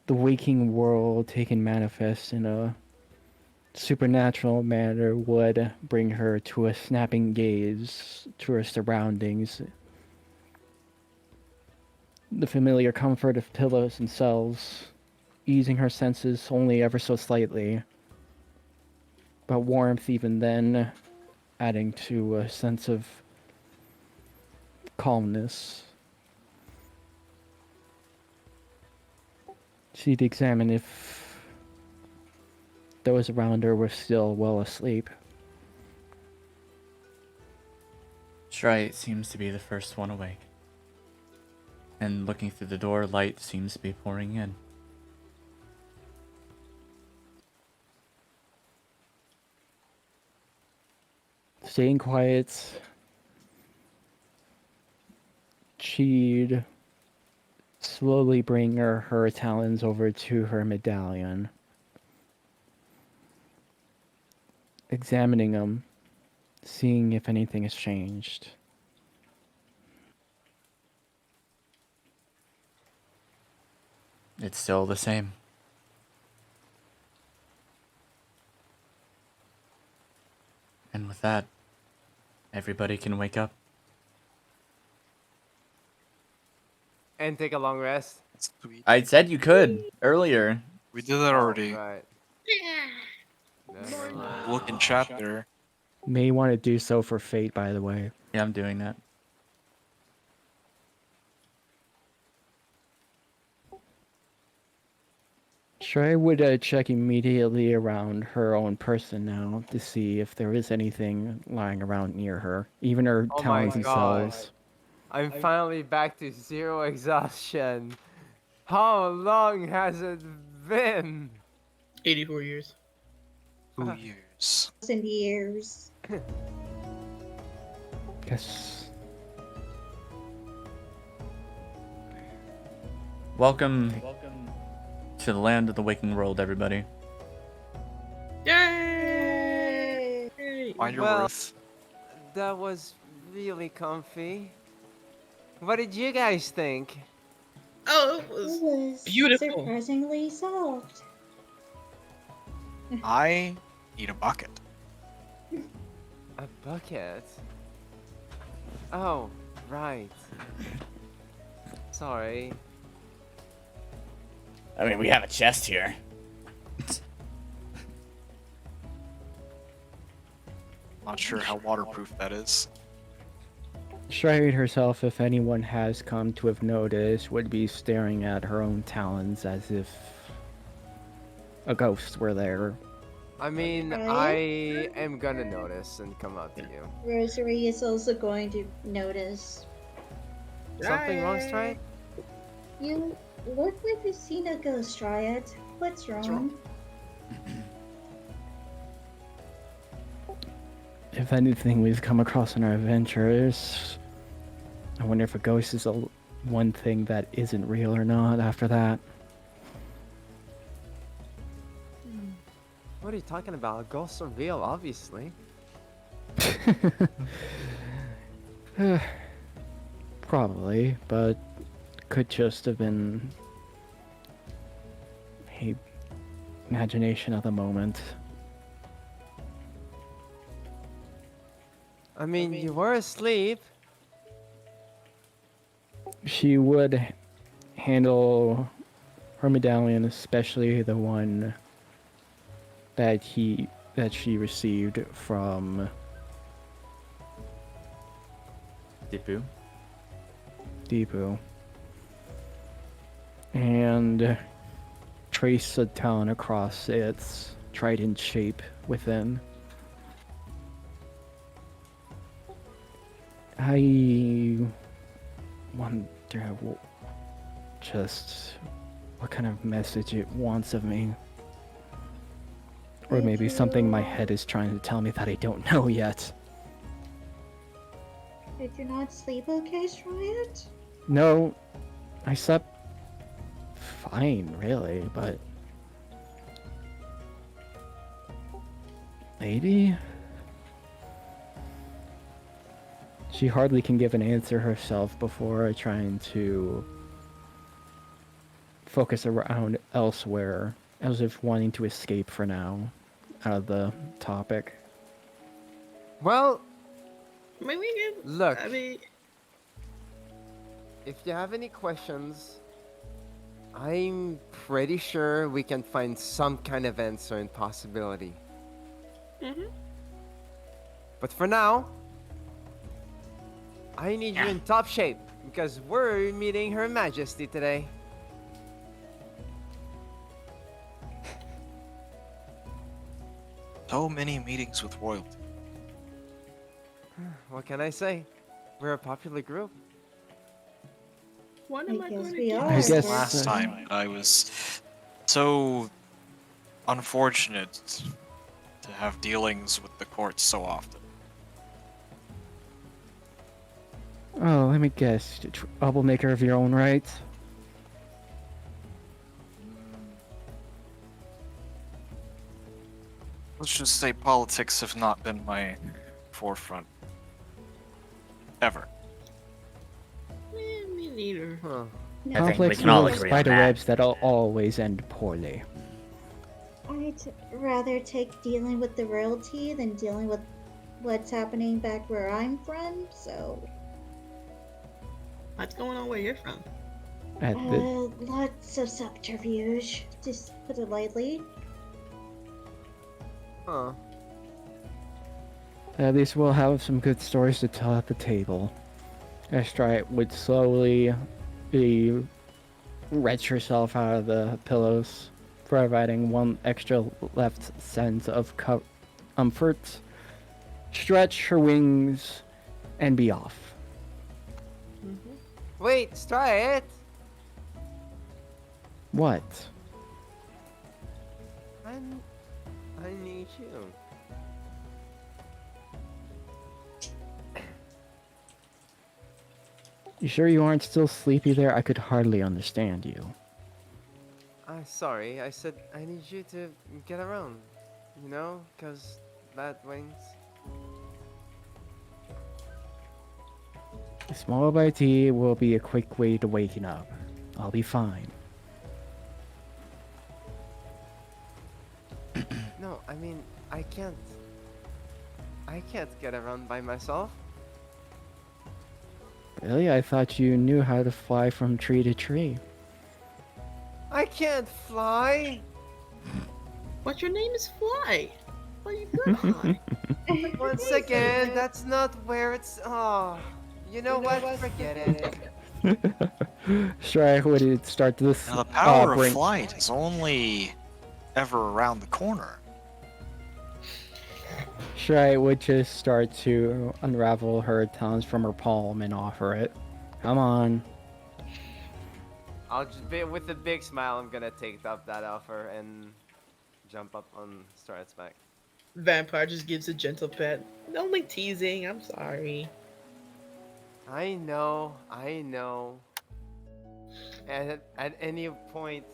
the waking world taken manifest in a supernatural manner would bring her to a snapping gaze to her surroundings. The familiar comfort of pillows themselves, easing her senses only ever so slightly, but warmth even then, adding to a sense of calmness. She'd examine if those around her were still well asleep. Shrite seems to be the first one awake. And looking through the door, light seems to be pouring in. Staying quiet, she'd slowly bring her talons over to her medallion, examining them, seeing if anything has changed. It's still the same. And with that, everybody can wake up. And take a long rest. Sweet. I said you could earlier. We did that already. Right. Never mind. Look in chat there. May want to do so for Fate, by the way. Yeah, I'm doing that. Shrey would check immediately around her own person now to see if there is anything lying around near her, even her Oh my talons God. themselves. I'm finally back to 0 exhaustion. How long has it been? 84 years. 2 years. 1,000 years. Yes. Welcome to the land of the waking world, everybody. Yay! Find your Well- worth. That was really comfy. What did you guys think? Oh, it It was. was Beautiful. surprisingly soft. I need a bucket. A bucket? Oh, right. Sorry. I mean, we have a chest here. Not sure how waterproof that is. Shrey herself, if anyone has come to have noticed, would be staring at her own talons as if a ghost were there. I mean, Right? I am gonna notice and come out to you. Rosary is also going to notice. Something wrong, Stride? You look like you've seen a ghost, Triad. What's wrong? If anything we've come across in our adventures, I wonder if a ghost is one thing that isn't real or not after that. What are you talking about? Ghosts are real, obviously. Probably, but could just have been a imagination of the moment. I mean, you were asleep. She would handle her medallion, especially the one that she received from Deepu, and trace a talon across its trident shape within. I wonder just what kind of message it wants of me. Or Did maybe something my you- head is trying to tell me that I don't know yet. Did you not sleep okay, Striat? No, I slept fine, really, but maybe? She hardly can give an answer herself before trying to focus around elsewhere, as if wanting to escape for now out of the topic. Well, I mean, we can. look, I mean, if you have any questions, I'm pretty sure we can find some kind of answer and possibility. mhm. But for now, I need you in top shape because we're meeting Her Majesty today. So many meetings with royalty. What can I say? We're a popular group. What I am I guess going to we get? are. I guess Last time I was so unfortunate to have dealings with the courts so often. Oh, let me guess. Troublemaker of your own right? Let's just say politics have not been my forefront ever. Me neither. Huh. I think we Conflicts can all with agree on spider that. webs that'll always end poorly. I'd rather take dealing with the royalty than dealing with what's happening back where I'm from, so What's going on where you're from? At the, lots of subterfuge, just put it lightly. Huh. at least we'll have some good stories to tell at the table. Estrite would slowly wrench herself out of the pillows, providing one extra left sense of comfort, stretch her wings, and be off. Wait, try it. What? I need you. You sure you aren't still sleepy there? I could hardly understand you. Sorry, I said I need you to get around. You know, cause bad wings. A small bite of tea will be a quick way to waking up. I'll be fine. No, I mean, I can't get around by myself. Really? I thought you knew how to fly from tree to tree. I can't fly. But your name is Fly. Well, you could fly. Once again, that's not where it's. Oh, you know what? Forget it. Shrike would start to this. Now the power of bring- flight is only ever around the corner. Shrike would just start to unravel her tongues from her palm and offer it. Come on. I'll just be with a big smile. I'm gonna take up that offer and jump up on Star's back. Vampire just gives a gentle pet. Only teasing. I'm sorry. I know. At any point,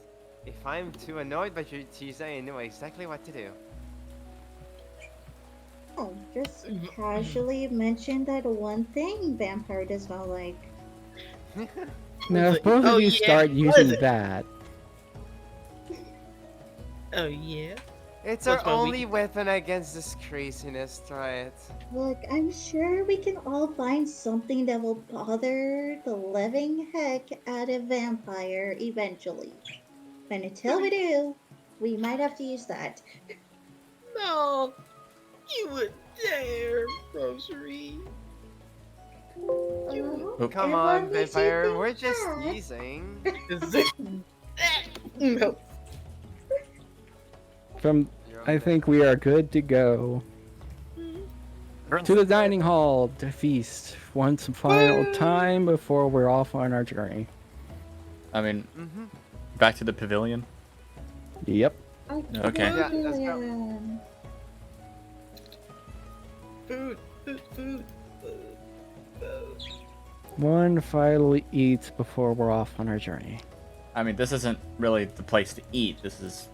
if I'm too annoyed by your teasing, I know exactly what to do. Oh, just casually mention that one thing Vampire does not like. Now, if both Oh, of you yeah, start what using is it? that, Oh yeah. It's What's our my only weapon against this craziness. Try it. Look, I'm sure we can all find something that will bother the living heck out of Vampire eventually. And until we do, we might have to use that. No, you would dare, Rosary. Come Everyone on, needs to Vampire. think We're just back. teasing. No. I think we are good to go. To the dining hall to feast once final time before we're off on our journey. I mean, Mm-hmm. back to the pavilion. Yep. Okay. Yeah, let's go. Julian. Food, food, food, food, food. One final eat before we're off on our journey. I mean, this isn't really the place to eat. This is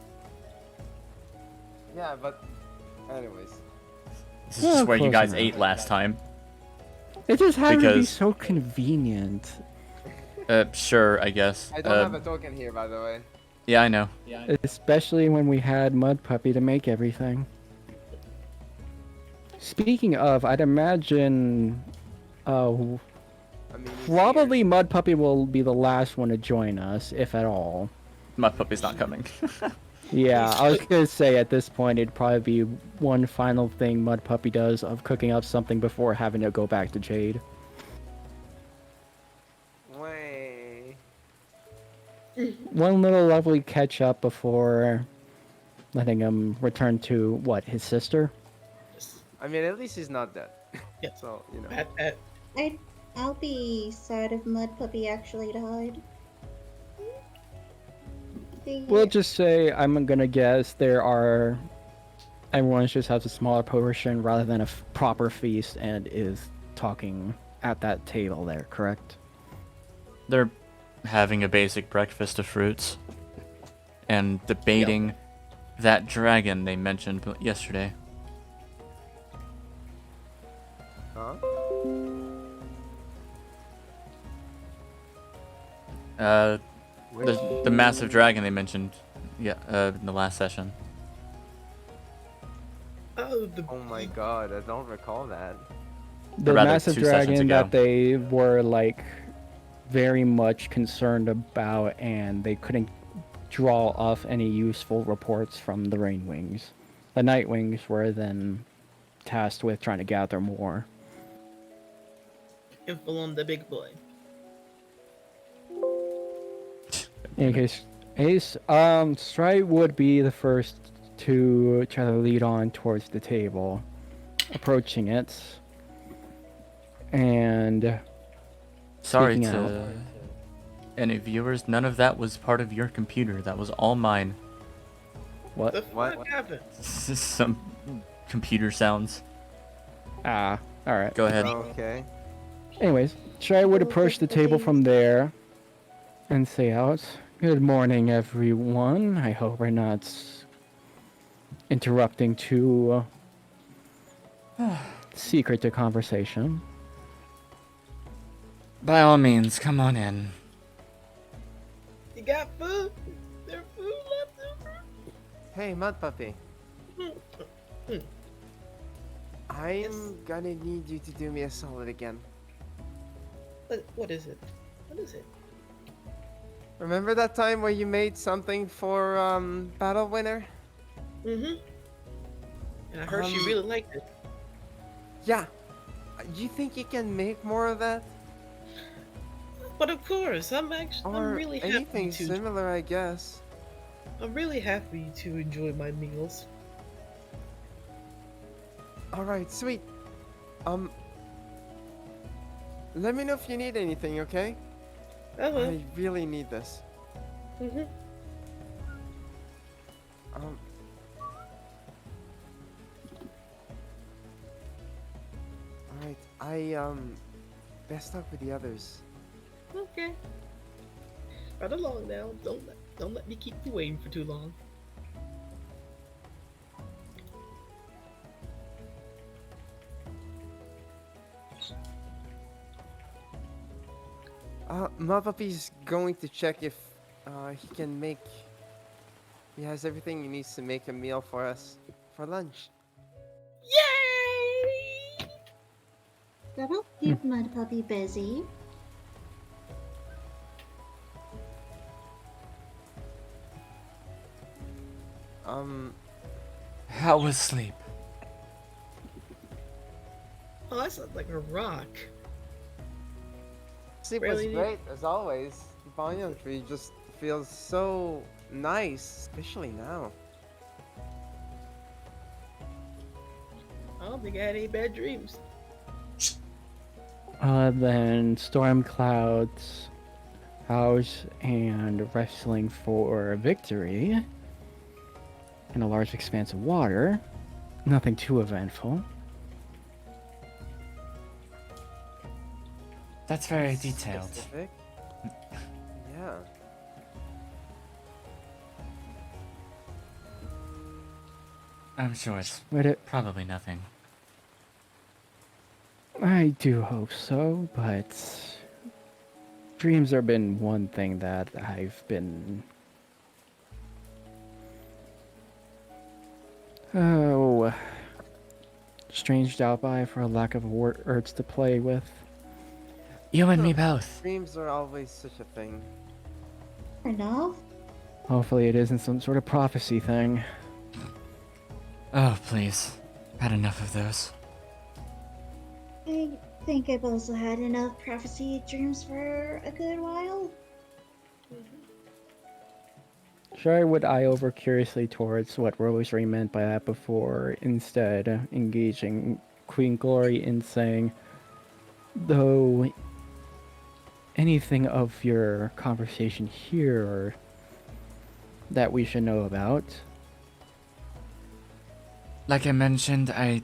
Yeah, but anyways. Well, just where you close guys enough. ate last time. It just happened to be Because- so convenient. Sure, I guess. I don't have a token here, by the way. Yeah, I know. Especially when we had Mud Puppy to make everything. Speaking of, I'd imagine I mean, he's probably Mud Puppy will be the last one to join us, if at all. My puppy's not coming. Yeah, I was gonna say at this point it'd probably be one final thing Mud Puppy does of cooking up something before having to go back to Jade. here. Way. One little lovely catch up before letting him return to what, his sister? I mean, at least he's not dead. Yeah. So, you know. Pat. I'll be sad if Mud Puppy actually died. We'll just say I'm gonna guess everyone just has a smaller portion rather than a proper feast and is talking at that table there, correct? They're having a basic breakfast of fruits and debating that dragon they mentioned yesterday. Huh? The massive dragon they mentioned, in the last session. Oh, Oh my god, I don't recall that. The rather, massive 2 sessions dragon ago. that they were like very much concerned about and they couldn't draw off any useful reports from the Rain Wings. The Night Wings were then tasked with trying to gather more. info on the big boy. In case, Ace, Stride would be the first to try to lead on towards the table, approaching it, and Sorry speaking to out. any viewers, none of that was part of your computer. That was all mine. What? The What? fuck happened? Some computer sounds. Ah, all right. Go ahead. Okay. Anyways, Stride would approach the table from there and say out, "Good morning, everyone. I hope we're not interrupting too secret to conversation." By all means, come on in. You got food? There's food left over? Hey, Mud Puppy. Hmm. I'm gonna need you to do me a solid again. What is it? What is it? Remember that time where you made something for Battle Winner? Mm-hmm. And I heard she Um, really liked it. Yeah. You think you can make more of that? But of course, I'm Or really happy anything to. similar, I guess. I'm really happy to enjoy my meals. Alright, sweet. Let me know if you need anything, okay? Oh well. I really need this. Mm-hmm. Um. Alright, best luck with the others. Okay. Right along now. Don't let me keep you waiting for too long. Mapapi's going to check if, he can make... He has everything he needs to make a meal for us for lunch. Yay! That'll keep Mud Puppy busy. How was sleep? Oh, that sounds like a rock. Sleep Really? was great, as always. The banyan tree just feels so nice, especially now. I don't think I had any bad dreams. Then Storm Cloud's house and wrestling for victory. in a large expanse of water. Nothing too eventful. That's very detailed. Specific. Yeah. I'm sure it's But probably nothing. I do hope so, but dreams have been one thing that I've been stranged out by, for a lack of words to play with. You and me Huh. both. Dreams are always such a thing. Enough? Hopefully it isn't some sort of prophecy thing. Oh, please. Had enough of those. I think I've also had enough prophecy dreams for a good while. Sure, I would eye over curiously towards what Rosary meant by that before instead engaging Queen Glory in saying, though anything of your conversation here that we should know about. Like I mentioned, I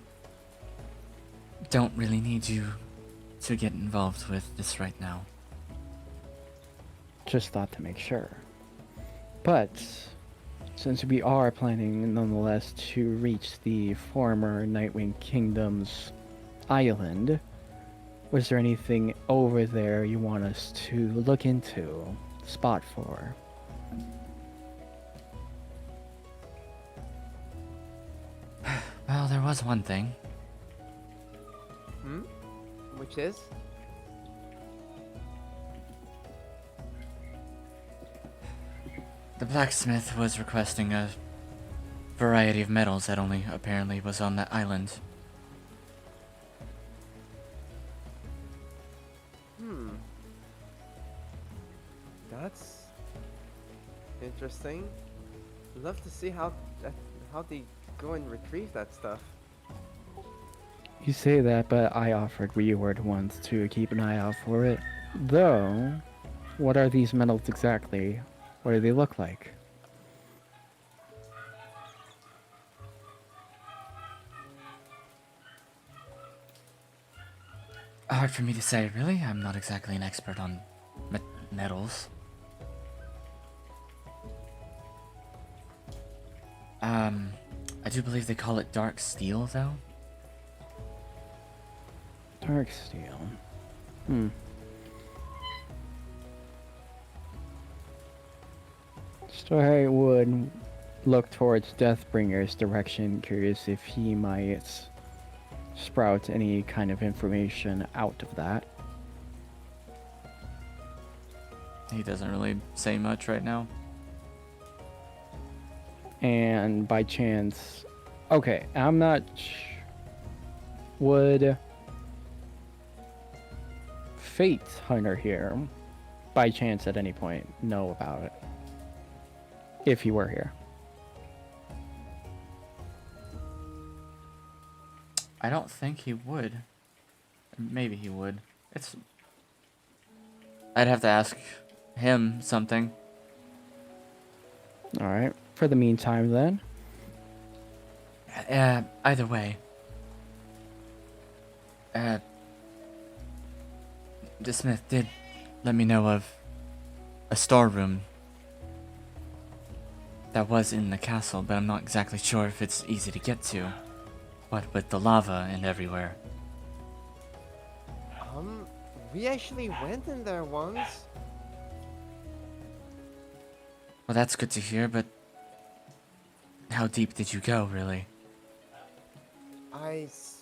don't really need you to get involved with this right now. Just thought to make sure. But since we are planning nonetheless to reach the former Nightwing Kingdom's island, was there anything over there you want us to look into, spot for? Well, there was one thing. Hmm? Which is? The blacksmith was requesting a variety of metals that only apparently was on that island. That's interesting. Love to see how they go and retrieve that stuff. You say that, but I offered Reward once to keep an eye out for it. Though, what are these metals exactly? What do they look like? Hard for me to say, really. I'm not exactly an expert on metals. I do believe they call it dark steel, though. Dark steel. So I would look towards Deathbringer's direction, curious if he might sprout any kind of information out of that. He doesn't really say much right now. And by chance, okay, I'm not would Fate Hunter here by chance at any point know about it if he were here? I don't think he would. Maybe he would. I'd have to ask him something. All right. For the meantime, then. Either way. The smith did let me know of a storeroom that was in the castle, but I'm not exactly sure if it's easy to get to. What with the lava and everywhere. We actually went in there once. Well, that's good to hear, but how deep did you go, really? As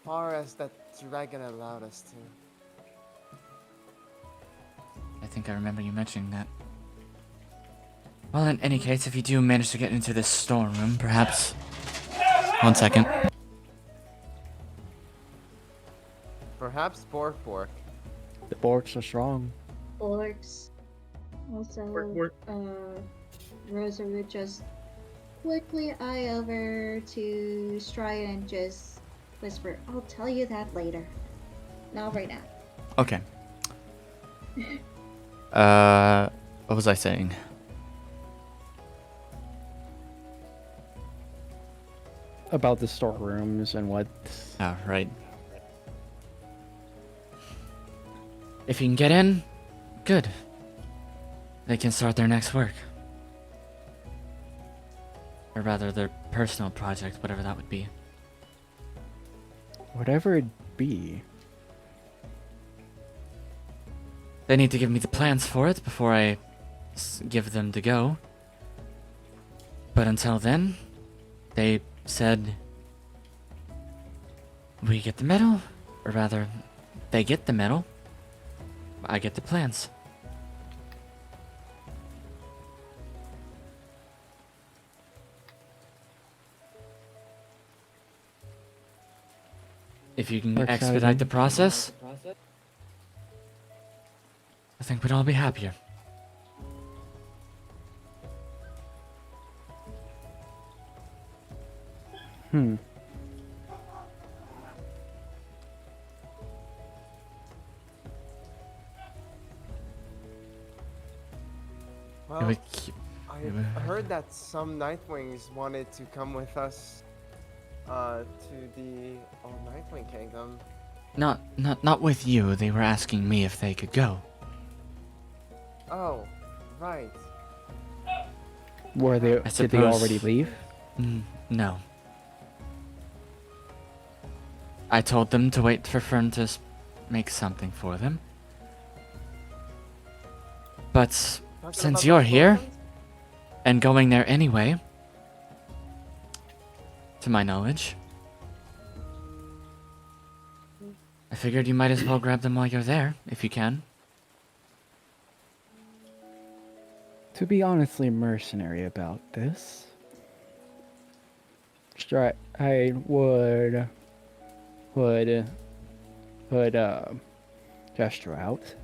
far as that dragon allowed us to. I think I remember you mentioning that. Well, in any case, if you do manage to get into this storeroom, perhaps... 1 second. Perhaps Bork. The Borks are strong. Orcs. Also, Work. Rosa would just quickly eye over to Stride and just whisper, I'll tell you that later. Not right now. Okay. What was I saying? about the storerooms and what. Oh, right. If you can get in, good. They can start their next work. Or rather, their personal project, whatever that would be. Whatever it be. They need to give me the plans for it before I give them to go. But until then, they said we get the medal, or rather, they get the medal. I get the plans. If you can Works out expedite again. the process, I think we'd all be happier. Hmm. It Well, would keep- I heard that some Nightwings wanted to come with us to the Nightwing Kingdom. Not with you. They were asking me if they could go. Oh, right. Were they? I Did they already suppose- leave? No. I told them to wait for Fern to make something for them. But Talking since about you're those here, potions? and going there anyway, to my knowledge, I figured you might as well grab them while you're there, if you can. To be honestly mercenary about this, I would gesture out.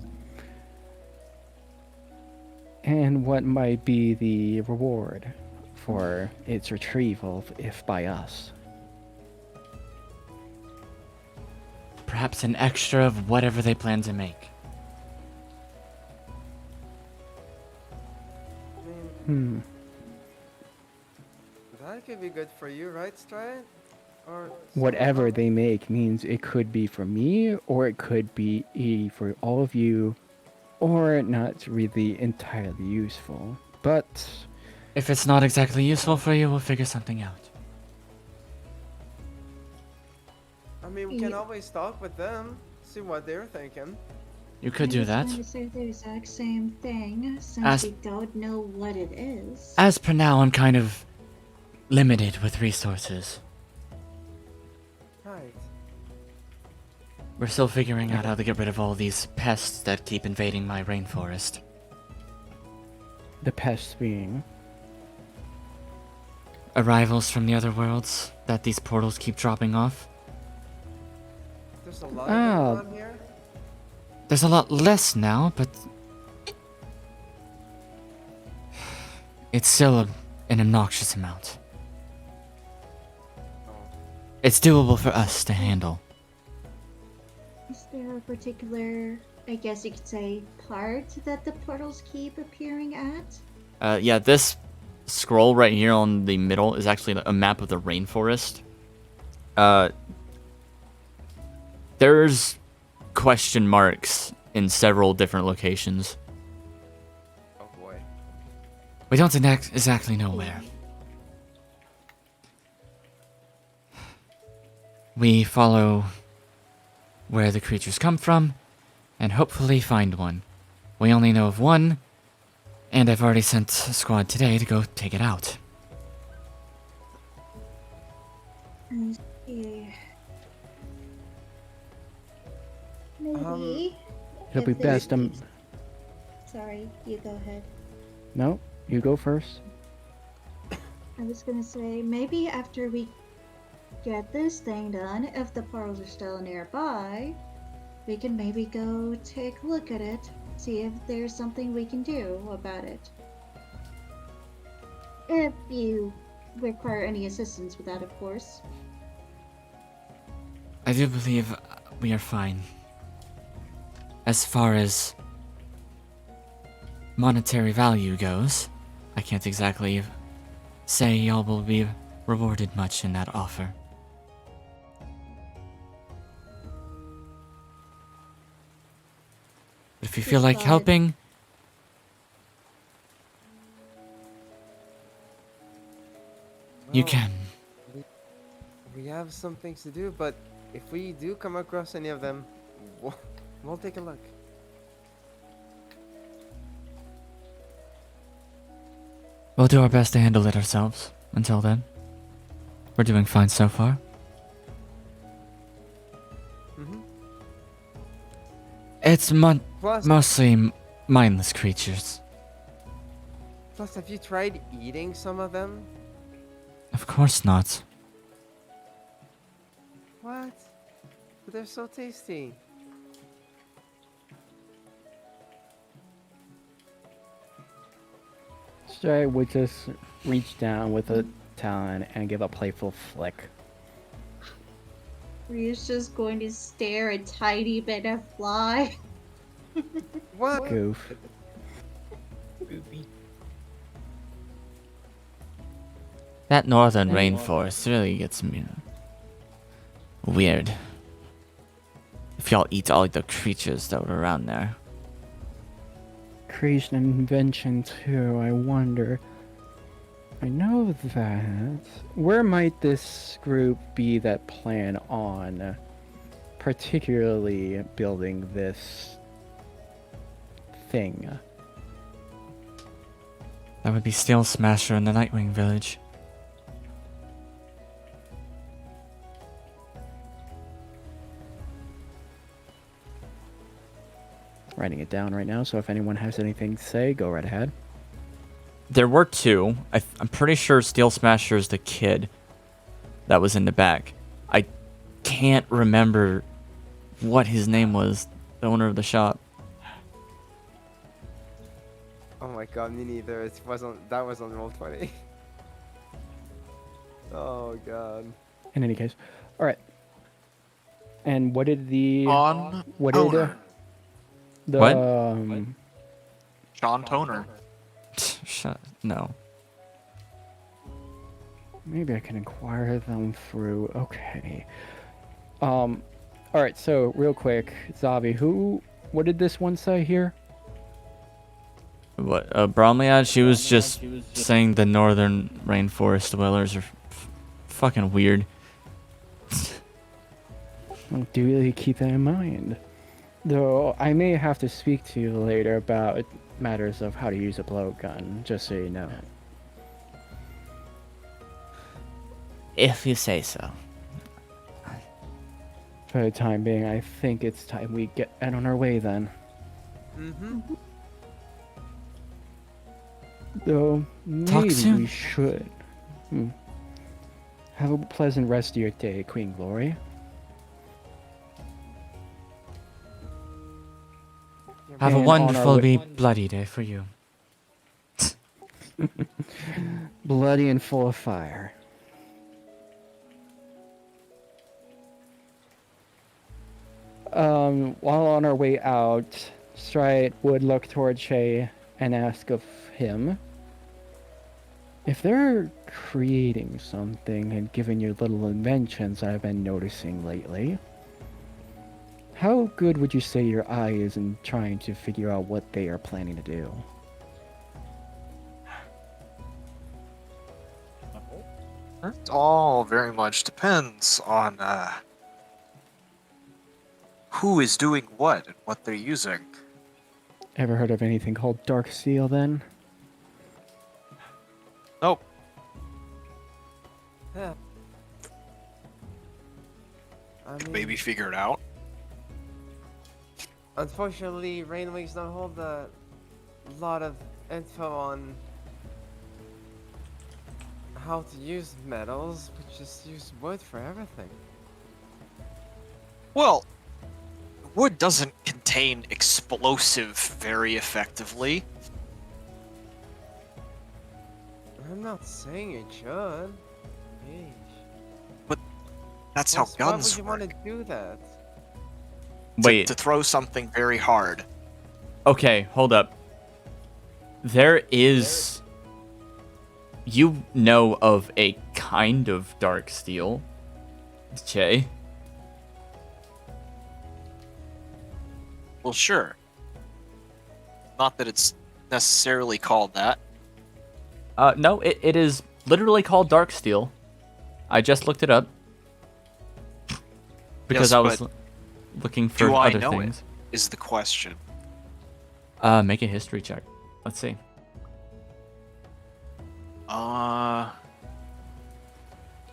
And what might be the reward for its retrieval if by us? Perhaps an extra of whatever they plan to make. I mean, Hmm. that could be good for you, right, Stride? Or Whatever someone they make means it could be for me, or it could be for all of you, or not really entirely useful. But If it's not exactly useful for you, we'll figure something out. I mean, we can Yeah. always talk with them, see what they're thinking. You could do I that. was going to say the exact same thing, since As- we don't know what it is. As per now, I'm kind of limited with resources. Right. We're still figuring out how to get rid of all these pests that keep invading my rainforest. the pests being Arrivals from the other worlds that these portals keep dropping off. There's a lot Ah. of them on here. There's a lot less now, but it's still an obnoxious amount. It's doable for us to handle. Is there a particular, I guess you could say, part that the portals keep appearing at? Yeah, this scroll right here on the middle is actually a map of the rainforest. There's question marks in several different locations. Oh boy. We don't exactly know where. We follow where the creatures come from, and hopefully find one. We only know of one, and I've already sent a squad today to go take it out. I see. Maybe. it'll be if best. there's- Sorry, you go ahead. No, you go first. I was gonna say, maybe after we get this thing done, if the portals are still nearby, we can maybe go take a look at it, see if there's something we can do about it. If you require any assistance with that, of course. I do believe we are fine. As far as monetary value goes, I can't exactly say y'all will be rewarded much in that offer. But if you feel like Decide. helping, you Well, can. we have some things to do, but if we do come across any of them, we'll take a look. We'll do our best to handle it ourselves. Until then, we're doing fine so far. Mm-hmm. It's Plus, mostly mindless creatures. have you tried eating some of them? Of course not. What? But they're so tasty. Stride would just reach down with a talon and give a playful flick. Ryu's just going to stare a tiny bit of fly. What? Goof. Ruby. That northern rainforest really gets me weird. If y'all eat all the creatures that were around there. Creation and invention too, I wonder. I know that. Where might this group be that plan on particularly building this thing? That would be Steel Smasher in the Nightwing Village. Writing it down right now, so if anyone has anything to say, go right ahead. There were two. I'm pretty sure Steel Smasher is the kid that was in the back. I can't remember what his name was, the owner of the shop. Oh my god, me neither. That was on Roll20. Oh god. In any case, all right. And what did the On what did Toner. the What? Sean Toner. Shut. No. Maybe I can inquire them through. Okay. All right. So real quick, Zavi, what did this one say here? What? Bromeliad? She was just saying the northern rainforest dwellers are fucking weird. Well, do really keep that in mind. Though I may have to speak to you later about matters of how to use a blowgun, just so you know. If you say so. For the time being, I think it's time we get on our way then. Mm-hmm. Though Talk maybe soon. we should. Have a pleasant rest of your day, Queen Glory. Have a And on our wonderful, way- bloody day for you. Bloody and full of fire. While on our way out, Stride would look toward Shay and ask of him if they're creating something and giving you little inventions I've been noticing lately. How good would you say your eye is in trying to figure out what they are planning to do? It all very much depends on who is doing what and what they're using. Ever heard of anything called Dark Seal then? Nope. Yeah. I mean, Maybe figure it out. unfortunately, Rainwings don't hold a lot of info on how to use metals, but just use wood for everything. Well, wood doesn't contain explosive very effectively. I'm not saying it should. Yeesh. That's how Why guns would you work. want to do that? Wait. To throw something very hard. Okay, hold up. There is you know of a kind of dark steel, Che. Well, sure. Not that it's necessarily called that. No, it is literally called dark steel. I just looked it up because Yes, I was but looking for do I other know things. it? Is the question. Make a history check. Let's see.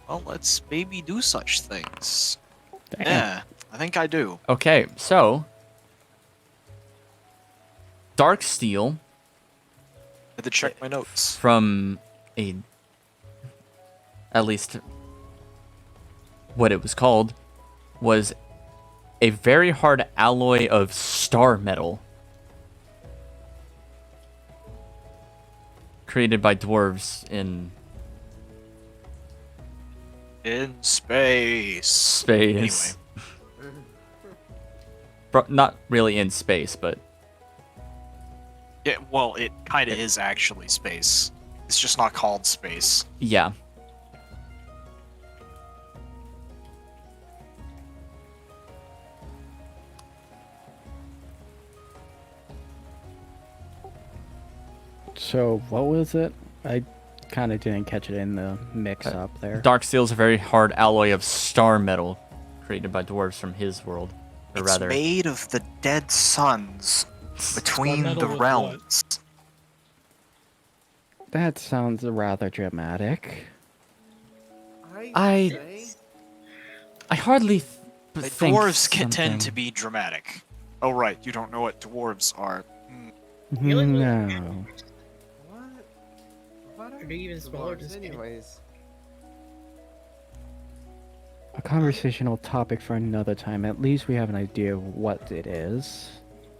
Well, let's maybe do such things. Damn. Yeah, I think I do. Okay, so dark steel I had to check my notes. from at least what it was called, was a very hard alloy of star metal created by dwarves in In space. space. Anyway, Not really in space, but yeah, well, it kind of is actually space. It's just not called space. yeah. So what was it? I kind of didn't catch it in the mix up there. Dark steel is a very hard alloy of star metal created by dwarves from his world. Or It's rather, made of the dead suns between metal the with what? realms. That sounds rather dramatic. I- say, I hardly The think dwarves can tend something- to be dramatic. Oh, right, you don't know what dwarves are. Really? No. what Are they even smaller than dwarves Spain? anyways? A conversational topic for another time. At least we have an idea of what it is.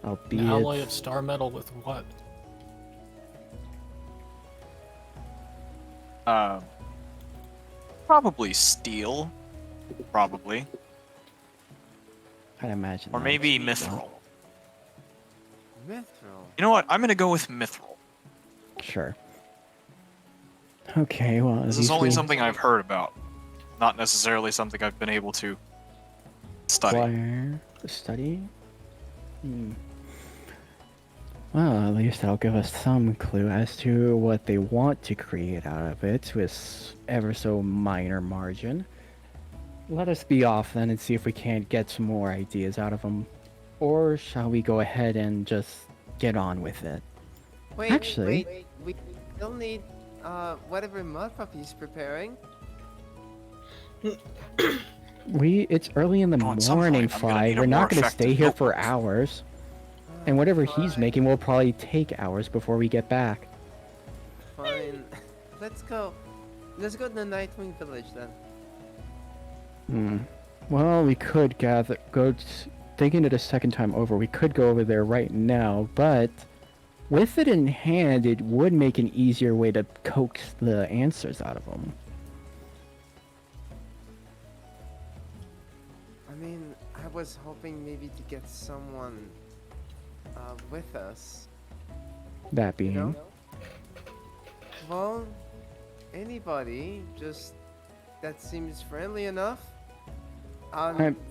Albeit... An alloy of star metal with what? Probably steel. Probably. I'd imagine. Or that's maybe steel. mithril. Mithril. You know what? I'm gonna go with mithril. Sure. Okay, well, at This is least only we something I've heard about. Not necessarily something I've been able to study. acquire the study. Well, at least that'll give us some clue as to what they want to create out of it, with ever so minor margin. Let us be off then and see if we can't get some more ideas out of them. Or shall we go ahead and just get on with it? Wait, Actually- wait, we still need whatever mud puppy's preparing. It's early in the Oh, at some morning, point, I'm gonna Fly. need a We're not more going to stay effective here for notebook. hours. And whatever he's Fine, making will probably take hours before we get back. Fine. Let's go. Let's go to the Nightwing Village then. Well, we could thinking it a second time over, we could go over there right now, but with it in hand, it would make an easier way to coax the answers out of them. I mean, I was hoping maybe to get someone with us. That You being, know? Well, anybody, just that seems friendly enough.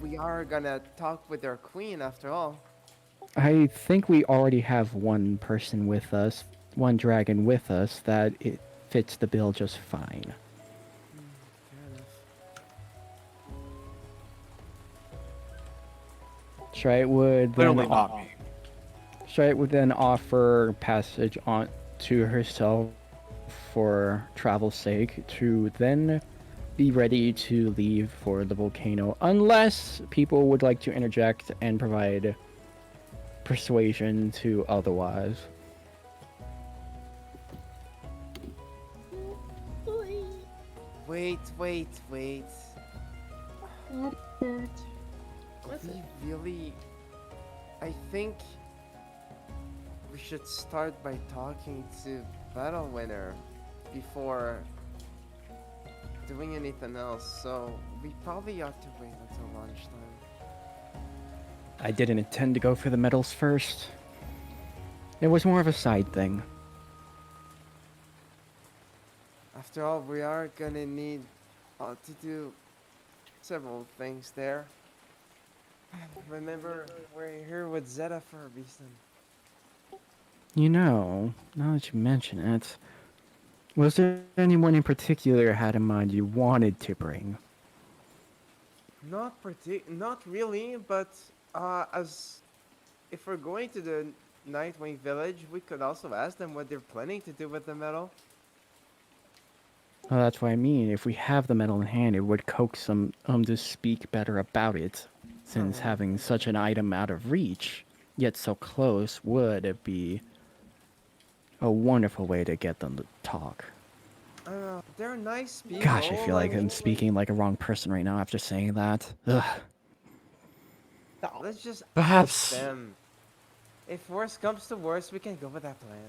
We are gonna talk with our queen after all. I think we already have one person with us, one dragon with us, that it fits the bill just fine. Fair enough. Strite would Clearly then, not me. Strite would then offer passage on to herself for travel's sake to then be ready to leave for the volcano, unless people would like to interject and provide persuasion to otherwise. Wait. What's that? What's it? We really... I think we should start by talking to Battle Winner before doing anything else, so we probably ought to wait until lunchtime. I didn't intend to go for the medals first. It was more of a side thing. After all, we are gonna need to do several things there. Remember, we're here with Zeta for a reason. You know, now that you mention it, was there anyone in particular you had in mind you wanted to bring? Not really, but as if we're going to the Nightwing Village, we could also ask them what they're planning to do with the metal. Well, that's what I mean. If we have the metal in hand, it would coax them to speak better about it, since having such an item out of reach, yet so close, would be a wonderful way to get them to talk. They're nice people. Gosh, I feel like I'm mean, speaking like a wrong person right now after saying that. Ugh. let's just Perhaps- ask them. If worse comes to worse, we can go with that plan.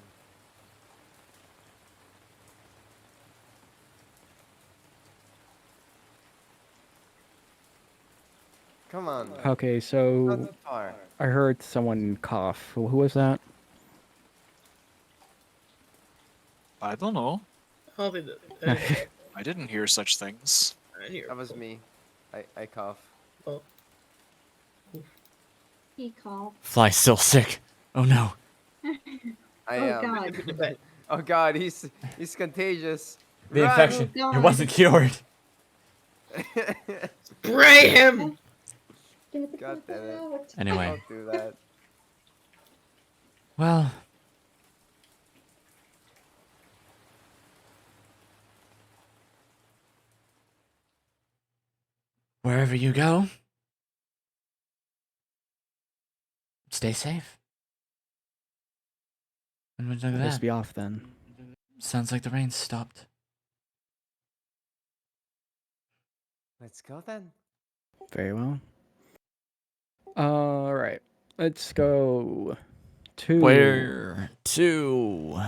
Come on. Okay, Not so too far. I heard someone cough. Who was that? I don't know. I'll be the. I didn't hear such things. That was me. I cough. Oh, He called. Fly's still sick. Oh no. I Oh am. god. Oh god, he's contagious. The Run! infection. Oh, It God. wasn't cured. spray him! Get the God fuck damn it. out. Anyway, Don't do that. Well, wherever you go, stay safe. And look at Let's that. be off then. Sounds like the rain stopped. Let's go then. Very well. All right, let's go to Where to?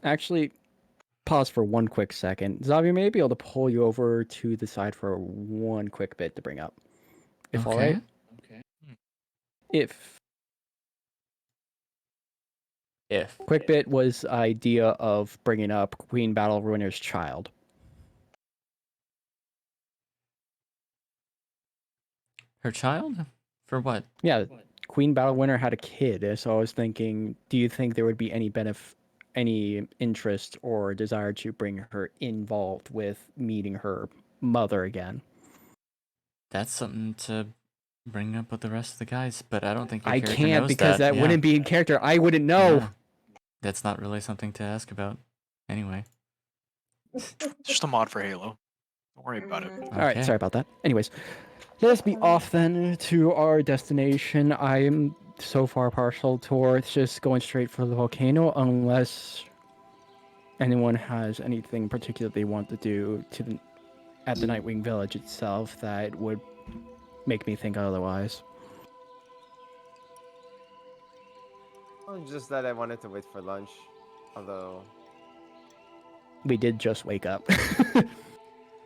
Actually, pause for one quick second. Xavier may be able to pull you over to the side for one quick bit to bring up. If all right. If quick bit was idea of bringing up Queen Battle Ruiner's child. her child? For what? Yeah, Queen Battle Winner had a kid, so I was thinking, do you think there would be any interest or desire to bring her involved with meeting her mother again? That's something to bring up with the rest of the guys, but I don't think your I character can't knows because that yeah. wouldn't be in character. I wouldn't know. Yeah. That's not really something to ask about. Anyway. Just a mod for Halo. Don't worry about it. All right, Okay. sorry about that. Anyways, let us be off then to our destination. I am so far partial towards just going straight for the volcano, unless anyone has anything particular they want to do at the Nightwing Village itself that would make me think otherwise. Oh, just that I wanted to wait for lunch. Although, We did just wake up.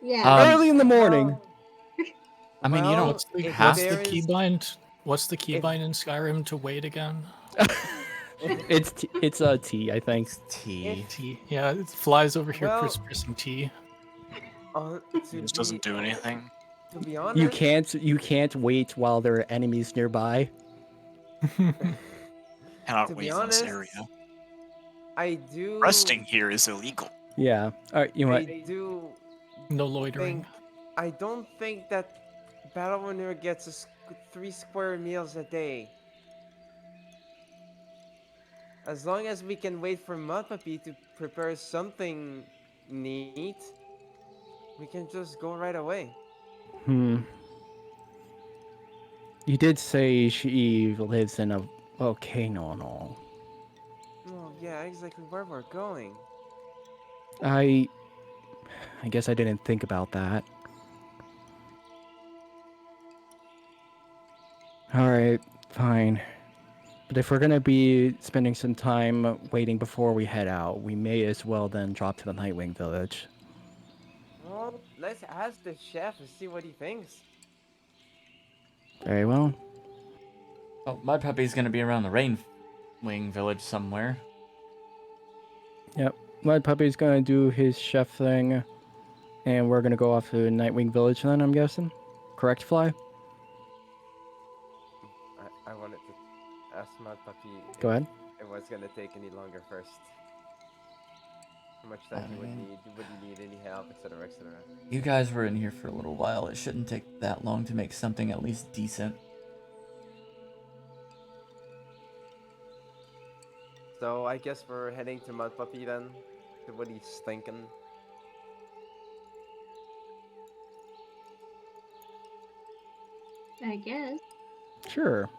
Yeah. Early in the morning. I mean, you Well, don't if have there to is- Keybind? What's the keybind in Skyrim to wait again? It's a T, I think. tea. T. Yeah, it flies over here Well- pressing T. to It just doesn't do anything. To be honest, You can't wait while there are enemies nearby. Cannot To be wait in this honest, area. I do. Resting here is illegal. Yeah. All right. You know what? I do No loitering. think. I don't think that Battle Runner gets 3 square meals a day. As long as we can wait for Mudpuppy to prepare something neat, we can just go right away. You did say she lives in a volcano and all. Oh yeah, exactly where we're going. I guess I didn't think about that. Alright, fine. But if we're gonna be spending some time waiting before we head out, we may as well then drop to the Nightwing Village. Well, let's ask the chef and see what he thinks. Very well. Oh, my puppy's gonna be around the Rainwing village somewhere. Yep. Mud Puppy's gonna do his chef thing, and we're gonna go off to Nightwing Village then, I'm guessing. Correct, Fly? I wanted to ask Mud Puppy Go ahead. if it was gonna take any longer first. How much time he would mean- need? Would he need any help, etc., etc. You guys were in here for a little while. It shouldn't take that long to make something at least decent. So I guess we're heading to Mud Puppy then. To what he's thinking. I guess. Sure.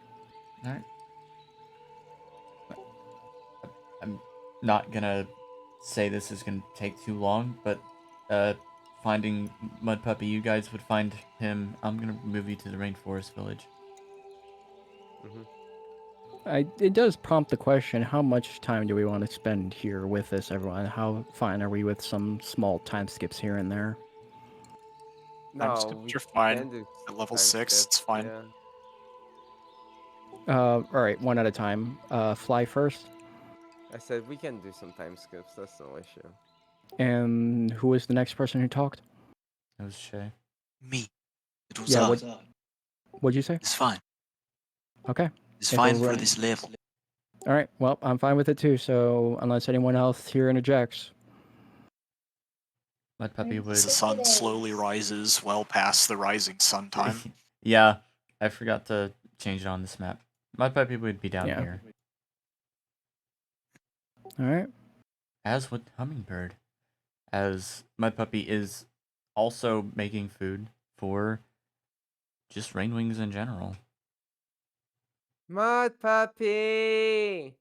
Alright. I'm not gonna say this is gonna take too long, but finding Mud Puppy, you guys would find him. I'm gonna move you to the rainforest village. It does prompt the question, how much time do we want to spend here with this, everyone? How fine are we with some small time skips here and there? No, skips we are fine. can do At level time 6, skip, it's fine. Yeah. Alright, one at a time. Fly first. I said we can do some time skips. That's no issue. And who was the next person who talked? That was Shay. Me. It was Yeah, us. What'd you say? It's fine. Okay. It's If fine we're for running- this level. Alright, well, I'm fine with it too, so unless anyone else here interjects. Mud Puppy would. As the sun slowly rises well past the rising sun time. Yeah, I forgot to change it on this map. Mud Puppy would be down Yeah. here. Alright. As would Hummingbird. As Mud Puppy is also making food for just rainwings in general. Mud Puppy!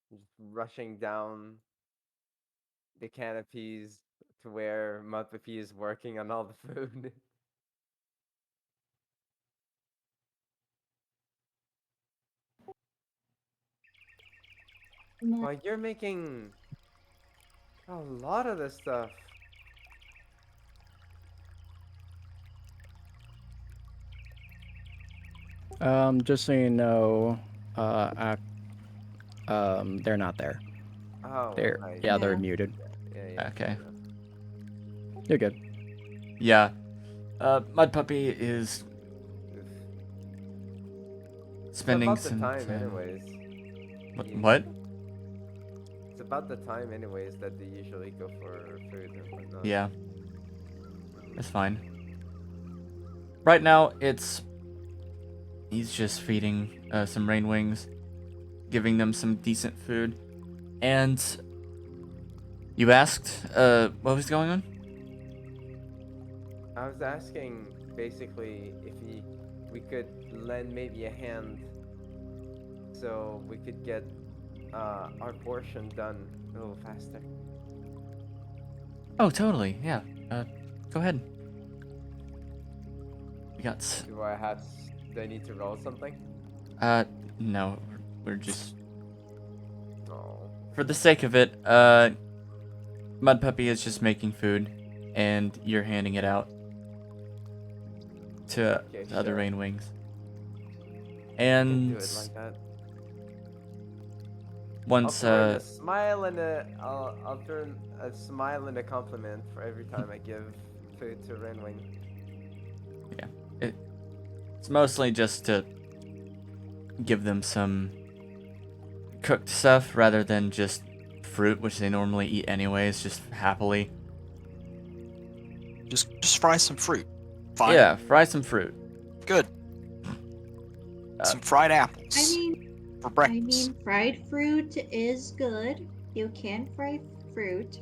Just rushing down the canopies to where Mud Puppy is working on all the food. Well, you're making a lot of this stuff. Just so you know, they're not there. Oh, They're right. yeah, they're Yeah. muted. Yeah, Okay. yeah. You're good. Yeah. Mud Puppy is Oof. It's spending about the some time, time. anyways. What? It's about the time, anyways, that they usually go for food and whatnot. Yeah. It's fine. Right now, he's just feeding some rainwings, giving them some decent food, and you asked what was going on? I was asking basically if we could lend maybe a hand so we could get our portion done a little faster. Oh, totally. Yeah. Go ahead. We got. Do I need to roll something? No. We're just No. for the sake of it. Mud Puppy is just making food, and you're handing it out to Okay, the other sure. rainwings. Can't And do it like that. once I'll turn a smile and a compliment for every time I give food to Renwing. it's mostly just to give them some cooked stuff rather than just fruit, which they normally eat anyways, just happily. Just fry some fruit. Fine. Yeah, fry some fruit. Good. Some fried apples for I breakfast. mean, fried fruit is good. You can fry fruit.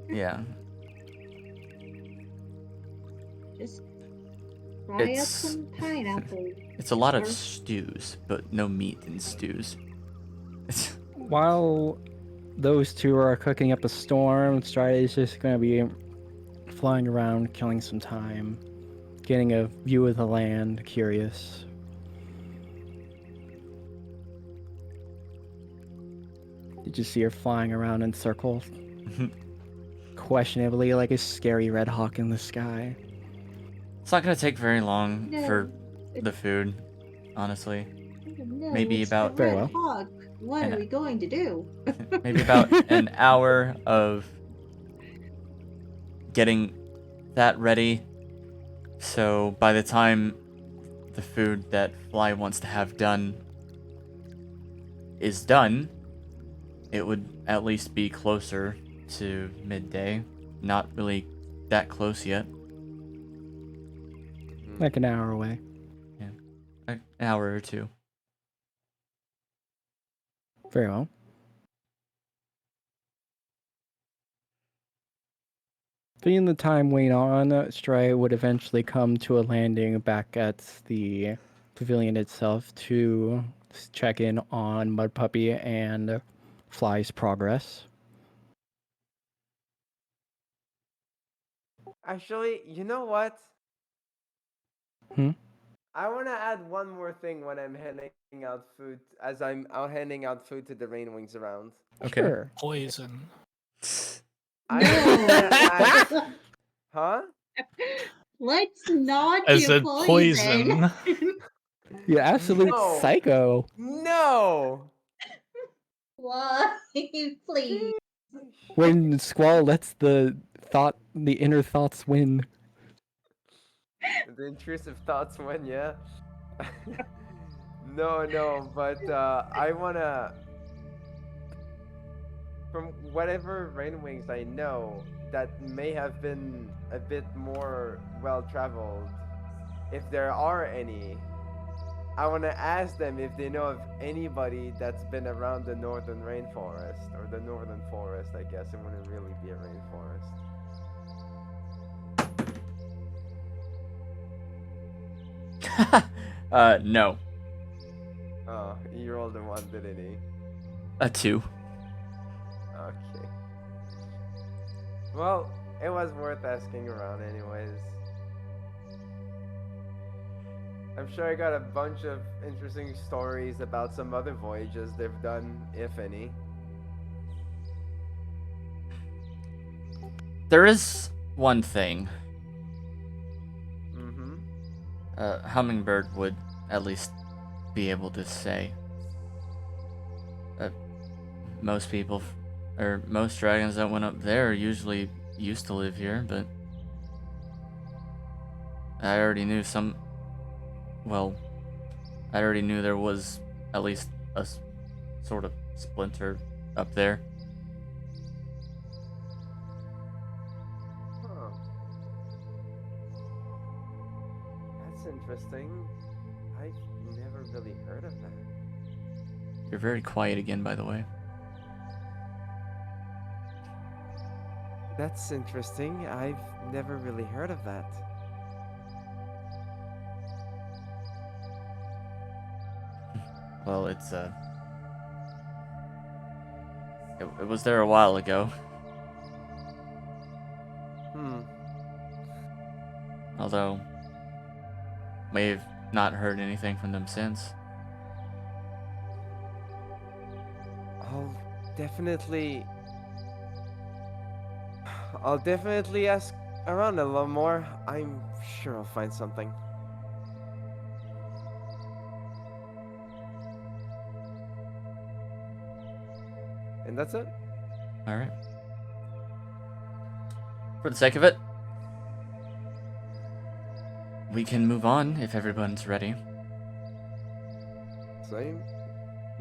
Yeah. Just fry up It's- some pineapple. It's a lot of Or- stews, but no meat in stews. While those two are cooking up a storm, Stride is just going to be flying around, killing some time, getting a view of the land, curious. Did you see her flying around in circles? Questionably like a scary red hawk in the sky. It's not gonna take very long No. for the food, honestly. No, maybe it's the about Very red well. hawk. What And- are we going to do? maybe about an hour of getting that ready. So by the time the food that Fly wants to have done is done, it would at least be closer to midday. Not really that close yet. Like an hour away. An hour or two. Very well. Seeing the time wane on, Stray would eventually come to a landing back at the pavilion itself to check in on Mud Puppy and Fly's progress. Actually, you know what? Hmm? I want to add one more thing when I'm handing out food, as I'm out handing out food to the rain wings around. Okay. Sure. Poison. I just want to add, No! huh? Let's not I do said poison. poison. You absolute No. psycho. No. Why? Please. When Squall lets the inner thoughts win. The intrusive thoughts win, yeah. No, but I wanna, from whatever rain wings I know that may have been a bit more well traveled, if there are any, I want to ask them if they know of anybody that's been around the northern rainforest, or the northern forest. I guess it wouldn't really be a rainforest. No. Oh, you rolled a one, didn't he? A 2. Okay. Well, it was worth asking around anyways. I'm sure I got a bunch of interesting stories about some other voyages they've done, if any. There is one thing. Mm-hmm. Hummingbird would at least be able to say. Most people, or most dragons that went up there usually used to live here, but I already knew some. Well, I already knew there was at least a sort of splinter up there. Huh. That's interesting. I've never really heard of that. You're very quiet again, by the way. That's interesting. I've never really heard of that. Well, it's it was there a while ago. Hmm. Although we've not heard anything from them since. I'll definitely. I'll definitely ask around a little more. I'm sure I'll find something. And that's it. All right. For the sake of it, we can move on if everyone's ready. Same.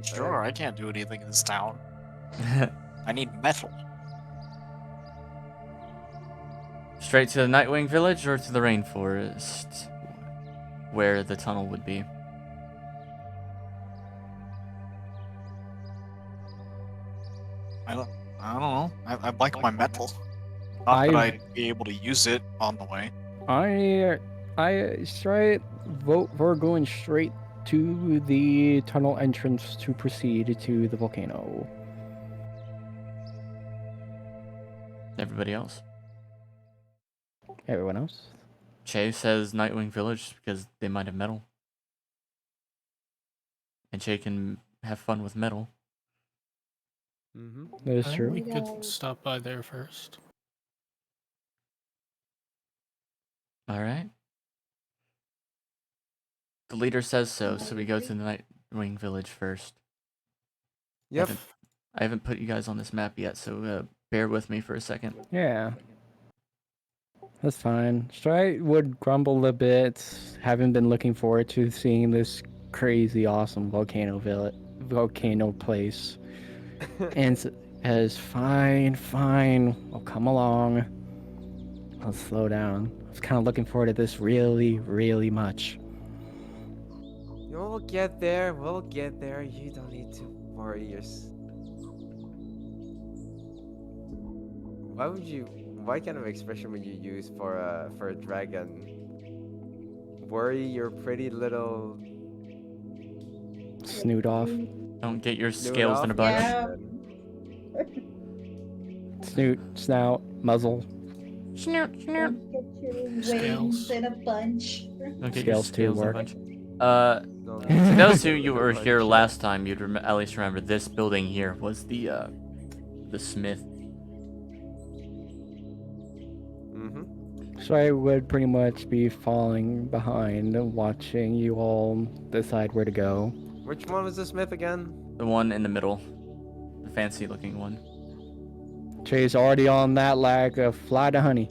Sure, I can't do anything in this town. I need metal. Straight to the Nightwing Village or to the rainforest, where the tunnel would be. I don't know. I'd like my metal. Not that I'd be able to use it on the way. I straight vote for going straight to the tunnel entrance to proceed to the volcano. Everybody else? Everyone else? Che says Nightwing Village because they might have metal. And Che can have fun with metal. Mm-hmm. That is I think true. we could stop by there first. All right. The leader says so, so we go to Wing Village first. Yep. I haven't put you guys on this map yet, so bear with me for a second. Yeah. That's fine. So I would grumble a bit, having been looking forward to seeing this crazy, awesome volcano place. And as fine, I'll come along. I'll slow down. I was kind of looking forward to this really, really much. We'll get there. We'll get there. You don't need to worry yourself. What kind of expression would you use for a dragon? Worry your pretty little Snoot off. Don't get your snoot scales in a off? bunch. Yeah. Snoot, snout, muzzle. Snoot, snoot. Don't get your wings Scales. in a bunch. Don't get your Scales too scales in a work. bunch. Don't For those who you get were a here bunch. last time, you'd at least remember this building here was the smith. Mm-hmm. So I would pretty much be falling behind, watching you all decide where to go. Which one was the smith again? The one in the middle. The fancy looking one. Jay's already on that like a fly to honey.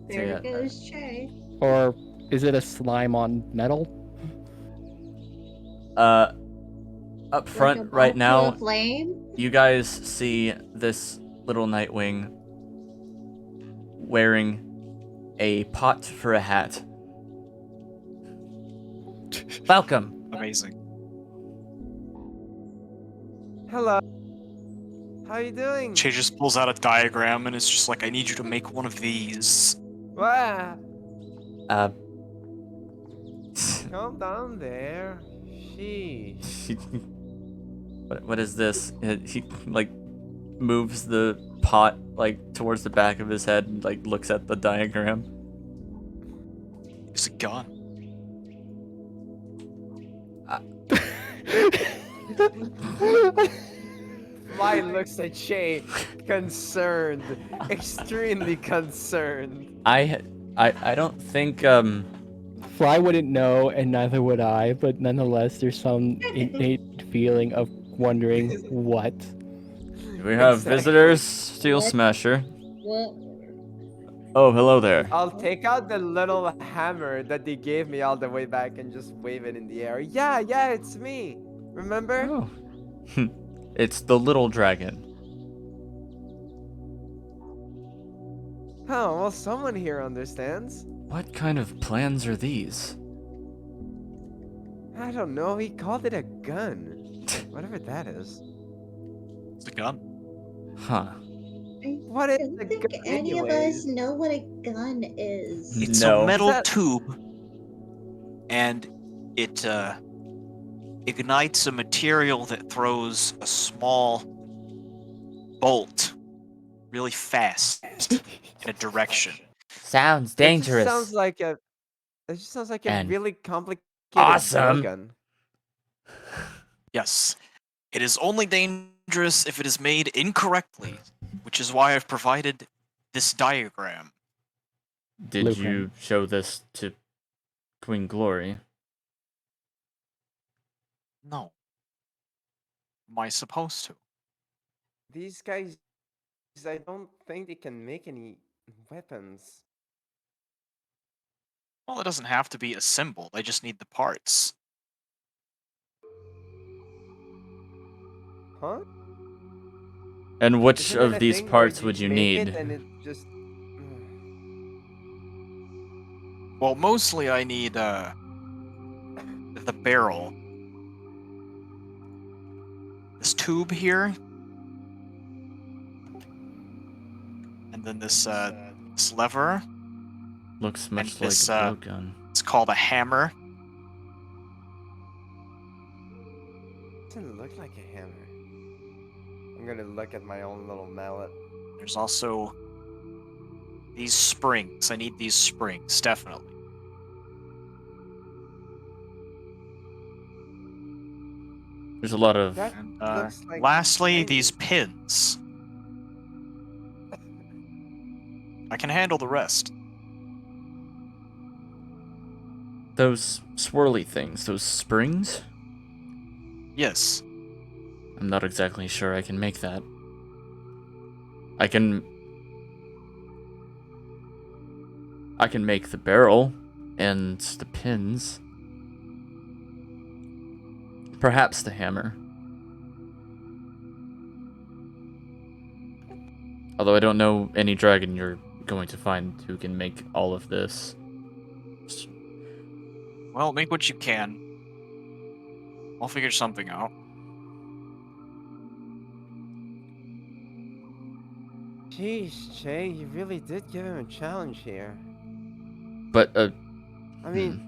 There yeah, goes Che. Or is it a slime on metal? Up front Like a right ball now, full of flame. you guys see this little Nightwing wearing a pot for a hat. Welcome. Amazing. Hello. How you doing? Che just pulls out a diagram and it's just like, I need you to make one of these. Wow. Uh, Calm down there. Sheesh. what is this? He like moves the pot like towards the back of his head and like looks at the diagram. It's a gun. Fly looks at Shay, concerned, extremely concerned. I don't think Fly wouldn't know, and neither would I, but nonetheless, there's some innate feeling of wondering what. we have Exactly. visitors. Steel What? Smasher. What? Oh, hello there. I'll take out the little hammer that they gave me all the way back and just wave it in the air. Yeah, it's me. Remember? Oh. It's the little dragon. Oh, well, someone here understands. What kind of plans are these? I don't know. He called it a gun. Whatever that is. It's a gun. Huh. I What is don't a think gun any of anyways? us know what a gun is. It's No. a metal Is that- tube, and it ignites a material that throws a small bolt really fast in a direction. Sounds It just sounds like a. It just sounds like a And really complicated awesome. gun. Yes, it is only dangerous if it is made incorrectly, which is why I've provided this diagram. Did Blueprint. you show this to Queen Glory? No. Am I supposed to? These guys, I don't think they can make any weapons. Well, it doesn't have to be a symbol. They just need the parts. Huh? And which Isn't it of a these thing where parts you would you make need? it and it just. Well, mostly I need the barrel. This tube here. And then this lever. Looks much like this, a blowgun. It's called a hammer. Doesn't look like a hammer. I'm gonna look at my own little mallet. There's also these springs. I need these springs, definitely. There's a lot of That And looks like lastly, tiny. these pins. I can handle the rest. Those swirly things, those springs? Yes. I'm not exactly sure I can make that. I can make the barrel and the pins. Perhaps the hammer. Although I don't know any dragon you're going to find who can make all of this. Well, make what you can. I'll figure something out. Jeez, Jay, you really did give him a challenge here. But, I mean,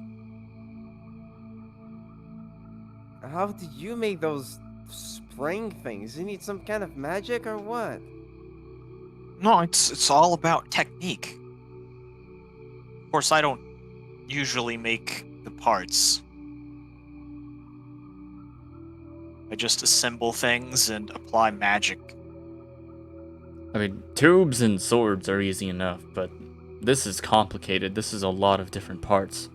how did you make those spring things? You need some kind of magic or what? No, it's all about technique. Of course, I don't usually make the parts. I just assemble things and apply magic. I mean, tubes and swords are easy enough, but this is complicated. This is a lot of different parts.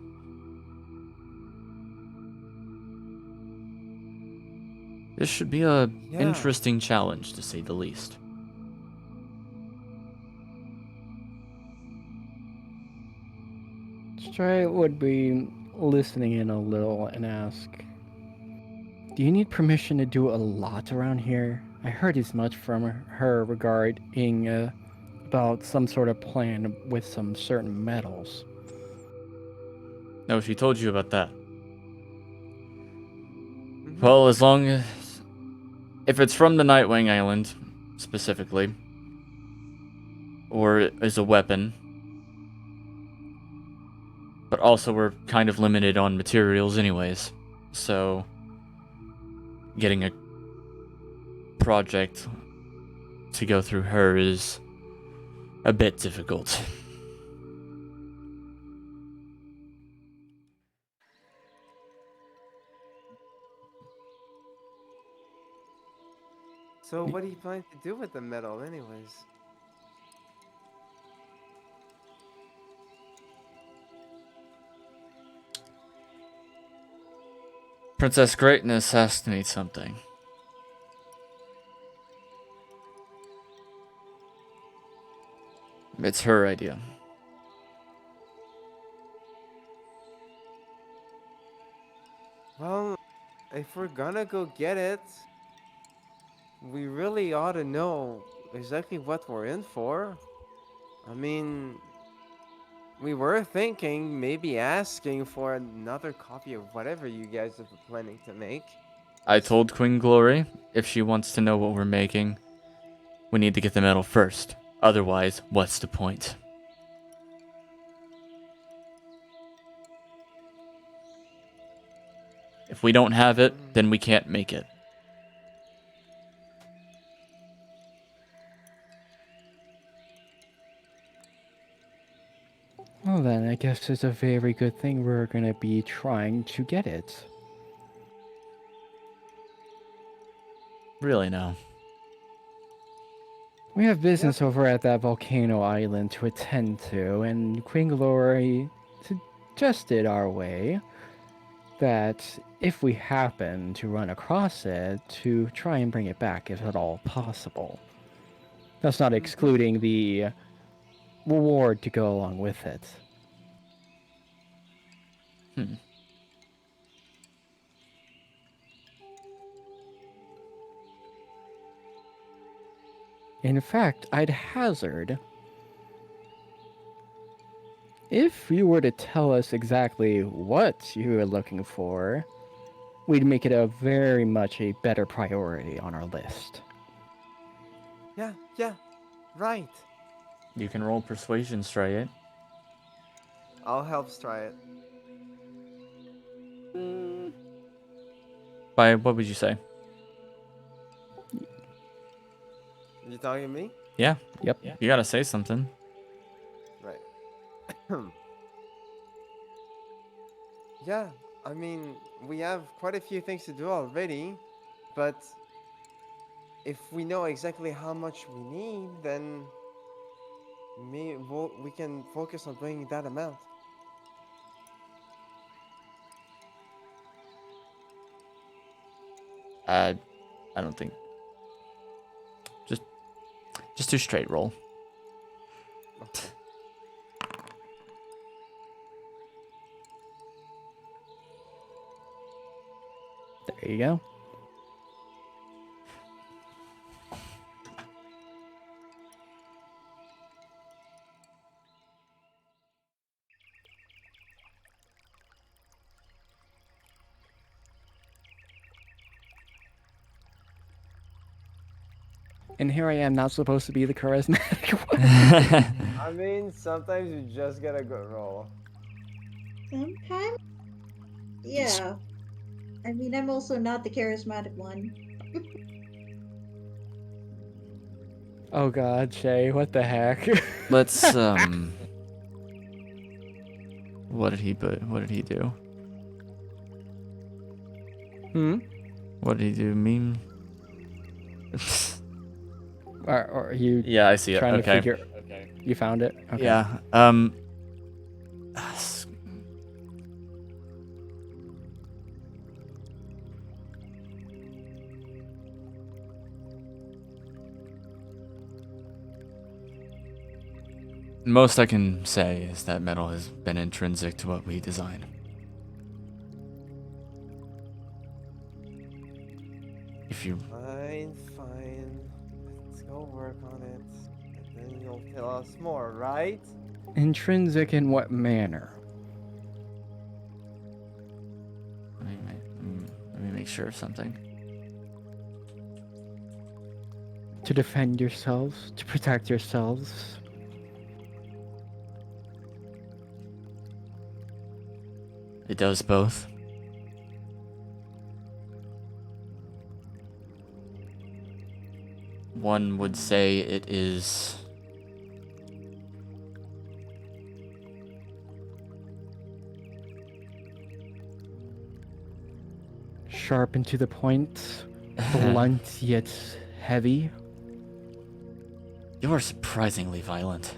This should be a interesting challenge, to say the least. Stray would be listening in a little and ask, do you need permission to do a lot around here? I heard as much from her regarding about some sort of plan with some certain metals. No, she told you about that. Well, as long as... if it's from the Nightwing Island, specifically, or is a weapon, but also we're kind of limited on materials anyways, so getting a project to go through her is a bit difficult. So what do you plan to do with the metal anyways? Princess Greatness asked me something. It's her idea. Well, if we're gonna go get it, we really ought to know exactly what we're in for. I mean, we were thinking maybe asking for another copy of whatever you guys are planning to make. I told Queen Glory if she wants to know what we're making, we need to get the metal first. Otherwise, what's the point? If we don't have it, then we can't make it. Well then, I guess it's a very good thing we're gonna be trying to get it. Really now. We have business over at that volcano island to attend to, and Queen Glory suggested our way that if we happen to run across it, to try and bring it back if at all possible. That's not excluding the reward to go along with it. In fact, I'd hazard, if you were to tell us exactly what you were looking for, we'd make it a very much a better priority on our list. Yeah, right. You can roll persuasion, Stray. I'll help try it. By what would you say? You talking to me? Yeah. Yep. You gotta say something. Right. Yeah, I mean, we have quite a few things to do already, but if we know exactly how much we need, then we can focus on bringing that amount. I don't think. Just do straight roll. Okay. There you go. And here I am, not supposed to be the charismatic one. I mean, sometimes you just get a good roll. Sometimes, yeah. I mean, I'm also not the charismatic one. Oh god, Shay, what the heck? Let's What did he do? Hmm? What did he do? Meme. Or are you Yeah, I see it. trying to Okay. figure... You found it? Okay. Yeah. Most I can say is that metal has been intrinsic to what we design. If you Fine. Let's go work on it. And then you'll tell us more, right? Intrinsic in what manner? let me make sure of something. To defend yourselves? To protect yourselves? It does both. One would say it is Sharp and to the point, blunt yet heavy. You're surprisingly violent.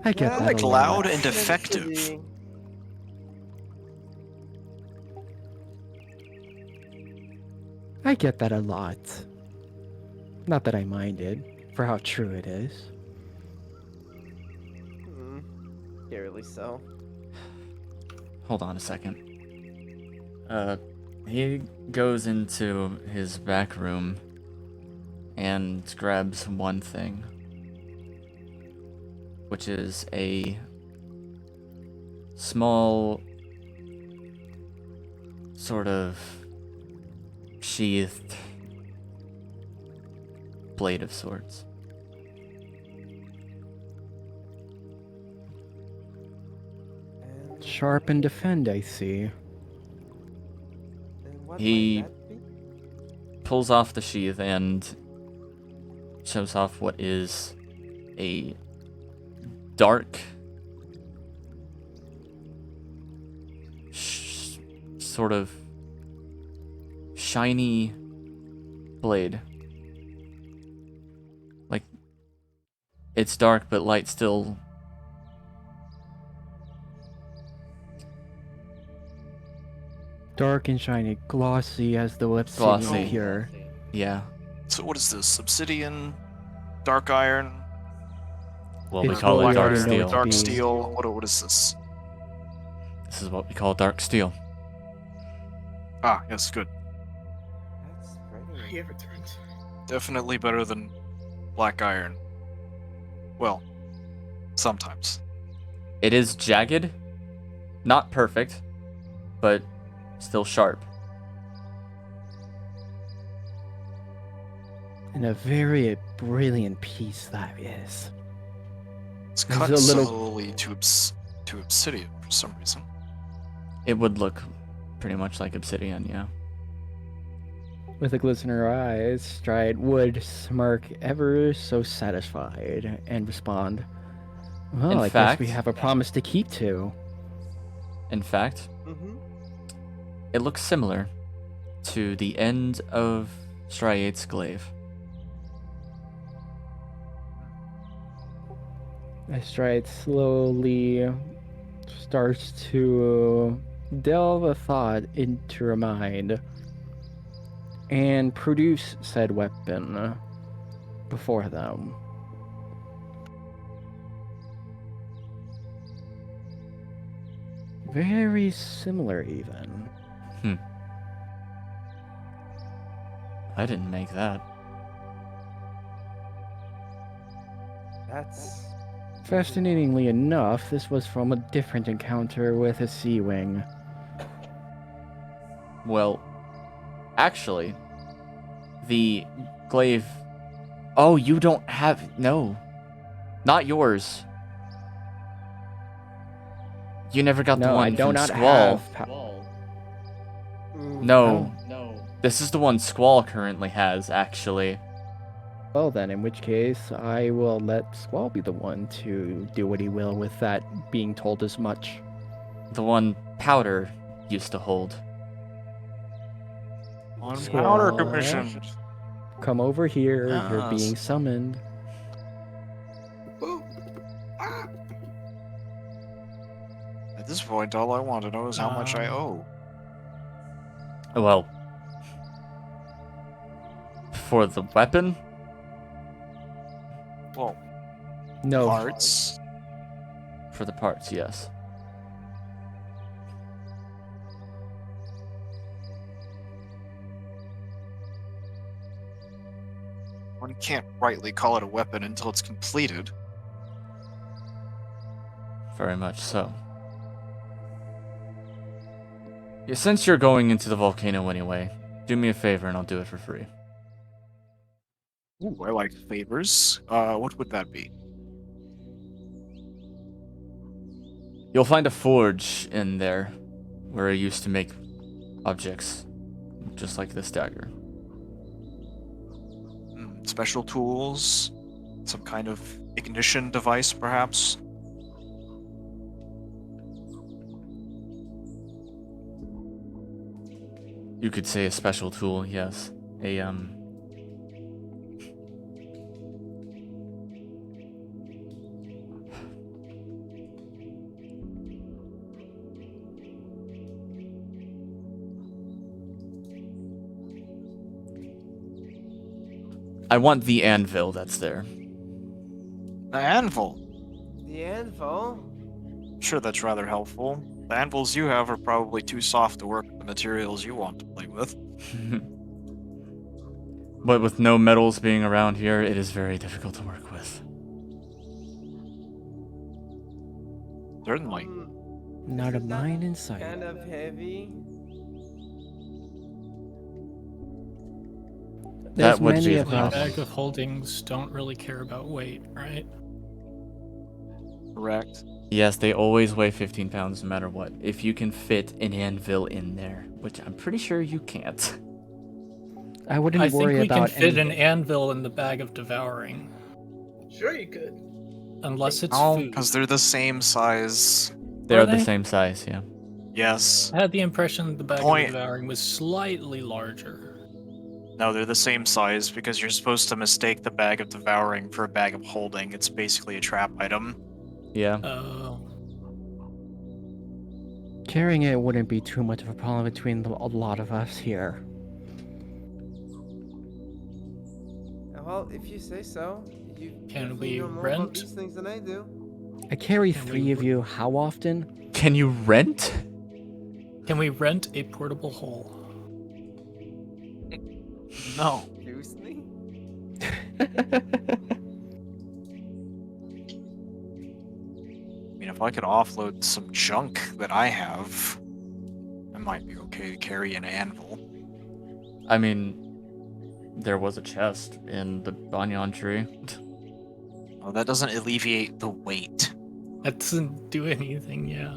I get Yeah, that like a loud lot. and effective. Eventually. I get that a lot. Not that I minded, for how true it is. Eerily so. Hold on a second. He goes into his back room and grabs one thing, which is a small sort of sheathed blade of sorts. And Sharp and defend, I see. And what He- might that be? Pulls off the sheath and shows off what is a dark, sort of shiny blade. Like, it's dark, but light still. Dark and shiny, glossy as the Glossy. obsidian pure. Yeah. So what is this? Obsidian, dark iron, Well, we It's call what it we dark already know steel. it's dark be. steel. What is this? This is what we call dark steel. Ah, yes, good. That's Are pretty. you ever turned? Definitely better than black iron. Well, sometimes. It is jagged, not perfect, but still sharp. And a very brilliant piece that is. It's There's cut a little- slowly to obsidian for some reason. It would look pretty much like obsidian, yeah. With a glisten in her eyes, Stride would smirk ever so satisfied and respond, well, In I fact- guess we have a promise to keep to. In fact, Mm-hmm. it looks similar to the end of Striate's glaive. As Stride slowly starts to delve a thought into her mind. and produce said weapon before them. Very similar, even. I didn't make that. That's Fascinatingly enough, this was from a different encounter with a sea wing. Well, actually, the glaive. Oh, you don't have. No. Not yours. You never got the No, I one do from not Squall. have. No. This is the one Squall currently has, actually. Well, then, in which case, I will let Squall be the one to do what he will with that being told as much. The one Powder used to hold. On Squall. powder commissioned. Come over here, you're Yes. being summoned. At this point, all I want to know is how much I owe. Well, for the weapon, Well, No, parts. for the parts, yes. One can't rightly call it a weapon until it's completed. Very much so. Yeah, since you're going into the volcano anyway, do me a favor and I'll do it for free. Ooh, I like favors. What would that be? You'll find a forge in there where I used to make objects, just like this dagger. Special tools? Some kind of ignition device, perhaps? You could say a special tool, yes. I want the anvil that's there. The anvil. the anvil. I'm sure that's rather helpful. The anvils you have are probably too soft to work with the materials you want to play with. But with no metals being around here, it is very difficult to work with. Certainly. not a Isn't that mine in sight. Kind of heavy. There's That would many be the of The us. problem. bag of holdings don't really care about weight, right? Correct. Yes, they always weigh 15 pounds no matter what. If you can fit an anvil in there, which I'm pretty sure you can't. I wouldn't I think worry we can about fit any... an anvil in the bag of devouring, Sure, you could. unless it's Oh, food. because they're the same size. They're Are the they? same size, yeah. Yes. I had the impression the bag Point. of devouring was slightly larger. No, they're the same size because you're supposed to mistake the bag of devouring for a bag of holding. It's basically a trap item. Yeah. Oh. Carrying it wouldn't be too much of a problem between a lot of us here. Well, if you say so. You Can definitely we know more about rent? these things than I do. I carry Can we 3 of you. How often? Can you rent? Can we rent a portable hole? No. Excuse me? I mean, if I could offload some junk that I have, I might be okay to carry an anvil. I mean, there was a chest in the banyan tree. Well, that doesn't alleviate the weight. That doesn't do anything, yeah.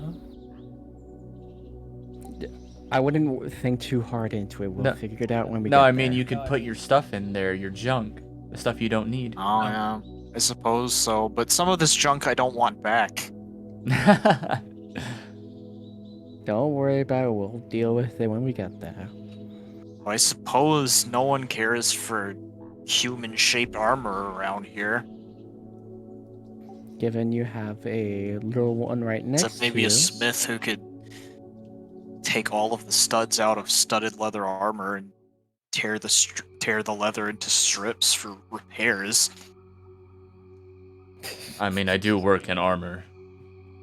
I wouldn't think too hard into it. We'll No. figure it out when we No, get I mean, there. you could put your stuff in there, your junk, the stuff you don't need. Oh, yeah. I suppose so, but some of this junk I don't want back. Don't worry about it. We'll deal with it when we get there. I suppose no one cares for human-shaped armor around here. Given you have a little one right next Except to maybe you. a smith who could take all of the studs out of studded leather armor and tear the leather into strips for repairs. I mean, I do work in armor,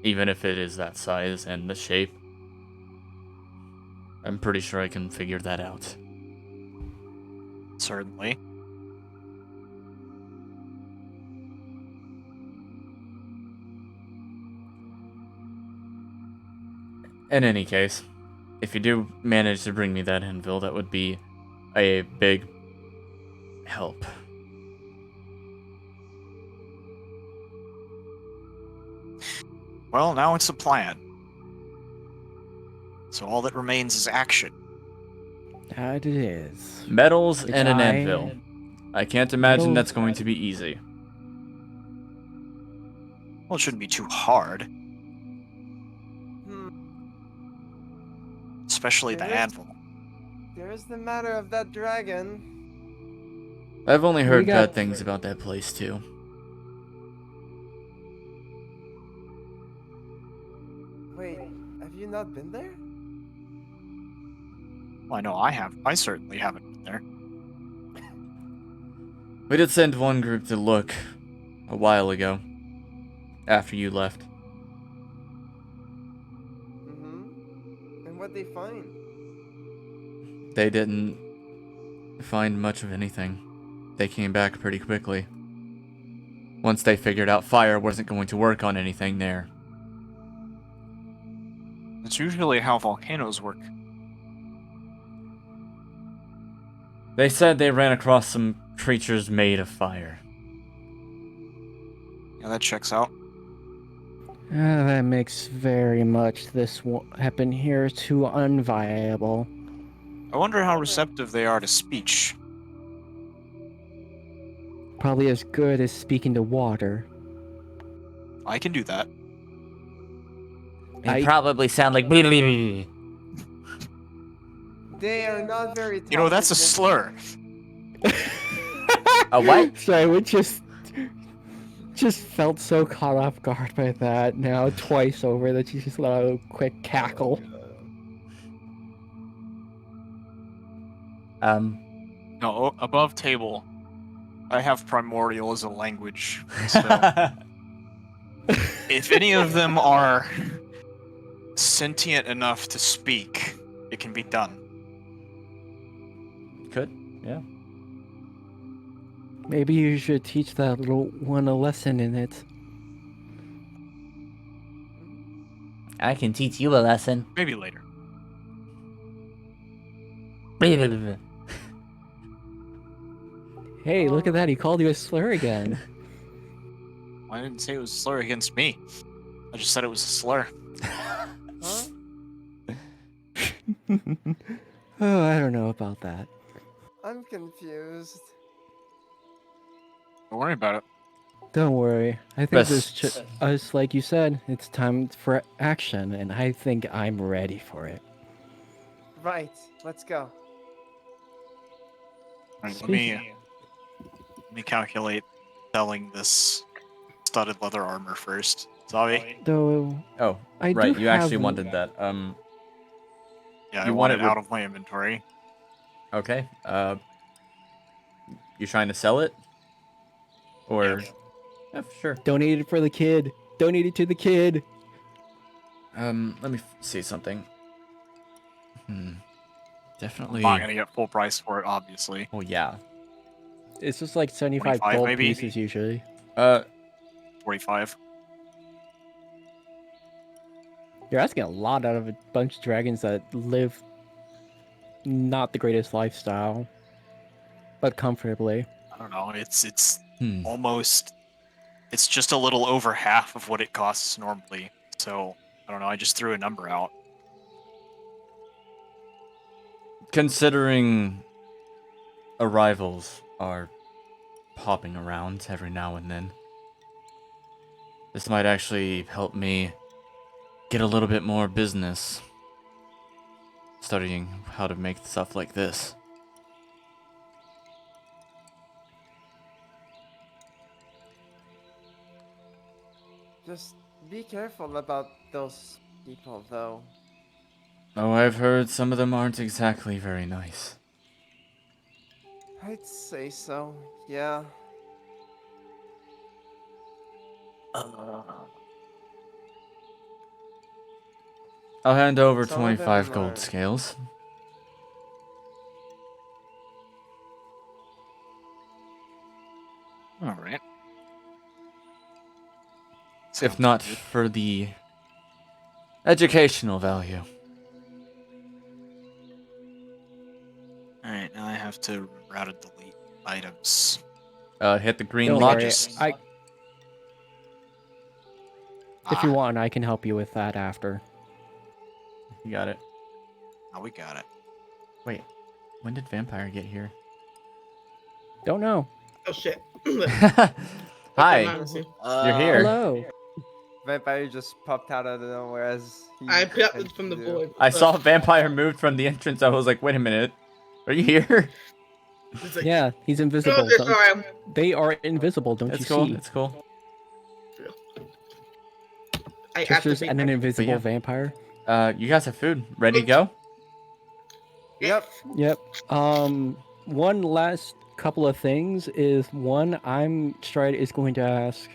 even if it is that size and the shape. I'm pretty sure I can figure that out. Certainly. In any case, if you do manage to bring me that anvil, that would be a big help. Well, now it's a plan. So all that remains is action. That it is. Metals Which and an I- anvil. I can't imagine Metals- that's going to be easy. Well, it shouldn't be too hard. Hmm. Especially the There is- anvil. There is the matter of that dragon. I've only heard got- bad things about that place too. Wait, have you not been there? Well, I know I have. I certainly haven't been there. We did send one group to look a while ago, after you left. Mm-hmm. And what they find? They didn't find much of anything. They came back pretty quickly. Once they figured out fire wasn't going to work on anything there. That's usually how volcanoes work. They said they ran across some creatures made of fire. Yeah, that checks out. That makes very much this happen here too unviable. I wonder how receptive they are to speech. Probably as good as speaking to water. I can do that. They I- probably sound like. They are not very. You know, that's a talkative. slur. A what? Sorry, we just felt so caught off guard by that now twice over that you just let out a quick cackle. No, above table, I have primordial as a language. So if any of them are sentient enough to speak, it can be done. Could, yeah. Maybe you should teach that little one a lesson in it. I can teach you a lesson. Maybe later. Hey, look at that, he called you a slur again. I didn't say it was a slur against me. I just said it was a slur. Huh? Oh, I don't know about that. I'm confused. Don't worry about it. Don't worry. I think Best- us, like you said, it's time for action, and I think I'm ready for it. Right. Let's go. Alright, let me calculate selling this studded leather armor first. Sorry. Though, Oh, I right. do You actually have- wanted that. Yeah, I You want want it it out of my inventory. Okay. You trying to sell it? Or? Yeah, sure. donate it for the kid. Donate it to the kid. Let me see something. Definitely. I'm not gonna get full price for it, obviously. Oh yeah. It's just like 75 25 gold maybe? pieces usually. 45. You're asking a lot out of a bunch of dragons that live not the greatest lifestyle, but comfortably. I don't know. It's Hmm. almost. It's just a little over half of what it costs normally. So I don't know. I just threw a number out. Considering arrivals are popping around every now and then, this might actually help me get a little bit more business studying how to make stuff like this. Just be careful about those people, though. Oh, I've heard some of them aren't exactly very nice. I'd say so, yeah. I'll hand over Some of 25 them gold are... scales. All right. If Sounds not good. for the educational value. All right, now I have to route and delete items. Hit the green Don't lock. worry. If you Ah, want, I can help you with that after. You got it. now we got it. Wait, when did Vampire get here? Don't know. Oh shit. Hi, Emergency. you're here. Hello. Vampire just popped out of nowhere as he I picked tends it from to the do. void. I saw Vampire moved from the entrance. I was like, wait a minute. Are you here? It's like, Yeah, he's no, invisible. it's alright. They are invisible, don't It's you cool. see? It's cool. I Just activate an my- invisible yeah. vampire. You guys have food. Ready to go? Yep. Yep. One last couple of things is one I'm Stride is going to ask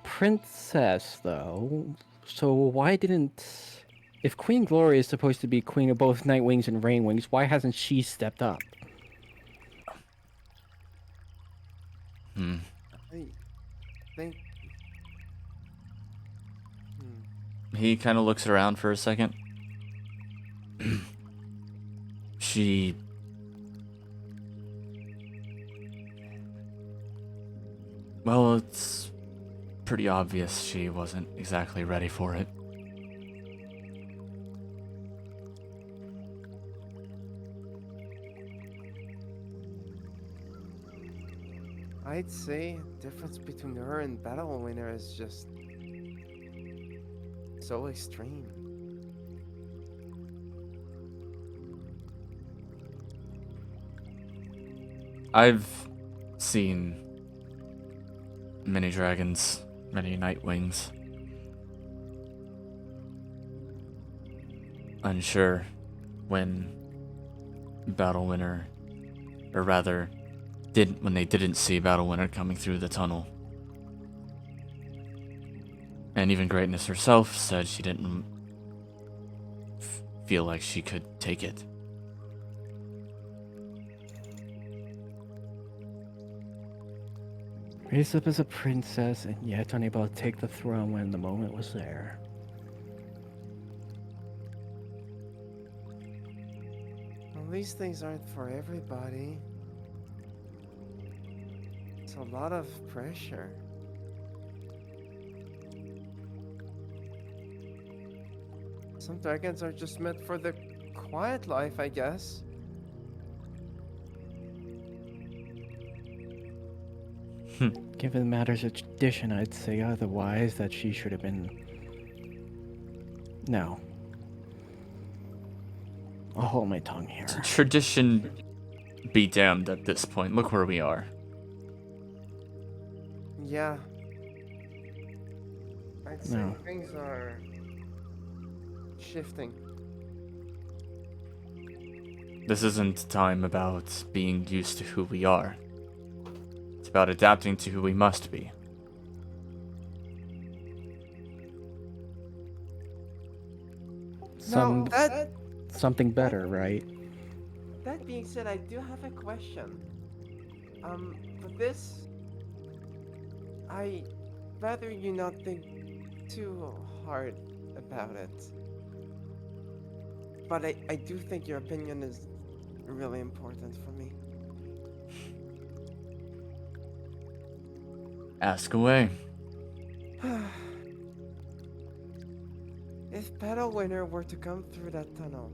Princess though. So why didn't if Queen Gloria is supposed to be queen of both Nightwings and Rainwings, why hasn't she stepped up? I think... He kind of looks around for a second. She... Well, it's pretty obvious she wasn't exactly ready for it. I'd say the difference between her and Battle Winner is just so extreme. I've seen many dragons, many Nightwings. Unsure when Battle Winner, or rather, when they didn't see Battle Winner coming through the tunnel. And even Greatness herself said she didn't feel like she could take it. Raised up as a princess and yet unable to take the throne when the moment was there. Well, these things aren't for everybody. It's a lot of pressure. Some dragons are just meant for the quiet life, I guess. Given matters of tradition, I'd say otherwise, that she should have been... No. I'll hold my tongue here. Tradition be damned at this point. Look where we are. Yeah. I'd say No. things are shifting. This isn't time about being used to who we are. It's about adapting to who we must be. Some Now, something better, right? that being said, I do have a question. For this, I rather you not think too hard about it. But I do think your opinion is really important for me. Ask away. If Battle Winner were to come through that tunnel,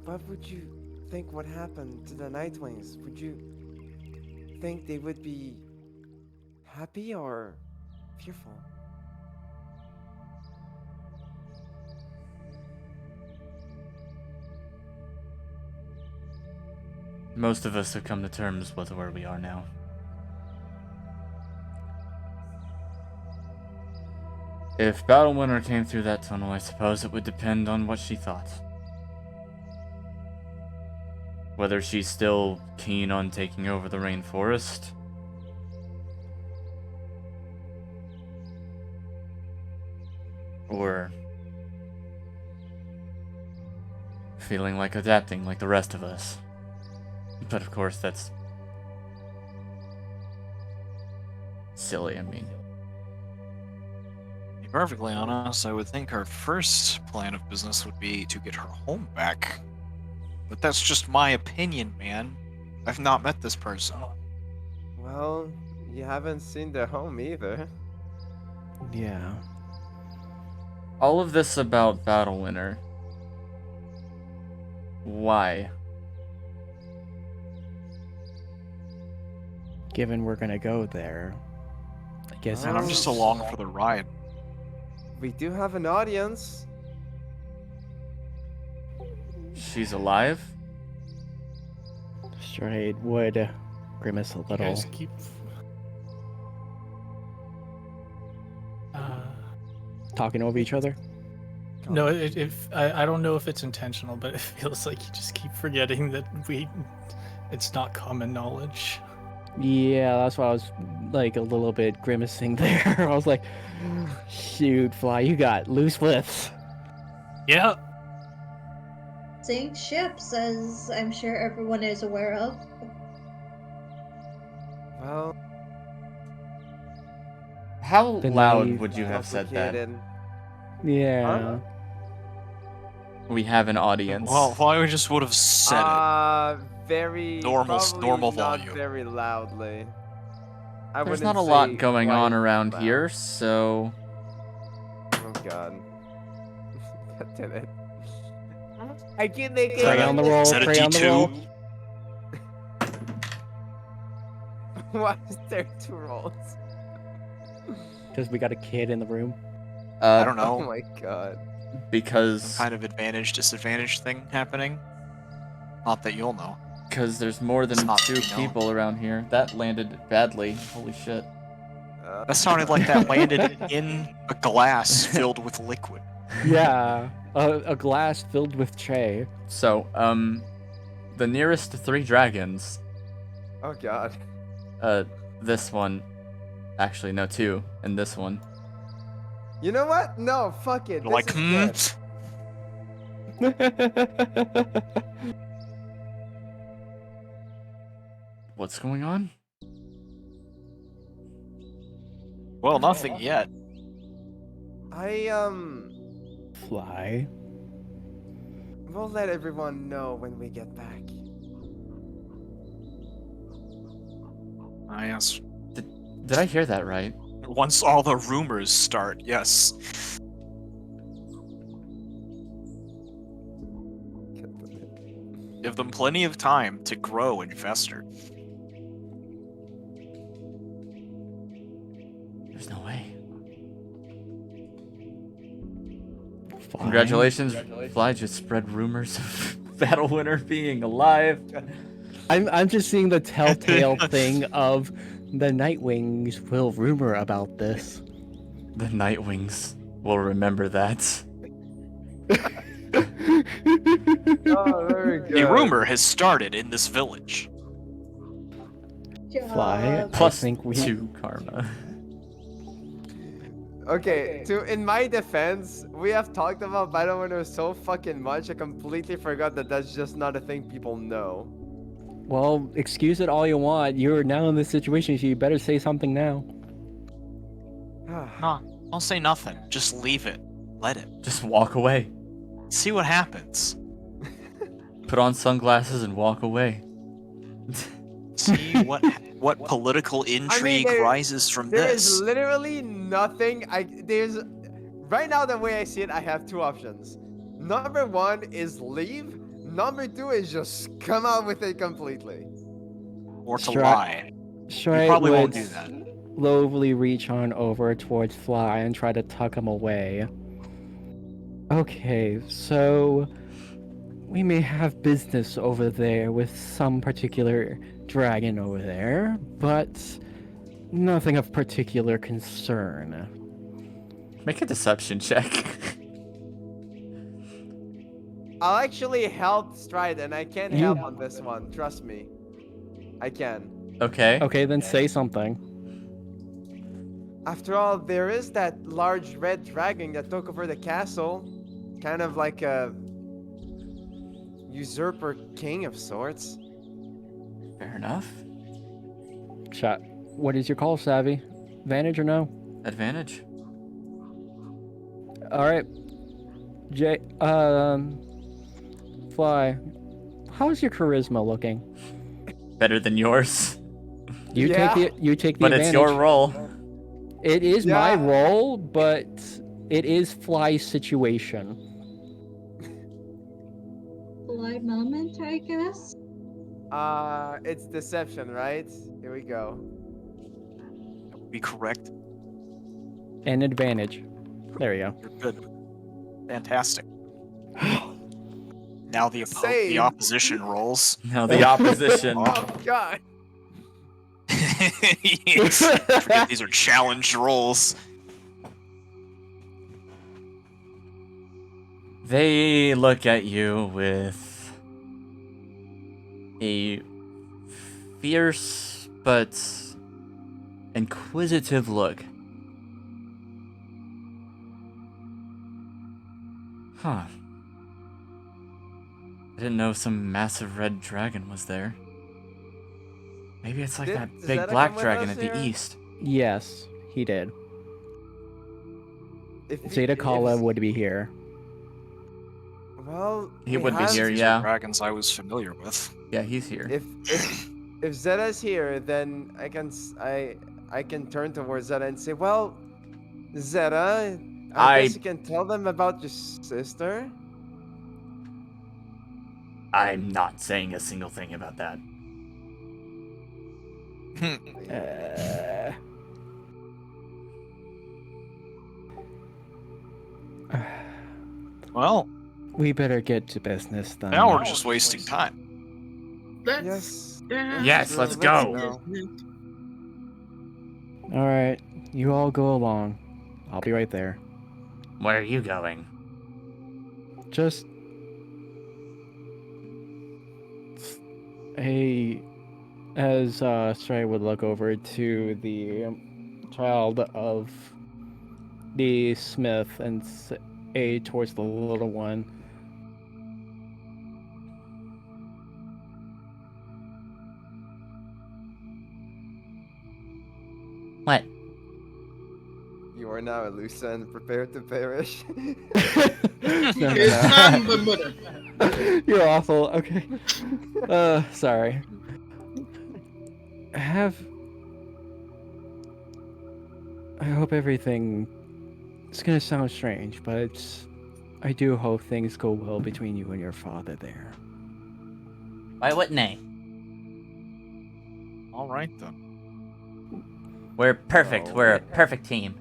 what would you think would happen to the Nightwings? Would you think they would be happy or fearful? Most of us have come to terms with where we are now. If Battle Winner came through that tunnel, I suppose it would depend on what she thought. whether she's still keen on taking over the rainforest. Or feeling like adapting like the rest of us. But of course, that's silly, I mean. To be perfectly honest, I would think her first plan of business would be to get her home back. But that's just my opinion, man. I've not met this person. Well, you haven't seen their home either. Yeah. All of this about Battle Winter. Why? Given we're gonna go there, I guess. And I'm just along for the ride. We do have an audience. She's alive? Straight would grimace a You little. guys keep. Talking over each other. No, I don't know if it's intentional, but it feels like you just keep forgetting that it's not common knowledge. Yeah, that's why I was like a little bit grimacing there. I was like, shoot, Fly, you got loose lips. Yeah. Sink ships, as I'm sure everyone is aware of. Well, How The loud naive- would you have said that? complicated. Yeah. We have an audience. Well, I just would have said Very Normal- probably normal not volume. very loudly. I There's wouldn't not a lot say going quite on around loud. here, so Oh god. God damn it. I can't make Pray on the roll. Is that a Pray on the D2? roll. Why is there 2 rolls? Because we got a kid in the room. I don't Oh know, my god. because some kind of advantage-disadvantage thing happening. Not that you'll know. there's more than It's not 2 to be known. people around here. That landed badly. Holy shit. That sounded like that landed in a glass filled with liquid. Yeah, a glass filled with Che. So, the nearest 3 dragons, Oh god. this one, actually no 2, and this one. You know what? No, fuck it. They're like, This is good. What's going on? Well, nothing yet. Fly. We'll let everyone know when we get back. Ah, yes. Did I hear that right? Once all the rumors start, yes. Give them plenty of time to grow and fester. There's no way. Fly. Congratulations, Fly just spread rumors of Battle Winter being alive. I'm just seeing the telltale thing of the Nightwings will rumor about this. The Nightwings will remember that. Oh, very good. A rumor has started in this village. Fly. Job. Plus think we- 2 karma. Okay, in my defense, we have talked about Battle Winter so fucking much, I completely forgot that that's just not a thing people know. Well, excuse it all you want. You're now in this situation, so you better say something now. Nah, don't say nothing. Just leave it. Let it. Just walk away. See what happens. Put on sunglasses and walk away. See what political intrigue there- rises from There this. is literally nothing. There's right now the way I see it, I have 2 options. Number 1 is leave. Number 2 is just come out with it completely. Or to Stri- lie. Shrike probably would won't do that. slowly reach on over towards Fly and try to tuck him away. Okay, so we may have business over there with some particular dragon over there, but nothing of particular concern. Make a deception check. I'll actually help Stride, and I can You- help on this one. Trust me. I can. Okay. Okay, then say something. After all, there is that large red dragon that took over the castle. Kind of like a usurper king of sorts. Fair enough. Chat. What is your call, Savvy? Advantage or no? Advantage. All right. Fly. How's your charisma looking? Better than yours. You Yeah. take the But advantage. it's your roll. It is my Yeah. role, but it is Fly's situation. Fly moment, I guess. It's deception, right? Here we go. That would be correct. An advantage. There you go. You're good. Fantastic. Now the Save. opposition rolls. Now the opposition. Oh god. Forget these are challenge rolls. They look at you with a fierce but inquisitive look. Huh. I didn't know some massive red dragon was there. Maybe it's like Did that Zeta big come black with dragon us at the here? east. Yes, he did. If Zeta Kala if- would be here. Well, He we would be have- here, These yeah. are dragons I was familiar with. Yeah, he's here. If Zeta's here, then I can turn towards Zeta and say, well, Zeta, I guess you can tell them about your sister. I'm not saying a single thing about that. Well, We better get to business then. now we're just wasting time. Let's, Yes. Yes, Sure, let's go. go. All right, you all go along. I'll be right there. Where are you going? Just as Stray would look over to the child of the smith and say towards the little one, What? You are now Elusa and prepared to perish. It's time, but mother. You're awful. Okay. Sorry. I hope everything. It's gonna sound strange, but I do hope things go well between you and your father there. Why wouldn't they? All right then. We're perfect. Oh, We're a perfect team.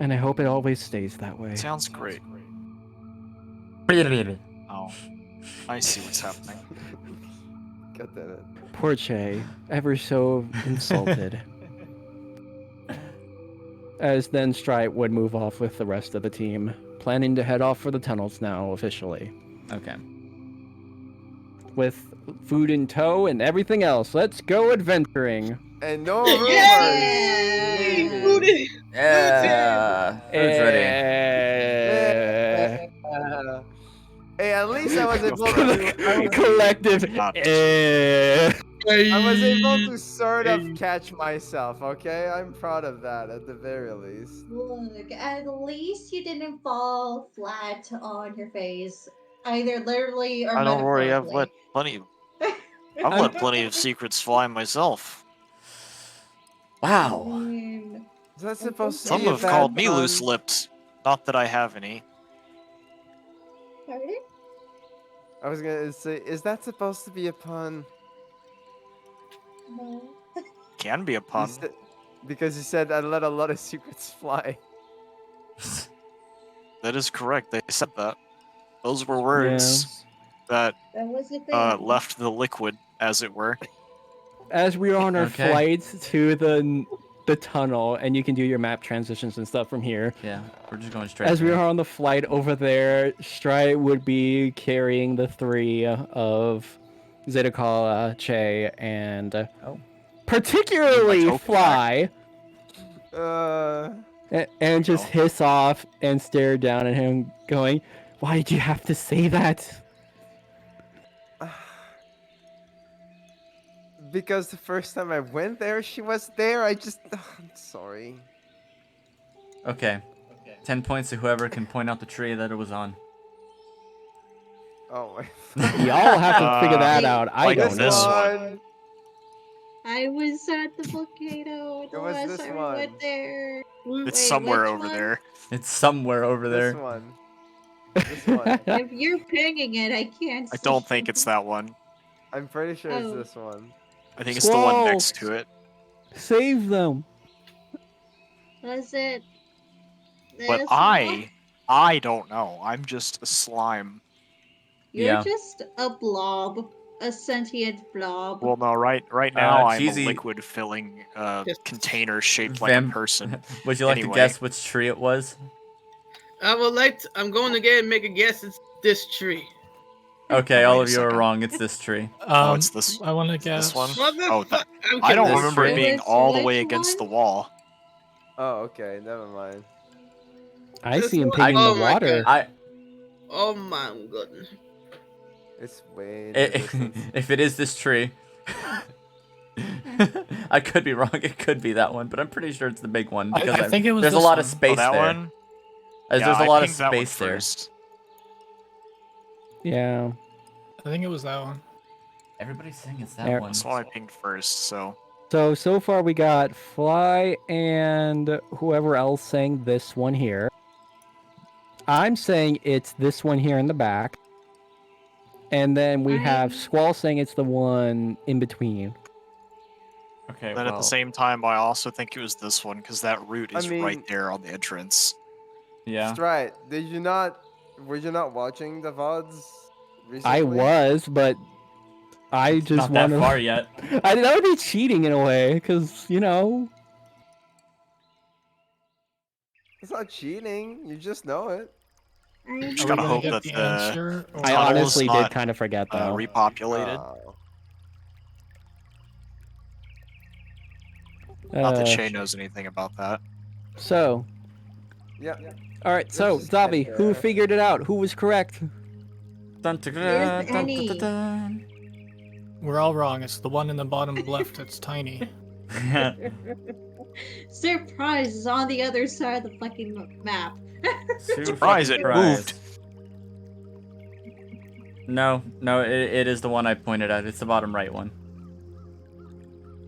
And I hope it always stays that way. Sounds great. Oh, I see what's happening. God damn it. Poor Che, ever so insulted. As then Stripe would move off with the rest of the team, planning to head off for the tunnels now officially. Okay. With food in tow and everything else, let's go adventuring. And no rumors. Yay! maybe. Booty! Yeah. Food's ready. Hey, at least I was able to. Collective. Not- I was able to sort of catch myself. Okay, I'm proud of that at the very least. Look, at least you didn't fall flat on your face, either literally or I don't worry. I've let metaphorically. plenty. I've let plenty of secrets fly myself. Wow. Is that supposed to Some be a have bad called me pun? loose-lipped. Not that I have any. Pardon? I was gonna say, is that supposed to be a pun? No. Can be a You pun. said- because you said I let a lot of secrets fly. That is correct. They said that. Those were words that That was the thing. left the liquid, as it were. As we are on our Okay. flight to the the tunnel, and you can do your map transitions and stuff from here. Yeah, we're just going straight. As we through. are on the flight over there, Stry would be carrying the three of Zedekala, Che, and Oh. particularly Token Fly, Uh, and just Oh. hiss off and stare down at him, going, "Why did you have to say that?" because the first time I went there, she was there. I'm sorry. Okay. 10 points to whoever can point out the tree that it was on. Oh my. Y'all have to figure that Wait, out. I like don't This this know. one. I was at the volcano the It was last this time we one. went there. It's Wait, somewhere which over one? there. It's somewhere over This there. one. This one. If you're pinging it, I can't I see. don't think it's that one. I'm pretty sure it's Oh. this one. I think it's the one Squall! next to it. Save them. Was it But this one? I don't know. I'm just a slime. You're Yeah. just a blob. A sentient blob. Well, no, right now I'm cheesy- a liquid filling Just- container shaped like a Vamp- person. Would you like to Anyway. guess which tree it was? I would like to, I'm going to get and make a guess. It's this tree. Okay, Oh, all wait of a you are second. wrong. It's this tree. Oh, it's this. I want to It's guess this one. Motherfucker! that- I'm I don't kidding. remember tree? it being Which- all the way which against the one? wall. Oh, okay. Never mind. I This see him one- pinging oh the my water. I Oh my goodness. It's way in the distance. if it is this tree, I could be wrong. It could be that one, but I'm pretty sure it's the big one because I think it was there's a this lot of one. space that there. one. As Yeah, there's a I lot of pinged that one space there. first. Yeah. I think it was that one. Everybody's saying it's that There- one. That's the one I pinged first. So So far we got Fly and whoever else saying this one here. I'm saying it's this one here in the back. And then we have I'm- Squall saying it's the one in between. Okay, then at the same time, I also think it was this one because that route I is mean- right there on the entrance. yeah. Stride, did you not? Were you not watching the VODs recently? I was, but I just Not that wanted. far yet. That would be cheating in a way, because you know. It's not cheating. You just know it. I'm Just Are we gotta gonna hope get that the the answer? Or... I tunnel's honestly did not, kind of forget though. repopulated. Oh. Not that Uh, Shay knows anything about that. So, Yeah. all right. So, Let's just get Zabi, who there. figured it out? Who was correct? Dun, dun, dun, Where's dun, Annie? dun, dun, We're all wrong. It's the one in the bottom left that's tiny. dun. Surprise is on the other side of the fucking map. Surprise, it moved. No, it is the one I pointed at. It's the bottom right one.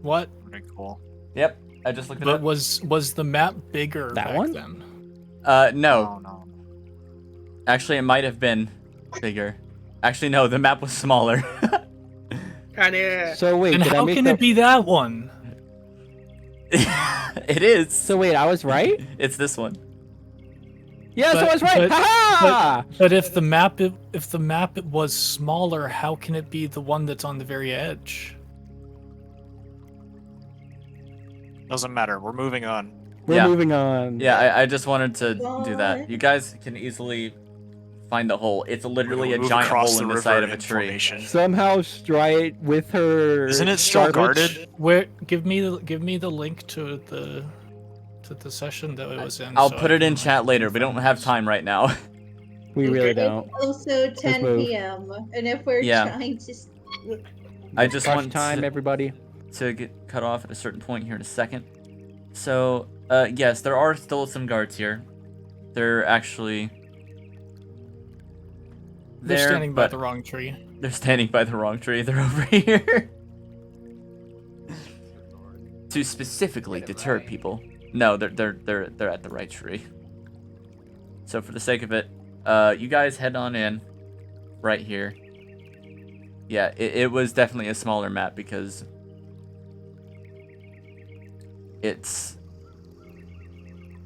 What? Pretty cool. Yep, I just looked it But up. was the map bigger That back one? then? No. Oh, no. Actually, it might have been bigger. Actually, no, the map was smaller. Kinda. So wait, And did I how make can the... it be that one? It is. So wait, I was right? It's this one. Yes, I But- was right. but- Ha But if the map was smaller, how can it be the one that's on the very edge? Doesn't matter. We're moving on. We're Yeah. moving on. Yeah, I just wanted to do that. What? You guys can easily find the hole. It's literally We're a gonna move giant across hole in the river side of a tree. formation. Somehow Stride with her. Isn't it still garbage- guarded? Where? Give me the link to the session that it was in. I'll so put I it in can, chat later. We don't confirm have this. time right now. We really Okay. don't. Also 10 move. p.m. And if we're Yeah. trying to I just Crush want time, everybody. to get cut off at a certain point here in a second. So, yes, there are still some guards here. They're actually They're there, standing by but the wrong tree. they're standing by the wrong tree. They're over here to specifically deter people. No, they're at the right tree. So for the sake of it, you guys head on in, right here. Yeah, it was definitely a smaller map because it's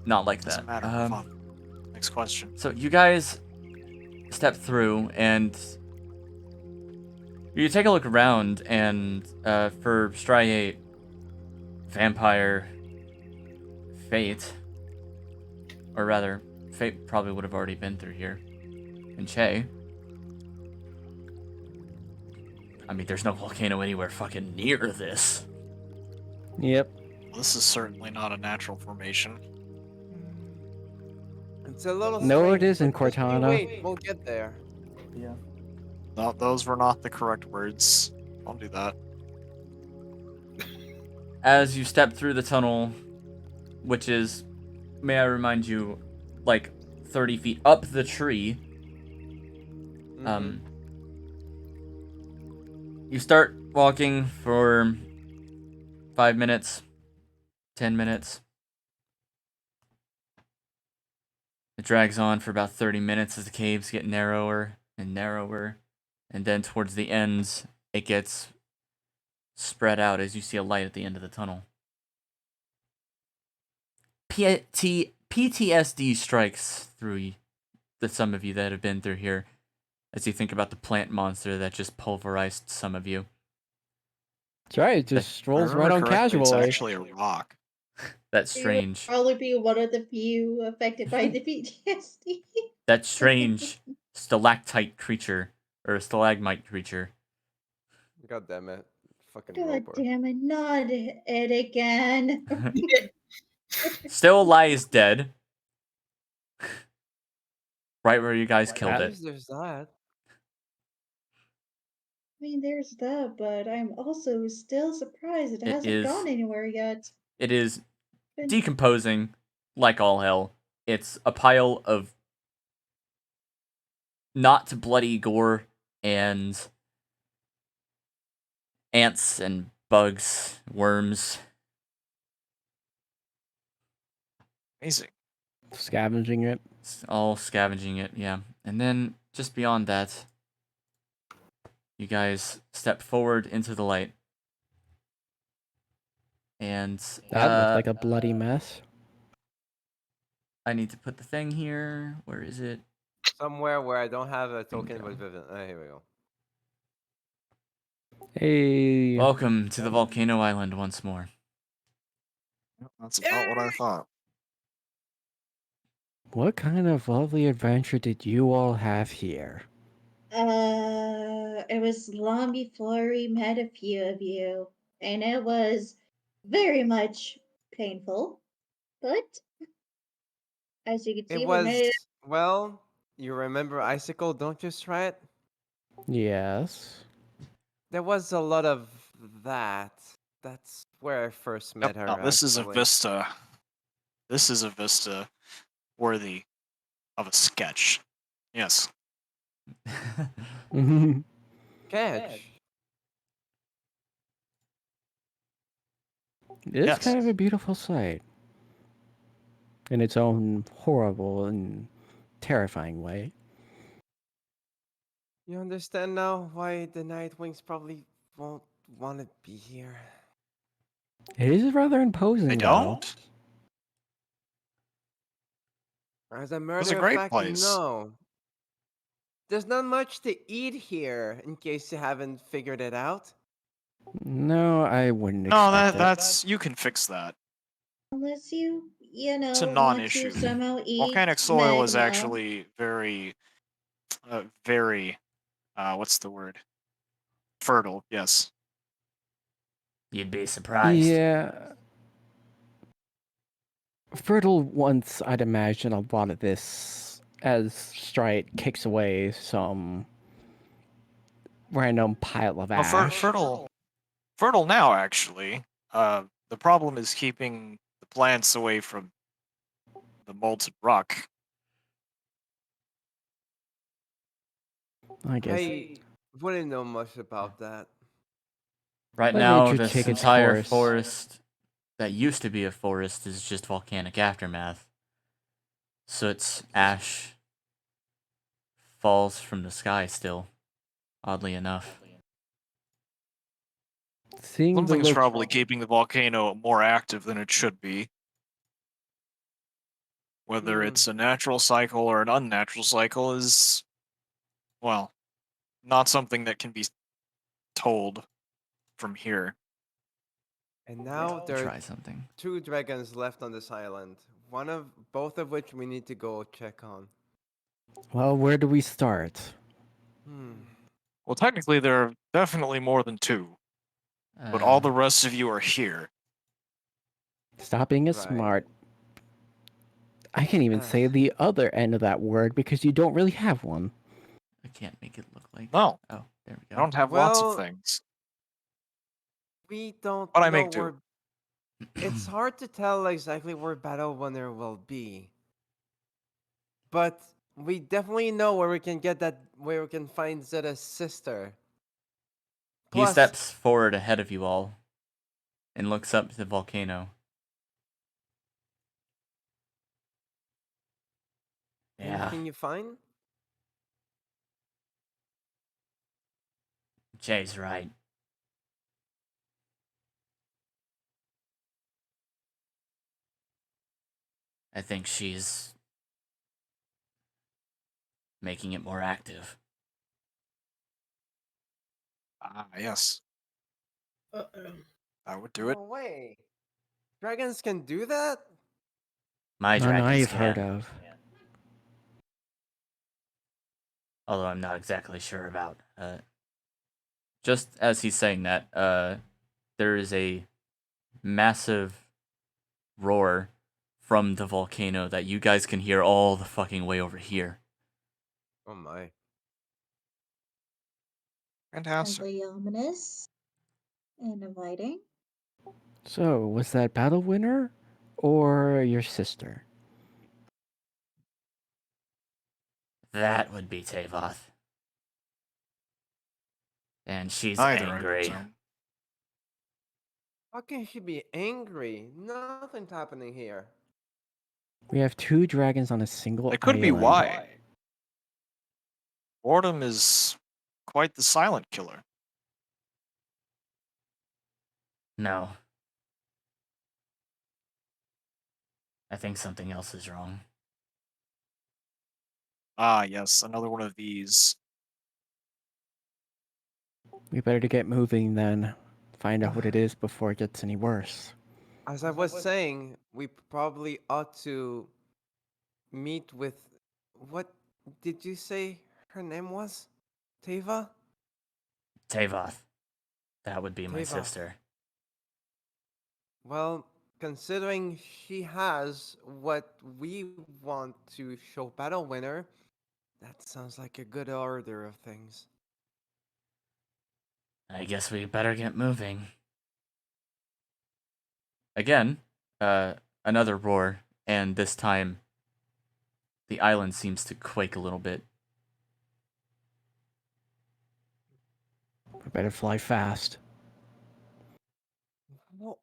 not like Doesn't that. matter. Move on. Next question. So you guys step through and you take a look around, and for Striate, Vampire, Fate, or rather, Fate probably would have already been through here. And Che, I mean, there's no volcano anywhere fucking near this. Yep. This is certainly not a natural formation. It's a little No, strange, it isn't, but just you Cortana. wait, we'll get there. Yeah. No, those were not the correct words. Don't do that. As you step through the tunnel, which is, may I remind you, like 30 feet up the tree, you start walking for 5 minutes, 10 minutes. It drags on for about 30 minutes as the caves get narrower and narrower. And then towards the ends, it gets spread out as you see a light at the end of the tunnel. PTSD strikes through some of you that have been through here as you think about the plant monster that just pulverized some of you. That's right. It just If I rolls right remember on correctly, it's casually. actually a rock. That's You would strange. probably be one of the few affected by the PTSD. That strange stalactite creature, or a stalagmite creature. God damn it. Fucking God roper. damn it, not it again. Still lies dead. Right where you guys killed At it. least there's that. I mean, there's that, but I'm also still surprised it hasn't gone anywhere yet. It is Been- decomposing like all hell. It's a pile of not bloody gore and ants and bugs, worms. Amazing. Scavenging it. It's all scavenging it, yeah. And then just beyond that, you guys step forward into the light. And That looked like a bloody mess. I need to put the thing here. Where is it? Somewhere where I don't have a Bingo. token with Vivian. Here we go. Hey. Welcome to the volcano island once more. That's about what I thought. What kind of lovely adventure did you all have here? It was long before we met a few of you, and it was very much painful. But as you can see, It we was, made it. well, you remember Icicle, don't you, Strat? Yes. There was a lot of that. That's where I first met her. Now, this is a actually. vista. This is a vista worthy of a sketch. Yes. Catch. It's Yes. kind of a beautiful sight. In its own horrible and terrifying way. You understand now why the Nightwings probably won't want to be here. It is rather imposing, They though. don't? As a was a matter of great fact, place. no. There's not much to eat here, in case you haven't figured it out. No, I wouldn't No, expect it. that's you can fix that. Unless you It's a know, want non-issue. to somehow eat Volcanic soil is magma. actually very, what's the word? Fertile. Yes. You'd be surprised. Yeah. Fertile once, I'd imagine a lot of this as Strite kicks away some random pile of Well, ash. fertile now. Actually, the problem is keeping the plants away from the molten rock. I guess. I wouldn't know much about that. Right Let now, nature this take its entire course. forest that used to be a forest is just volcanic aftermath. Soot's ash falls from the sky still, oddly enough. Seeing the Something's look, probably keeping the volcano more active than it should be. Whether it's a natural cycle or an unnatural cycle is, well, not something that can be told from here. And now there Try are something. 2 dragons left on this island. Both of which we need to go check on. Well, where do we start? Well, technically, there are definitely more than 2, but all the rest of you are here. Stop being a Right. smart. I can't even say the other end of that word because you don't really have one. I can't make it look like. No, Oh, there we I go. don't have lots of Well- things, We don't but I know make do. where. It's hard to tell exactly where Battle Winner will be. But we definitely know where we can find Zeta's sister. He Plus, steps forward ahead of you all and looks up to the volcano. Yeah, anything you find? Jay's right. I think she's making it more active. Ah, yes, Uh-oh. I would do it. No way. Dragons can do that? My None dragons I've heard can. of. Although I'm not exactly sure about. Just as he's saying that, there is a massive roar from the volcano that you guys can hear all the fucking way over here. Oh my. Fantastic. Oddly ominous and inviting. So, was that Battle Winner or your sister? That would be Tavoth. And she's Neither, I angry. presume. How can she be angry? Nothing's happening here. We have 2 dragons on a single It could island. be why. Boredom is quite the silent killer. No. I think something else is wrong. Ah, yes, another one of these. We better to get moving then. Find out what it is before it gets any worse. As I was saying, we probably ought to meet with. What did you say her name was? Teva? Tavoth. That would be my Tavoth. sister. Well, considering she has what we want to show Battle Winner, that sounds like a good order of things. I guess we better get moving. Again, another roar, and this time the island seems to quake a little bit. We better fly fast.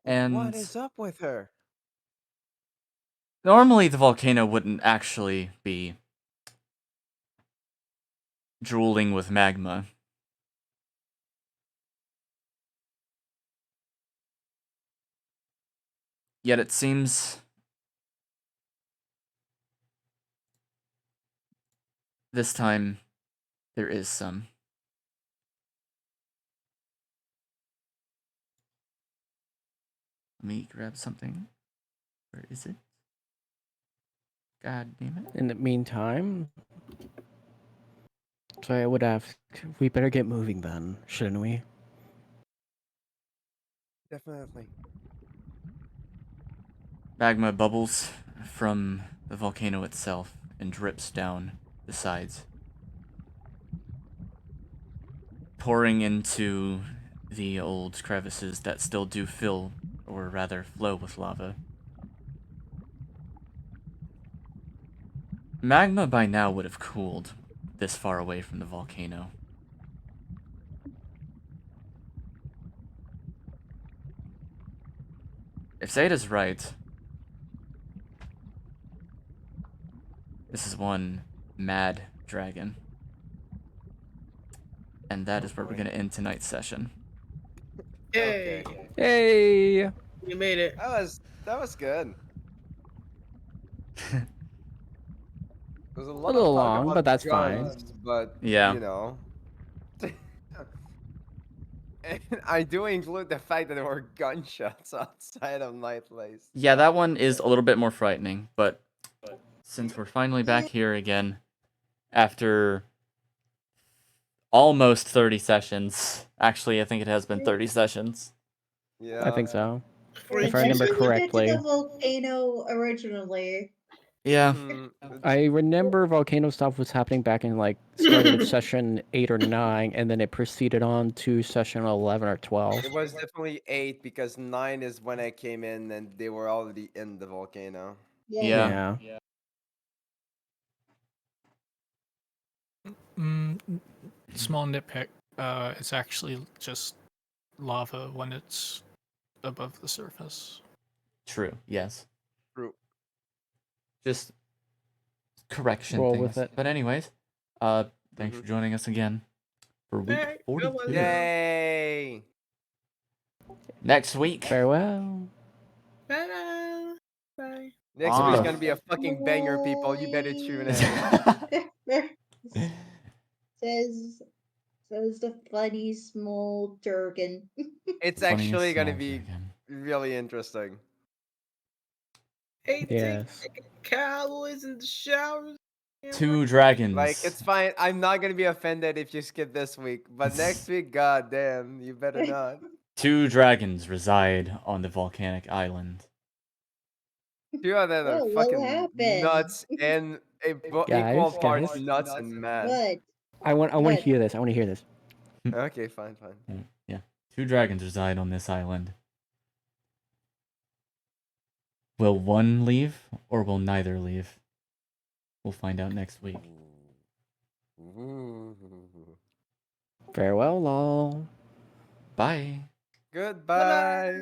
And- What is up with her? Normally, the volcano wouldn't actually be drooling with magma. Yet it seems this time there is some. Let me grab something. Where is it? God damn it. In the meantime, so I would ask, we better get moving then, shouldn't we? Definitely. Magma bubbles from the volcano itself and drips down the sides, pouring into the old crevices that still do fill, or rather flow with lava. Magma by now would have cooled this far away from the volcano. If Zeta's right, this is one mad dragon. And that is where we're boy. going to end tonight's session. Yay! Okay. Hey! You made it. That was good. There's a lot little of talk long, about but that's fine. guns, but Yeah. you know. And I do include the fact that there were gunshots outside of Night Place. Yeah, that one is a little bit more frightening, but since we're finally back here again, after almost 30 sessions, actually, I think it has been 30 sessions. Yeah. I think so. For If I each remember Since we season. did to the correctly. volcano originally. Yeah. Mhm. I remember volcano stuff was happening back in like started at session 8 or 9, and then it proceeded on to session 11 or 12. It was definitely 8 because 9 is when I came in and they were already in the volcano. Yeah. Yeah. Small nitpick. It's actually just lava when it's above the surface. True. Yes. True. Just correction Roll things. with it. But anyways, thanks for joining us again for week Alright, 42. Yay! Next week. Farewell. Bye. Bye. Next Ah. week's gonna be a fucking banger, people. You better tune in. says says the funny small Durgan. It's Funny actually gonna small be dragon. really interesting. Hey, Yes. take cowboys in the showers. 2 dragons. Like, it's fine. I'm not gonna be offended if you skip this week, but next week, god damn, you better not. 2 dragons reside on the volcanic island. 2 of them are Oh, what fucking happened? nuts and equal Guys, parts guys. nuts and mad. What? I want to What? hear this. I want to hear this. Okay, fine. Yeah. 2 dragons reside on this island. Will one leave or will neither leave? We'll find out next week. Ooh. Farewell, lol. Bye. Goodbye. Bye.